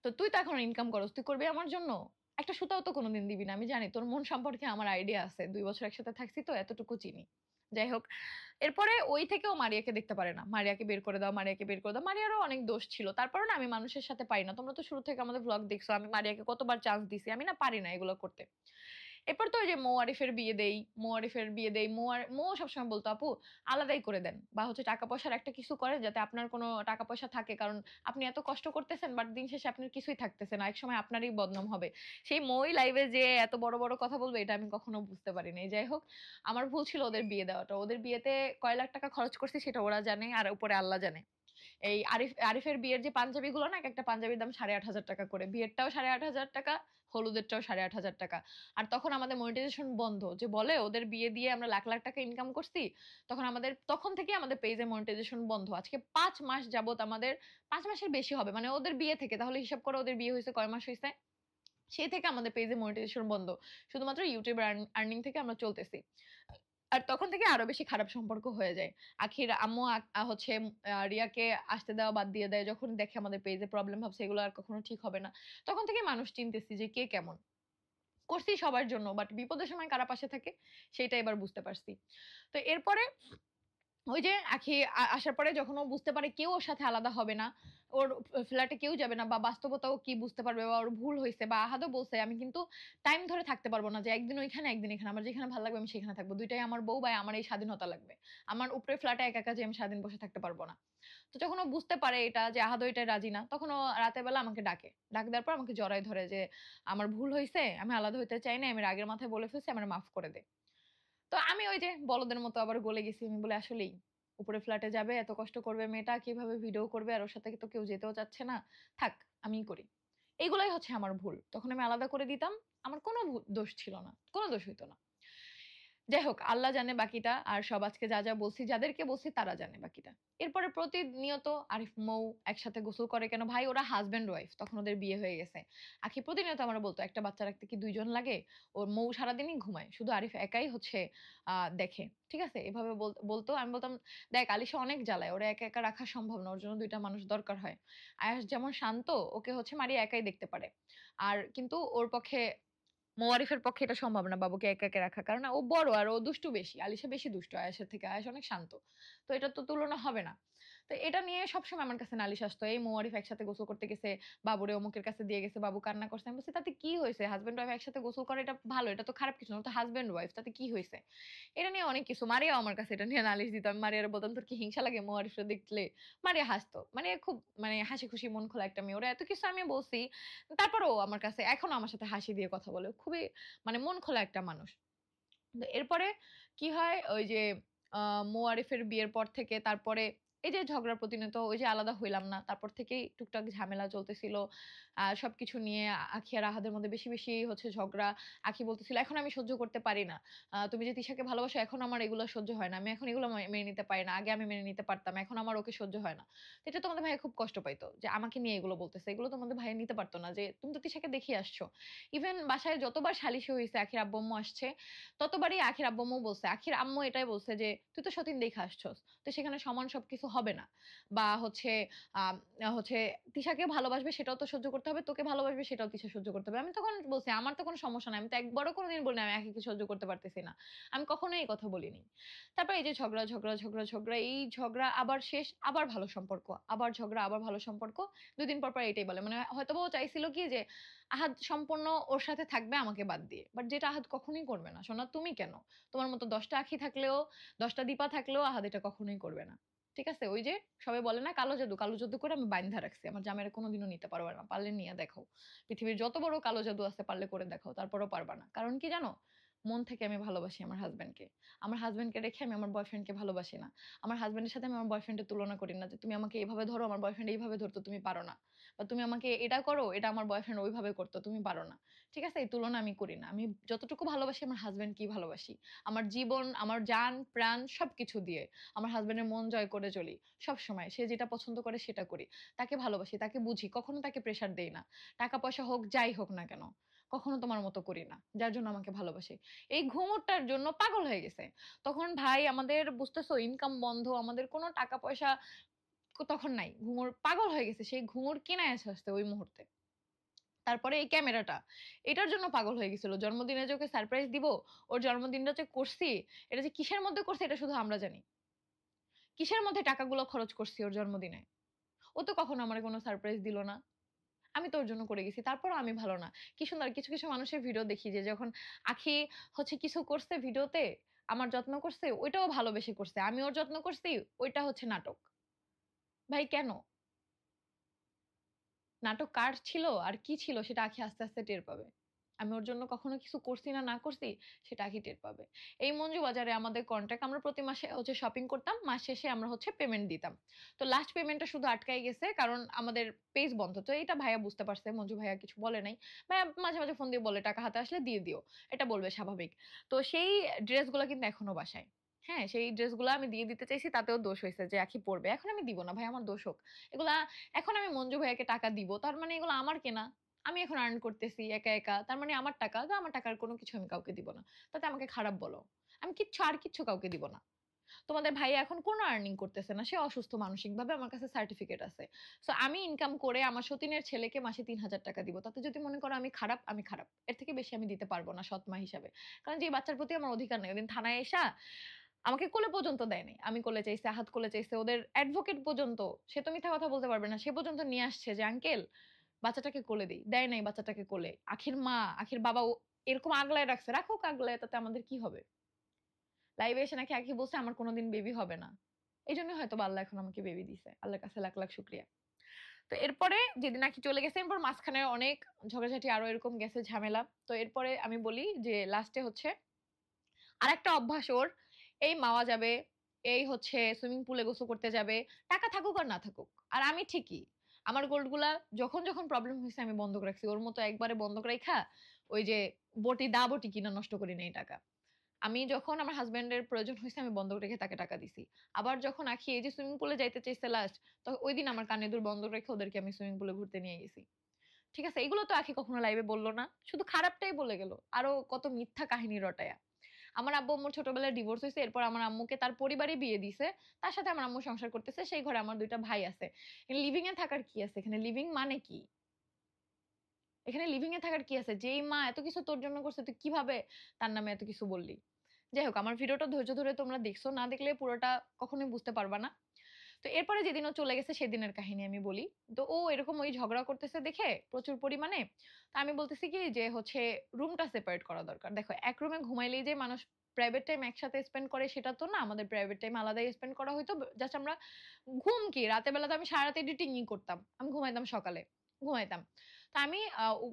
A: তো তুই তো এখন ইনকাম করস। তুই করবি আমার জন্য? একটা সুতাও তো কোনদিন দিবি না। আমি জানি তোর মন সম্পর্কে আমার আইডিয়া আছে। ২ বছর একসাথে থাকছি তো এতটুকু চিনি। যাই হোক, এরপরে ওই থেকেও মারিয়াকে দেখতে পারে না। মারিয়াকে বের করে দাও, মারিয়াকে বের করে দাও। মারিয়ারও অনেক দোষ ছিল। তারপরেও না আমি মানুষের সাথে পারি না। তোমরা তো শুরু থেকে আমাদের ভ্লগ দেখছো। আমি মারিয়াকে কতবার চান্স দিছি। আমি না পারি না এগুলো করতে। এরপর তো ওই যে মৌ আরিফের বিয়ে দেই, মৌ আরিফের বিয়ে দেই। মৌ সবসময় বলতো, "আপু আলাদাই করে দেন। বা হচ্ছে টাকা পয়সার একটা কিছু করেন যাতে আপনার কোনো টাকা পয়সা থাকে। কারণ আপনি এত কষ্ট করতেছেন বাট দিন শেষে আপনার কিছুই থাকতেছে না। একসময় আপনারই বদনাম হবে।" সেই মৌই লাইভে যেয়ে এত বড়, বড় কথা বলবে এটা আমি কখনো বুঝতে পারিনি। যাই হোক, আমার ভুল ছিল ওদের বিয়ে দেওয়াটা। ওদের বিয়েতে কয় লাখ টাকা খরচ করছি সেটা ওরা জানে আর উপরে আল্লাহ জানে। এই আরিফের বিয়ের যে পাঞ্জাবিগুলো না, একেকটা পাঞ্জাবির দাম ৳৮,৫০০ করে। বিয়েরটাও ৳৮,৫০০, হলুদেরটাও ৳৮,৫০০। আর তখন আমাদের মনিটাইজেশন বন্ধ। যে বলে ওদের বিয়ে দিয়ে আমরা লাখ, লাখ টাকা ইনকাম করছি। তখন থেকেই আমাদের পেজে মনিটাইজেশন বন্ধ। আজকে ৫ মাস যাবত আমাদের, ৫ মাসের বেশি হবে। মানে ওদের বিয়ে থেকে, তাহলে হিসাব করো ওদের বিয়ে হইছে কয় মাস হইছে? সেই থেকে আমাদের পেজে মনিটাইজেশন বন্ধ। শুধুমাত্র YouTube আর্নিং থেকে আমরা চলতেছি। আর তখন থেকে আরো বেশি খারাপ সম্পর্ক হয়ে যায়। আখির আম্মু হচ্ছে রিয়াকে আসতে দেওয়া বাদ দিয়ে দেয়। যখন দেখে আমাদের পেজে প্রবলেম ভাবছে এগুলো আর কখনো ঠিক হবে না। তখন থেকে মানুষ চিনতেছি যে কে কেমন। করছি সবার জন্য। বাট বিপদের সময় কারা পাশে থাকে সেটা এবার বুঝতে পারছি। তো এরপরে ওই যে আখি আসার পরে যখন ও বুঝতে পারে কেউ ওর সাথে আলাদা হবে না, ওর ফ্ল্যাটে কেউ যাবে না বা বাস্তবতাও কি বুঝতে পারবে বা ওর ভুল হইছে বা আহাদও বলছে, "আমি কিন্তু টাইম ধরে থাকতে পারব না যে একদিন ওইখানে, একদিন এখানে। আমার যেখানে ভাল লাগবে আমি সেখানে থাকবো। ২ টাই আমার বউ বা আমার এই স্বাধীনতা লাগবে। আমার উপরের ফ্ল্যাটে একা, একা যেয়ে আমি সারাদিন বসে থাকতে পারব না।" তো যখন ও বুঝতে পারে এটা যে আহাদও এটায় রাজি না, তখন ও রাতের বেলা আমাকে ডাকে। ডাক দেওয়ার পর আমাকে জড়ায় ধরে যে, "আমার ভুল হইছে। আমি আলাদা হইতে চাই নাই। আমি রাগের মাথায় বলে ফেলছি। আমারে মাফ করে দে।" তো আমি ওই যে বলদের মতো আবার গলে গেছি। আমি বলি, "আসলেই উপরে ফ্ল্যাটে যাবে, এত কষ্ট করবে মেয়েটা, কিভাবে ভিডিও করবে আর ওর সাথে তো কেউ যেতেও চাচ্ছে না। থাক আমিই করি।" এগুলাই হচ্ছে আমার ভুল। তখন আমি আলাদা করে দিতাম। আমার কোনো দোষ ছিল না। কোনো দোষ হইতো না। যাই হোক, আল্লাহ জানে বাকিটা। আর সব আজকে যা, যা বলছি, যাদেরকে বলছি তারা জানে বাকিটা। এরপরে প্রতিনিয়ত আরিফ, মৌ একসাথে গোসল করে কেন? ভাই ওরা হাসব্যান্ড ওয়াইফ। তখন ওদের বিয়ে হয়ে গেছে। আখি প্রতিনিয়ত আমারে বলত, "একটা বাচ্চা রাখতে কি ২ জন লাগে?" ওর মৌ সারাদিনই ঘুমায়। শুধু আরিফ একাই হচ্ছে দেখে। ঠিক আছে? এভাবে বলত। আমি বলতাম, "দেখ আলিশা অনেক জ্বালায়। ওরে একা, একা রাখা সম্ভব না। ওর জন্য ২ টা মানুষ দরকার হয়। আয়াস যেমন শান্ত, ওকে হচ্ছে মারিয়া একাই দেখতে পারে। আর কিন্তু ওর পক্ষে মোয়ারিফের পক্ষে এটা সম্ভব না বাবুকে একা একা রাখা। কারণ ও বড় আর ও দুষ্টু বেশি। আলিশা বেশি দুষ্টু আয়েশার থেকে। আয়েশা অনেক শান্ত। তো এটার তো তুলনা হবে না। তো এটা নিয়ে সবসময় আমার কাছে নালিশ আসতো। এই মোয়ারিফ একসাথে গোসল করতে গেছে, বাবুরে অমুকের কাছে দিয়ে গেছে, বাবু কান্না করছে। আমি বলছি, "তাতে কি হইছে? হাসব্যান্ড ওয়াইফ একসাথে গোসল করে এটা ভালো। এটা তো খারাপ কিছু না। ও তো হাসব্যান্ড ওয়াইফ। তাতে কি হইছে?" এটা নিয়ে অনেক কিছু। মারিয়াও আমার কাছে এটা নিয়ে নালিশ দিত। আমি মারিয়ারে বলতাম, "তোর কি হিংসা লাগে মোয়ারিফরে দেখলে?" মারিয়া হাসতো। মানে খুব হাসি খুশি মন খোলা একটা মেয়ে। ওরে এত কিছু আমি বলছি। তারপরেও আমার কাছে এখনো আমার সাথে হাসি দিয়ে কথা বলে। খুবই মন খোলা একটা মানুষ। তো এরপরে কি হয় ওই যে আ মোয়ারিফের বিয়ের পর থেকে তারপরে এই যে ঝগড়া প্রতিনিয়ত ওই যে আলাদা হইলাম না। তারপর থেকেই টুকটাক ঝামেলা চলতেছিল। সবকিছু নিয়ে আখি আর আহাদের মধ্যে বেশি, বেশি হচ্ছে ঝগড়া। আখি বলতেছিল, "এখন আমি সহ্য করতে পারি না। তুমি যে তিশাকে ভালোবাসো এখন আমার এগুলো সহ্য হয় না। আমি এখন এগুলো মেনে নিতে পারি না। আগে আমি মেনে নিতে পারতাম। এখন আমার ওকে সহ্য হয় না।" তো এটা তোমাদের ভাইয়া খুব কষ্ট পাইতো যে আমাকে নিয়ে এগুলো বলতেছে। এগুলো তোমাদের ভাইয়া নিতে পারত না যে তুমি তো তিশাকে দেখিয়ে আসছো। ইভেন বাসায় যতবার সালিশি হইছে আখির আব্বু-আম্মু আসছে ততবারই আখির আব্বু-আম্মু বলছে। আখির আম্মু এটাই বলছে যে, "তুই তো সতীন দেইখা আসছস। তো সেখানে সমান সবকিছু হবে না। বা হচ্ছে আম হচ্ছে তিশাকে ভালোবাসবে সেটাও তো সহ্য করতে হবে। তোকে ভালোবাসবে সেটাও তিশা সহ্য করতে হবে।" আমি তখন বলছি, "আমার তো কোনো সমস্যা নাই। আমি তো একবারও কোনোদিন বলি নাই আমি আখিকে সহ্য করতে পারতেছি না। আমি কখনোই এই কথা বলিনি।" তারপর এই যে ঝগড়া, ঝগড়া, ঝগড়া, ঝগড়া, এই ঝগড়া আবার শেষ, আবার ভালো সম্পর্ক। আবার ঝগড়া, আবার ভালো সম্পর্ক। ২ দিন পর, পর এটাই বলে। হয়তোবা ও চাইছিল কি যে আহাদ সম্পূর্ণ ওর সাথে থাকবে আমাকে বাদ দিয়ে। বাট যেটা আহাদ কখনোই করবে না। "সোনা তুমি কেন? তোমার মতো ১০ টা আখি থাকলেও, ১০ টা দীপা থাকলেও আহাদ এটা কখনোই করবে না।" ঠিক আছে? ওই যে সবাই বলে না কালো জাদু, কালো জাদু করে আমি বাইন্ধা রাখছি। আমার জামাইরে কোনদিনও নিতে পারবা না। পারলে নিয়ে দেখাও। পৃথিবীর যত বড় কালো জাদু আছে পারলে করে দেখাও। তারপরেও পারবা না। কারণ কি জানো? মন থেকে আমি ভালোবাসি আমার হাসব্যান্ডকে। আমার হাসব্যান্ডকে রেখে আমি আমার বয়ফ্রেন্ডকে ভালোবাসি না। আমার হাসব্যান্ডের সাথে আমি আমার বয়ফ্রেন্ডের তুলনা করি না যে, "তুমি আমাকে এভাবে ধরো, আমার বয়ফ্রেন্ড এইভাবে ধরতো, তুমি পারো না।" বা "তুমি আমাকে এটা করো, এটা আমার বয়ফ্রেন্ড ওইভাবে করতো, তুমি পারো না।" ঠিক আছে? এই তুলনা আমি করি না। আমি যতটুকু ভালোবাসি আমার হাসব্যান্ডকেই ভালোবাসি। আমার জীবন, আমার জান, প্রাণ সবকিছু দিয়ে আমার হাসব্যান্ডের মন জয় করে চলি। সবসময়। সে যেটা পছন্দ করে সেটা করি। তাকে ভালোবাসি, তাকে বুঝি। কখনো তাকে প্রেশার দেই না। টাকা-পয়সা হোক, যাই হোক না কেন। কখনো তোমার মতো করি না। যার জন্য আমাকে ভালোবাসে। এই ঘুঙুরটার জন্য পাগল হয়ে গেছে। তখন ভাই আমাদের বুঝতেছো ইনকাম বন্ধ। আমাদের কোনো টাকা-পয়সা তখন নাই। ঘুঙুর পাগল হয়ে গেছে। সেই ঘুঙুর কিনায় আসছে ওই মুহূর্তে। তারপরে এই ক্যামেরাটা। এটার জন্য পাগল হয়ে গেছিল। জন্মদিনে যে ওকে সারপ্রাইজ দিব, ওর জন্মদিনটা যে করছি, এটা যে কিসের মধ্যে করছি এটা শুধু আমরা জানি। কিসের মধ্যে টাকাগুলো খরচ করছি ওর জন্মদিনে। ও তো কখনো আমারে কোনো সারপ্রাইজ দিল না। আমি তো ওর জন্য করে গেছি। তারপরও আমি ভালো না। কি সুন্দর কিছু, কিছু মানুষের ভিডিও দেখি যে যখন আখি হচ্ছে কিছু করছে ভিডিওতে, আমার যত্ন করছে, ওইটাও ভালোবেসে করছে। আমি ওর যত্ন করছি, ওইটা হচ্ছে নাটক। ভাই কেন? নাটক কার ছিল আর কি ছিল সেটা আঁখি আস্তে, আস্তে টের পাবে। আমি ওর জন্য কখনো কিছু করছি না, না করছি সেটা আঁখি টের পাবে। এই মঞ্জু বাজারে আমাদের কন্ট্রাক্ট আমরা প্রতি মাসে হচ্ছে শপিং করতাম। মাস শেষে আমরা হচ্ছে পেমেন্ট দিতাম। তো লাস্ট পেমেন্টটা শুধু আটকায় গেছে কারণ আমাদের পেজ বন্ধ। তো এটা ভাইয়া বুঝতে পারছে। মঞ্জু ভাইয়া কিছু বলে নাই। ভাইয়া মাঝে, মাঝে ফোন দিয়ে বলে, "টাকা হাতে আসলে দিয়ে দিও।" এটা বলবে স্বাভাবিক। তো সেই ড্রেসগুলা কিন্তু এখনো বাসায়। হ্যাঁ? সেই ড্রেসগুলা আমি দিয়ে দিতে চাইছি তাতেও দোষ হইছে যে আঁখি পড়বে। এখন আমি দিব না ভাই আমার দোষ হোক। এগুলা এখন আমি মঞ্জু ভাইয়াকে টাকা দিব। তার মানে এগুলো আমার কেনা। আমি এখন আর্ন করতেছি একা, একা। তার মানে আমার টাকা। তো আমার টাকার কোনো কিছু আমি কাউকে দিব না। তাতে আমাকে খারাপ বলো। আমি কিচ্ছু কাউকে দিব না। তোমাদের ভাইয়া এখন কোনো আর্নিং করতেছে না। সে অসুস্থ মানসিকভাবে। আমার কাছে সার্টিফিকেট আছে। সো আমি ইনকাম করে আমার সতীনের ছেলেকে মাসে ৳৩,০০০ দিব। তাতে যদি মনে করো আমি খারাপ, আমি খারাপ। এর থেকে বেশি আমি দিতে পারব না সৎ মা হিসাবে। কারণ যে বাচ্চার প্রতি আমার অধিকার নেই। ওদিন থানায় এসা আমাকে কোলে পর্যন্ত দেয় নাই। আমি কোলে চাইছি, আহাত কোলে চাইছে। ওদের অ্যাডভোকেট পর্যন্ত সে তো মিথ্যা কথা বলতে পারবে না। সে পর্যন্ত নিয়ে আসছে যে, "আঙ্কেল বাচ্চাটাকে কোলে দেই।" দেয় নাই বাচ্চাটাকে কোলে। আখির মা, আখির বাবা এরকম আগলায় রাখছে। রাখুক আগলায় তাতে আমাদের কি হবে? লাইভে এসে নাকি আখি বলছে আমার কোনদিন বেবি হবে না। এজন্যই হয়তোবা আল্লাহ এখন আমাকে বেবি দিছে। আল্লাহর কাছে লাখ, লাখ শুকরিয়া। তো এরপরে যেদিন আখি চলে গেছে এরপর মাঝখানে অনেক ঝগড়াঝাটি আরো এরকম গেছে ঝামেলা। তো এরপরে আমি বলি যে লাস্টে হচ্ছে আরেকটা অভ্যাস ওর, এই মাওয়া যাবে, এই হচ্ছে সুইমিং পুলে গোসল করতে যাবে। টাকা থাকুক আর না থাকুক। আর আমি ঠিকই আমার গোল্ড গুলা যখন প্রবলেম হইছে আমি বন্ধক রাখছি। ওর মতো একবারে বন্ধক রাইখা ওই যে দা বটি কিনা নষ্ট করি নাই টাকা। আমি যখন আমার হাসব্যান্ডের প্রয়োজন হইছে আমি বন্ধক রেখে তাকে টাকা দিছি। আবার যখন আখি এই যে সুইমিং পুলে যাইতে চাইছে লাস্ট, তো ঐদিন আমার কানের দুল বন্ধক রেখে ওদেরকে আমি সুইমিং পুলে ঘুরতে নিয়ে গেছি। ঠিক আছে? এগুলো তো আখি কখনো লাইভে বলল না। শুধু খারাপটাই বলে গেল। আরো কত মিথ্যা কাহিনী রটায়া। আমার আব্বু-আম্মুর ছোটবেলায় ডিভোর্স হইছে। এরপর আমার আম্মুকে তার পরিবারে বিয়ে দিছে। তার সাথে আমার আম্মু সংসার করতেছে। সেই ঘরে আমার ২ টা ভাই আছে। লিভিং এ থাকার কি আছে? এখানে লিভিং মানে কি? এখানে লিভিং এ থাকার কি আছে? যেই মা এত কিছু তোর জন্য করছে তুই কিভাবে তার নামে এত কিছু বললি? যাই হোক আমার ভিডিওটা ধৈর্য ধরে তোমরা দেখছো। না দেখলে পুরোটা কখনোই বুঝতে পারবা না। তো এরপরে যেদিন ও চলে গেছে সেদিনের কাহিনী আমি বলি। তো ও এরকম ওই ঝগড়া করতেছে দেখে প্রচুর পরিমাণে, তো আমি বলতেছি কি যে হচ্ছে রুমটা সেপারেট করা দরকার। দেখো এক রুমে ঘুমাইলেই যে মানুষ প্রাইভেট টাইম একসাথে স্পেন্ড করে সেটা তো না। আমাদের প্রাইভেট টাইম আলাদাই স্পেন্ড করা হইতো। জাস্ট আমরা ঘুম কি রাতের বেলা তো আমি সারারাত এডিটিংই করতাম। আমি ঘুমাইতাম সকালে। ঘুমাইতাম। তো আমি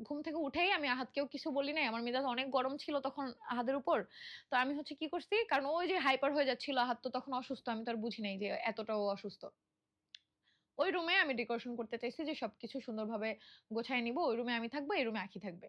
A: ঘুম থেকে উঠেই আমি আহাদকেও কিছু বলি নাই। আমার মেজাজ অনেক গরম ছিল তখন আহাদের উপর। তো আমি হচ্ছে কি করছি, কারণ ওই যে হাইপার হয়ে যাচ্ছিল, আহাদ তো তখন অসুস্থ। আমি তো আর বুঝি নাই যে এতটাও অসুস্থ। ওই রুমে আমি ডেকোরেশন করতে চাইছি যে সবকিছু সুন্দরভাবে গোছায় নিব। ওই রুমে আমি থাকবো, এই রুমে আঁখি থাকবে।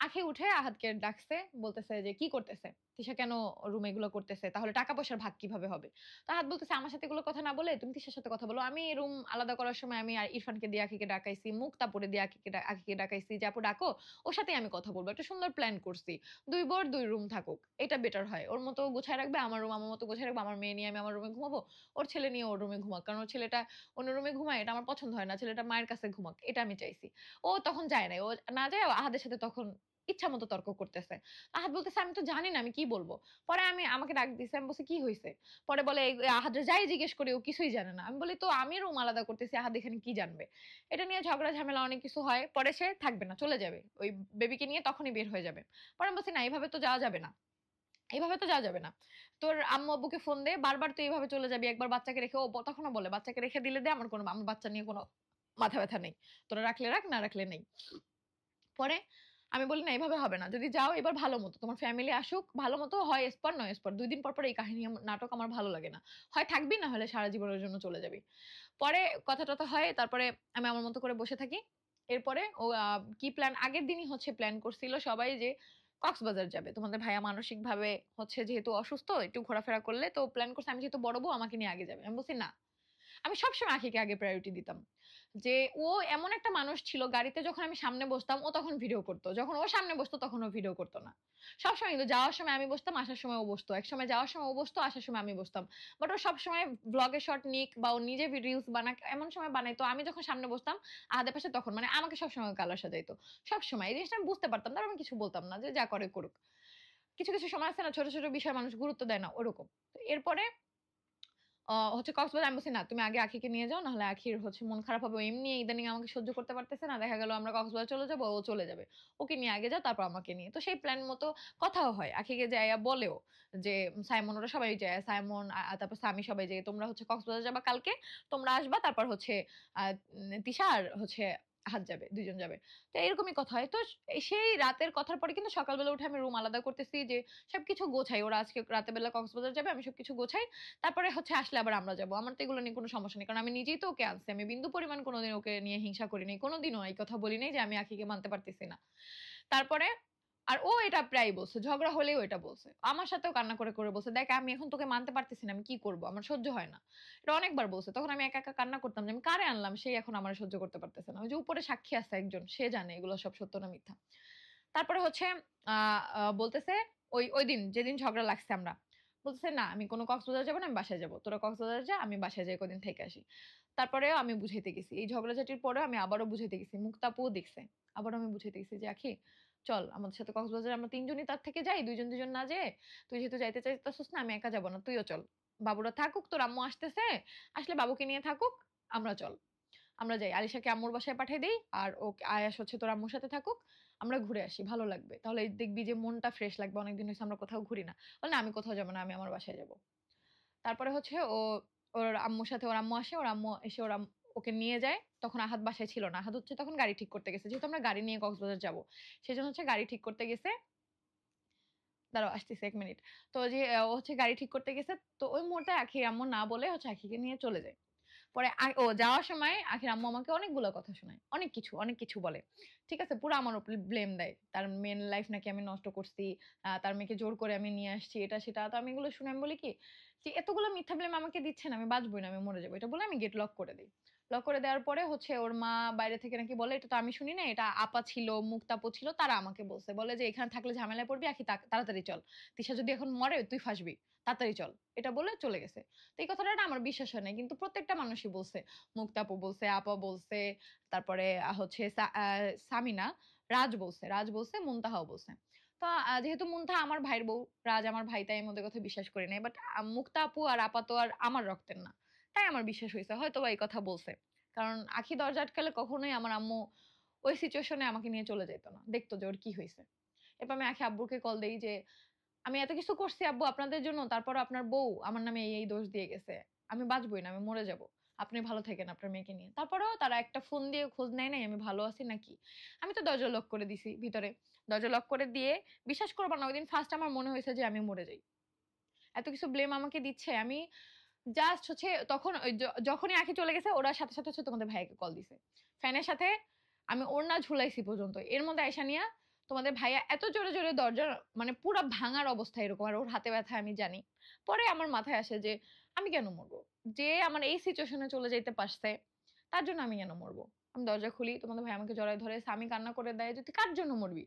A: আঁখি উঠে আহাদকে ডাকছে, বলতেছে যে, "কি করতেছে? তিশা কেন রুমে এগুলো করতেছে? তাহলে টাকা পয়সার ভাগ কিভাবে হবে?" তো আহাদ বলতেছে, "আমার সাথে এগুলো কথা না বলে তুমি তিশার সাথে কথা বলো। আমি রুম আলাদা করার সময় আমি আর ইরফানকে দিয়ে আঁখিকে ডাকাইছি, মুক্তাপুরে দিয়ে আঁখিকে ডাকাইছি যে, 'আপু ডাকো, ওর সাথেই আমি কথা বলবো।' একটা সুন্দর প্ল্যান করছি। ২ বর ২ রুম থাকুক। এটা বেটার হয়। ওর মতো গোছায় রাখবে, আমার রুম আমার মতো গোছায় রাখবো। আমার মেয়ে নিয়ে আমি আমার রুমে ঘুমাবো। ওর ছেলে নিয়ে ওর রুমে ঘুমাক। কারণ ওর ছেলেটা অন্য রুমে ঘুমায়, এটা আমার পছন্দ হয় না। ছেলেটা মায়ের কাছে ঘুমাক। এটা আমি চাইছি।" ও তখন যায় নাই। ও না যায় আহাদের সাথে তখন ইচ্ছামত তর্ক করতেছে। আহাদ বলতেছে, "আমি তো জানি না আমি কি বলব?" পরে আমাকে ডাক দিছে। আমি বলছি, "কি হইছে?" পরে বলে, আহাদরে যাই জিজ্ঞেস করি ও কিছুই জানে না। আমি বলি, "তো আমি রুম আলাদা করতেছি, আহাদ এখানে কি জানবে?" এটা নিয়ে ঝগড়া ঝামেলা অনেক কিছু হয়। পরে সে থাকবে না, চলে যাবে। ওই বেবিকে নিয়ে তখনই বের হয়ে যাবে। পরে আমি বলছি, "না এভাবে তো যাওয়া যাবে না। এভাবে তো যাওয়া যাবে না। তোর আম্মু আব্বুকে ফোন দে। বারবার তুই এভাবে চলে যাবি। একবার বাচ্চাকে রেখে" ও তখনও বলে, "বাচ্চাকে রেখে দিলে দে। আমার বাচ্চা নিয়ে কোনো মাথা ব্যাথা নেই। তোরা রাখলে রাখ, না রাখলে নেই।" পরে আমি বলি, "না এভাবে হবে না। যদি যাও এবার ভালোমতো। তোমার ফ্যামিলি আসুক ভালোমতো, হয় এসপার নয় এসপার। ২ দিন পর, পর এই কাহিনী নাটক আমার ভালো লাগে না। হয় থাকবি না হলে সারা জীবনের জন্য চলে যাবি।" পরে কথা-টথা হয়। তারপরে আমি আমার মতো করে বসে থাকি। এরপরে ও কি প্ল্যান আগের দিনই হচ্ছে প্ল্যান করছিল সবাই যে কক্সবাজার যাবে। তোমাদের ভাইয়া মানসিকভাবে হচ্ছে যেহেতু অসুস্থ একটু ঘোরাফেরা করলে তো প্ল্যান করছে আমি যেহেতু বড় বউ আমাকে নিয়ে আগে যাবে। আমি বলছি, "না।" আমি সবসময় আঁখিকে আগে প্রায়োরিটি দিতাম। যে ও এমন একটা মানুষ ছিল গাড়িতে যখন আমি সামনে বসতাম ও তখন ভিডিও করত। যখন ও সামনে বসতো তখন ও ভিডিও করত না। সবসময় কিন্তু যাওয়ার সময় আমি বসতাম, আসার সময় ও বসতো। একসময় যাওয়ার সময় ও বসতো, আসার সময় আমি বসতাম। বাট ও সবসময় ভ্লগের শট নিক বা ও নিজে রিলস বানাক এমন সময় বানাইতো আমি যখন সামনে বসতাম আহাদের পাশে তখন মানে আমাকে সবসময় কালার সাজাইতো। সবসময়। এই জিনিসটা আমি বুঝতে পারতাম। তারপর আমি কিছু বলতাম না যে যা করে করুক। কিছু, কিছু সময় আছে না ছোট, ছোট বিষয়ে মানুষ গুরুত্ব দেয় না ওরকম। তো এরপরে হচ্ছে কক্সবাজার আমি বলছি, "না তুমি আগে আখিকে নিয়ে যাও। নাহলে আখির হচ্ছে মন খারাপ হবে। ও এমনি ইদানিং আমাকে সহ্য করতে পারতেছে না। দেখা গেল আমরা কক্সবাজার চলে যাবো, ও চলে যাবে। ওকে নিয়ে আগে যাও তারপর আমাকে নিয়ে।" তো সেই প্ল্যান মতো কথাও হয়। আখিকে যাইয়া বলেও যে সাইমন ওরা সবাই যায়। সাইমন তারপর সামি সবাই যায়। "তোমরা হচ্ছে কক্সবাজার যাবা কালকে। তোমরা আসবা তারপর হচ্ছে আ তিশা আর হচ্ছে আহাদ যাবে। ২ জন যাবে।" তো এরকমই কথা হয়। তো সেই রাতের কথার পরে কিন্তু সকালবেলা উঠে আমি রুম আলাদা করতেছি যে সবকিছু গোছাই। ওরা আজকে রাতের বেলা কক্সবাজার যাবে। আমি সবকিছু গোছাই। তারপরে হচ্ছে আসলে আবার আমরা যাবো। আমার তো এগুলো নিয়ে কোনো সমস্যা নেই। কারণ আমি নিজেই তো ওকে আনছি। আমি বিন্দু পরিমাণ কোনদিন ওকে নিয়ে হিংসা করি নাই। কোনদিনও এই কথা বলি নাই যে আমি আখিকে মানতে পারতেছি না। তারপরে আর ও এটা প্রায়ই বলছে। ঝগড়া হলেও এটা বলছে। আমার সাথেও কান্না করে, করে বলছে, "দেখ আমি এখন তোকে মানতে পারতেছি না। আমি কি করব? আমার সহ্য হয় না।" এটা অনেকবার বলছে। তখন আমি একা, একা কান্না করতাম যে আমি কারে আনলাম? সে এখন আমারে সহ্য করতে পারতেছে না। ওই যে উপরে সাক্ষী আছে একজন। সে জানে এগুলো সব সত্য না মিথ্যা। তারপরে হচ্ছে আ আ বলতেছে ওইদিন যেদিন ঝগড়া লাগছে আমরা। বলতেছে, "না আমি কোন কক্সবাজার যাবো না, আমি বাসায় যাবো। তোরা কক্সবাজার যা, আমি বাসায় যাই কদিন থেকে আসি।" তারপরেও আমি বুঝাইতে গেছি। এই ঝগড়াঝাটির পরেও আমি আবারও বুঝাইতে গেছি। মুক্তা আপুও দেখছে। আবারও আমি বুঝাইতে গেছি যে, "আখি চল আমাদের সাথে কক্সবাজার আমরা ৩ জনই তার থেকে যাই। ২ জন ২ জন না যেয়ে তুই যেহেতু যাইতে চাইতেছিস না আমি একা যাবো না। তুইও চল। বাবুরা থাকুক, তোর আম্মু আসতেছে। আসলে বাবুকে নিয়ে থাকুক। আমরা চল।" আমরা যাই। আলিশাকে আম্মুর বাসায় পাঠাই দেই। আর আয়াস হচ্ছে তোর আম্মুর সাথে থাকুক। আমরা ঘুরে আসি। ভালো লাগবে। তাহলে দেখবি যে মনটা ফ্রেশ লাগবে। অনেকদিন হইছে আমরা কোথাও ঘুরি না। বলে, "না আমি কোথাও যাবো না। আমি আমার বাসায় যাবো।" তারপরে হচ্ছে ওর আম্মুর সাথে ওর আম্মু আসে। ওর আম্মু এসে ওকে নিয়ে যায়। তখন আহাদ বাসায় ছিল না। আহাদ হচ্ছে তখন গাড়ি ঠিক করতে গেছে। যেহেতু আমরা গাড়ি নিয়ে কক্সবাজার যাবো। সেজন্য হচ্ছে গাড়ি ঠিক করতে গেছে। দাঁড়াও আসতেছি ১ মিনিট। তো যে ও হচ্ছে গাড়ি ঠিক করতে গেছে। তো ওই মুহূর্তে আখির আম্মু না বলে হচ্ছে আখিকে নিয়ে চলে যায়। পরে যাওয়ার সময় আখির আম্মু আমাকে অনেকগুলা কথা শোনায়। অনেক কিছু বলে। ঠিক আছে? পুরা আমার উপর ব্লেম দেয়। তার মেয়ের লাইফ নাকি আমি নষ্ট করছি। তার মেয়েকে জোর করে আমি নিয়ে আসছি। এটা সেটা। তো আমি এগুলো শুনে আমি বলি কি, যে এতগুলো মিথ্যা ব্লেম আমাকে দিচ্ছেন, আমি বাঁচবই না, আমি মরে যাবো। এটা বলে আমি গেট লক করে দেই। লক করে দেওয়ার পরে হচ্ছে ওর মা বাইরে থেকে নাকি বলে, "এটা তো আমি শুনি নাই। এটা আপা ছিল, মুক্তা আপু ছিল, তারা আমাকে বলছে। বলে যে, 'এখানে থাকলে ঝামেলায় পড়বি। আখি তাড়াতাড়ি চল। তিশা যদি এখন মরে তুই ফাঁসবি। তাড়াতাড়ি চল।' এটা বলে চলে গেছে। তো এই কথাটা না আমার বিশ্বাস হয় নাই। কিন্তু প্রত্যেকটা মানুষই বলছে। মুক্তা আপু বলছে, আপা বলছে, তারপরে হচ্ছে সা আ সামিনা। রাজ বলছে, মুনতাহাও বলছে। তো যেহেতু মুনতাহা আমার ভাইয়ের বউ, রাজ আমার ভাই, তাই আমি ওদের কথা বিশ্বাস করি নাই। বাট মুক্তা আপু আর আপা তো আর আমার রক্তের না। তাই আমার বিশ্বাস হইছে। হয়তোবা এই কথা বলছে। কারণ আখি দরজা আটকালে কখনোই আমার আম্মু ওই সিচুয়েশন এ আমাকে নিয়ে চলে যাইত না। দেখতো যে ওর কি হইছে। এরপর আমি আখি আব্বুকে কল দেই যে, "আমি এত কিছু করছি আব্বু আপনাদের জন্য। তারপরও আপনার বউ আমার নামে এই দোষ দিয়ে গেছে। আমি বাঁচবই না, আমি মরে যাবো। আপনি ভালো থাকেন আপনার মেয়েকে নিয়ে।" তারপরেও তারা একটা ফোন দিয়ে খোঁজ নেয় নাই আমি ভালো আছি নাকি। আমি তো দরজা লক করে দিছি ভিতরে। দরজা লক করে দিয়ে বিশ্বাস করবা না ঐদিন ফার্স্ট আমার মনে হইছে যে আমি মরে যাই। এত কিছু ব্লেম আমাকে দিচ্ছে। আমি জাস্ট হচ্ছে তখন ওই যখনই আঁখি চলে গেছে ওরা সাথে, সাথে হচ্ছে তোমাদের ভাইয়াকে কল দিছে। ফ্যানের সাথে আমি ওড়না ঝুলাইছি পর্যন্ত। এর মধ্যে আইসা নিয়া তোমাদের ভাইয়া এত জোরে, জোরে দরজা মানে পুরা ভাঙার অবস্থা এরকম। আর ওর হাতে ব্যথা আমি জানি। পরে আমার মাথায় আসে যে আমি কেন মরবো? যে আমার এই সিচুয়েশন এ চলে যাইতে পারছে, তার জন্য আমি কেন মরবো? আমি দরজা খুলি, তোমাদের ভাই আমাকে জড়ায় ধরে স্বামী কান্না করে দেয় যে, "তুই কার জন্য মরবি?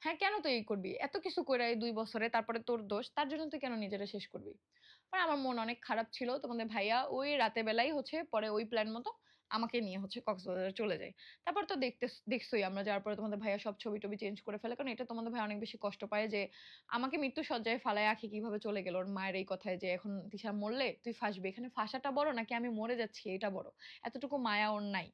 A: হ্যাঁ, কেন তুই এই করবি? এত কিছু কইরা এই ২ বছরে তারপরে তোর দোষ। তার জন্য তুই কেন নিজেরে শেষ করবি?" পরে আমার মন অনেক খারাপ ছিল। তোমাদের ভাইয়া ওই রাতের বেলাই হচ্ছে পরে ওই প্ল্যান মতো আমাকে নিয়ে হচ্ছে কক্সবাজারে চলে যায়। তারপর তো দেখছোই আমরা যাওয়ার পরে তোমাদের ভাইয়া সব ছবি-টবি চেঞ্জ করে ফেলে। কারণ এটা তোমাদের ভাই অনেক বেশি কষ্ট পায় যে আমাকে মৃত্যুশয্যায় ফালায় আঁখি কিভাবে চলে গেল। ওর মায়ের এই কথায় যে, "এখন তিশা মরলে তুই ফাঁসবি। এখানে ফাঁসাটা বড় নাকি আমি মরে যাচ্ছি এটা বড়।" এতটুকু মায়া ওর নাই।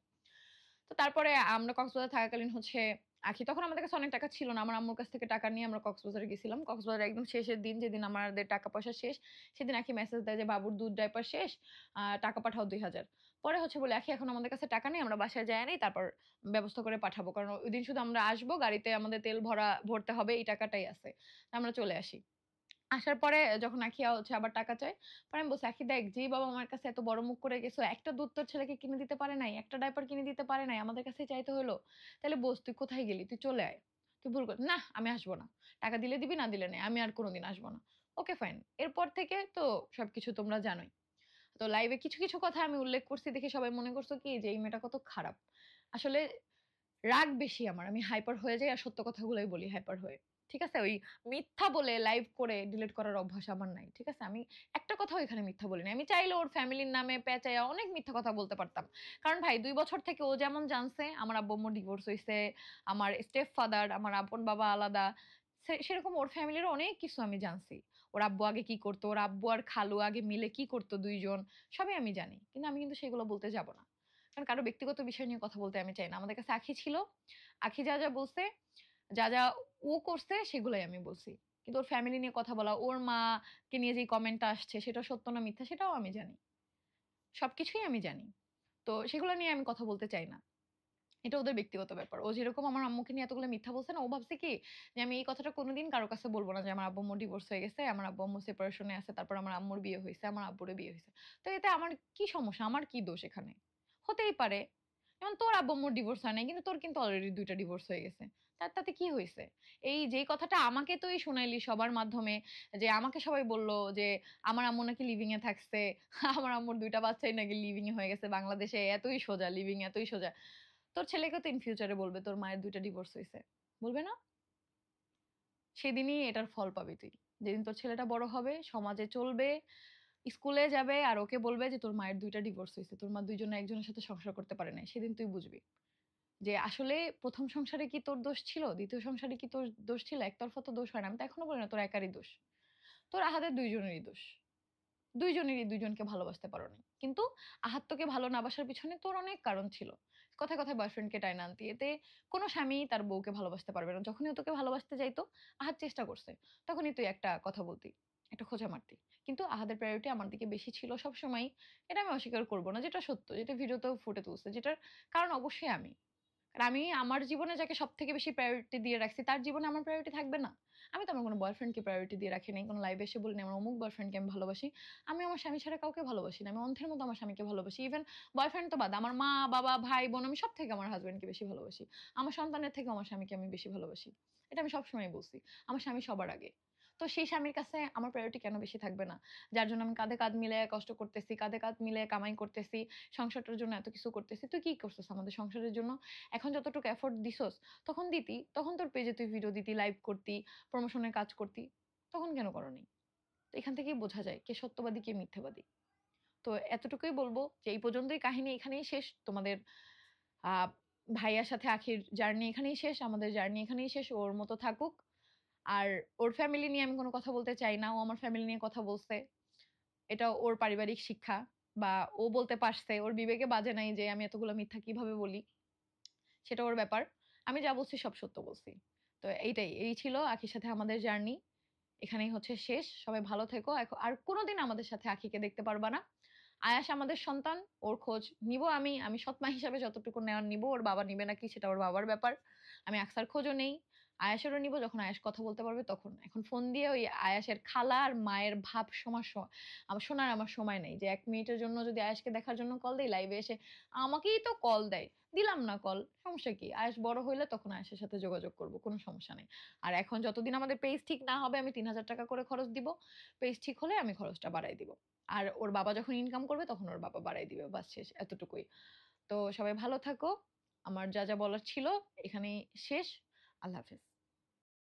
A: তো তারপরে আমরা কক্সবাজার থাকাকালীন হচ্ছে আঁখি তখন আমাদের কাছে অনেক টাকা ছিল না। আমার আম্মুর কাছ থেকে টাকা নিয়ে আমরা কক্সবাজারে গেছিলাম। কক্সবাজারে একদম শেষের দিন যেদিন আমাদের টাকা-পয়সা শেষ, সেদিন আঁখি মেসেজ দেয় যে, "বাবুর দুধ ডাইপার শেষ। টাকা পাঠাও ২,০০০।" পরে হচ্ছে বলে, "আঁখি এখন আমাদের কাছে টাকা নেই। আমরা বাসায় যাইয়া নেই। তারপর ব্যবস্থা করে পাঠাবো।" কারণ ওইদিন শুধু আমরা আসবো, গাড়িতে আমাদের তেল ভরতে হবে এই টাকাটাই আছে। আমরা চলে আসি। আসার পরে যখন আঁখি হচ্ছে আবার টাকা চায়, পরে আমি বলছি, "আঁখি দেখ, যেই বাবা আমার কাছে এত বড় মুখ করে গেছো, একটা দুধ তোর ছেলেকে কিনে দিতে পারে নাই, একটা ডায়পার কিনে দিতে পারে নাই, আমাদের কাছেই চাইতে হইলো। তাইলে বোস তুই কোথায় গেলি? তুই চলে আয়। তুই ভুল কর" "না, আমি আসবো না। টাকা দিলে দিবি, না দিলে নাই। আমি আর কোনদিন আসবো না।" Okay fine. এরপর থেকে তো সবকিছু তোমরা জানোই। তো লাইভে কিছু, কিছু কথা আমি উল্লেখ করছি দেখে সবাই মনে করছো কি যে এই মেয়েটা কত খারাপ। আসলে রাগ বেশি আমার। আমি হাইপার হয়ে যাই আর সত্য কথাগুলাই বলি হাইপার হয়ে। ঠিক আছে? ওই মিথ্যা বলে লাইভ করে ডিলিট করার অভ্যাস আমার নাই। ঠিক আছে? আমি একটা কথাও এখানে মিথ্যা বলি নাই। আমি চাইলে ওর ফ্যামিলির নামে পেঁচাইয়া অনেক মিথ্যা কথা বলতে পারতাম। কারণ ভাই ২ বছর থেকে ও যেমন জানছে আমার আব্বু-আম্মুর ডিভোর্স হইছে, আমার স্টেপ ফাদার, আমার আপন বাবা আলাদা। সেরকম ওর ফ্যামিলিরও অনেক কিছু আমি জানছি। ওর আব্বু আগে কি করতো, ওর আব্বু আর খালু আগে মিলে কি করতো ২ জন, সবই আমি জানি। কিন্তু আমি কিন্তু সেগুলো বলতে যাব না। কারণ কারো ব্যক্তিগত বিষয় নিয়ে কথা বলতে আমি চাই না। আমাদের কাছে আখি ছিল। আখি যা, যা বলছে, যা, যা ও করছে সেগুলাই আমি বলছি। কিন্তু ওর ফ্যামিলি নিয়ে কথা বলা, ওর মাকে নিয়ে যেই কমেন্টটা আসছে সেটা সত্য না মিথ্যা সেটাও আমি জানি। সবকিছুই আমি জানি। তো সেগুলো নিয়ে আমি কথা বলতে চাই না। এটা ওদের ব্যক্তিগত ব্যাপার। ও যেরকম আমার আম্মুকে নিয়ে এতগুলো মিথ্যা বলছে না, ও ভাবছে কি যে আমি এই কথাটা কোনদিন কারো কাছে বলব না যে আমার আব্বু-আম্মুর ডিভোর্স হয়ে গেছে, আমার আব্বু-আম্মু সেপারেশন এ আছে, তারপর আমার আম্মুর বিয়ে হইছে, আমার আব্বুরও বিয়ে হইছে। তো এতে আমার কি সমস্যা? আমার কি দোষ এখানে? হতেই পারে। যেমন তোর আব্বু-আম্মুর ডিভোর্স হয় নাই। কিন্তু তোর কিন্তু অলরেডি ২ টা ডিভোর্স হয়ে গেছে। তাতে কি হইছে? এই যেই কথাটা আমাকে তুই শুনাইলি সবার মাধ্যমে যে আমাকে সবাই বলল যে আমার আম্মু নাকি লিভিং এ থাকছে। আমার আম্মুর ২ টা বাচ্চাই নাকি লিভিং এ হয়ে গেছে বাংলাদেশে। এতই সোজা লিভিং এতই সোজা। তোর ছেলেকেও তো ইন ফিউচার এ বলবে তোর মায়ের ২ টা ডিভোর্স হইছে। বলবে না? সেদিনই এটার ফল পাবি তুই। যেদিন তোর ছেলেটা বড় হবে, সমাজে চলবে, স্কুলে যাবে আর ওকে বলবে যে তোর মায়ের ২ টা ডিভোর্স হইছে। তোর মা ২ জন একজনের সাথে সংসার করতে পারে নাই। সেদিন তুই বুঝবি। যে আসলে ১ম সংসারে কি তোর দোষ ছিল? ২য় সংসারে কি তোর দোষ ছিল? একতরফা তো দোষ হয় না। আমি তো এখনো বলি না তোর একারই দোষ। তোর আহাদের ২ জনেরই দোষ। ২ জনেরই ২ জনকে ভালোবাসতে পারো নাই। কিন্তু আহাত তোকে ভালো না বাসার পিছনে তোর অনেক কারণ ছিল। কথায়, কথায় বয়ফ্রেন্ডকে টাইনা আনতি। এতে কোন স্বামী তার বউকে ভালোবাসতে পারবে না। যখনই ও তোকে ভালোবাসতে যাইতো, আহাত চেষ্টা করছে। তখনই তুই একটা কথা বলতি, একটা খোঁচা মারতি। কিন্তু আহাদের প্রায়োরিটি আমার দিকে বেশি ছিল সবসময়ই। এটা আমি অস্বীকার করব না। যেটা সত্য, যেটা ভিডিওতেও ফুটে তুলছে। যেটার কারণ অবশ্যই আমি। আর আমি আমার জীবনে যাকে সবথেকে বেশি প্রায়োরিটি দিয়ে রাখছি, তার জীবনে আমার প্রায়োরিটি থাকবে না? আমি তো আমার কোনো বয়ফ্রেন্ডকে প্রায়োরিটি দিয়ে রাখি নাই। কোনো লাইভে এসে বলিনি আমার অমুক বয়ফ্রেন্ডকে আমি ভালোবাসি। আমি আমার স্বামী ছাড়া কাউকে ভালোবাসি না। আমি অন্ধের মতো আমার স্বামীকে ভালোবাসি। ইভেন বয়ফ্রেন্ড তো বাদ। আমার মা, বাবা, ভাই, বোন আমি সব থেকে আমার হাসব্যান্ডকে বেশি ভালোবাসি। আমার সন্তানের থেকেও আমার স্বামীকে আমি বেশি ভালোবাসি। এটা আমি সবসময় বলছি। আমার স্বামী সবার আগে। তো সেই স্বামীর কাছে আমার প্রায়োরিটি কেন বেশি থাকবে না? যার জন্য আমি কাঁধে কাঁধ মিলায়ে কষ্ট করতেছি, কাঁধে কাঁধ মিলায়ে কামাই করতেছি, সংসারটার জন্য এত কিছু করতেছি। তুই কি করছিস আমাদের সংসারের জন্য? এখন যতটুকু এফোর্ট দিছস, তখন দিতি। তখন তোর পেজে তুই ভিডিও দিতি, লাইভ করতি, প্রমোশনের কাজ করতি। তখন কেন করোনি? তো এখান থেকেই বোঝা যায় কে সত্যবাদী, কে মিথ্যাবাদী। তো এতটুকুই বলব যে এই পর্যন্তই কাহিনী এখানেই শেষ। তোমাদের আ ভাইয়ার সাথে আখির জার্নি এখানেই শেষ, আমাদের জার্নি এখানেই শেষ। ওর মতো থাকুক। আর ওর ফ্যামিলি নিয়ে আমি কোনো কথা বলতে চাই না। ও আমার ফ্যামিলি নিয়ে কথা বলছে। এটা ওর পারিবারিক শিক্ষা বা ও বলতে পারছে। ওর বিবেকে বাজে নাই যে আমি এতগুলো মিথ্যা কিভাবে বলি। সেটা ওর ব্যাপার। আমি যা বলছি সব সত্য বলছি। তো এইটাই, এই ছিল আখির সাথে আমাদের জার্নি। এখানেই হচ্ছে শেষ। সবাই ভালো থেকো। আর কোনদিন আমাদের সাথে আখিকে দেখতে পারবা না। আয়াস আমাদের সন্তান। ওর খোঁজ নিবো আমি। আমি সৎ মা হিসাবে যতটুকু নেওয়ার নিবো। ওর বাবা নিবে নাকি সেটা ওর বাবার ব্যাপার। আমি আকসার খোঁজও নেই। আয়াসেরও নিবো যখন আয়াস কথা বলতে পারবে তখন। এখন ফোন দিয়ে ওই আয়াসের খালা আর মায়ের ভাব শোনার আমার সময় নেই। যে ১ মিনিটের জন্য যদি আয়াসকে দেখার জন্য কল দেই লাইভে এসে আমাকেই তো কল দেয়। দিলাম না কল। সমস্যা কি? আয়াস বড় হইলে তখন আয়াসের সাথে যোগাযোগ করব। কোন সমস্যা নেই। আর এখন যতদিন আমাদের পেজ ঠিক না হবে আমি ৳৩,০০০ করে খরচ দিব। পেজ ঠিক হলে আমি খরচটা বাড়ায় দিব। আর ওর বাবা যখন ইনকাম করবে তখন ওর বাবা বাড়ায় দিবে। বাস শেষ এতটুকুই। তো সবাই ভালো থাকো। আমার যা বলার ছিল এখানেই শেষ। আল্লাহ হাফেজ।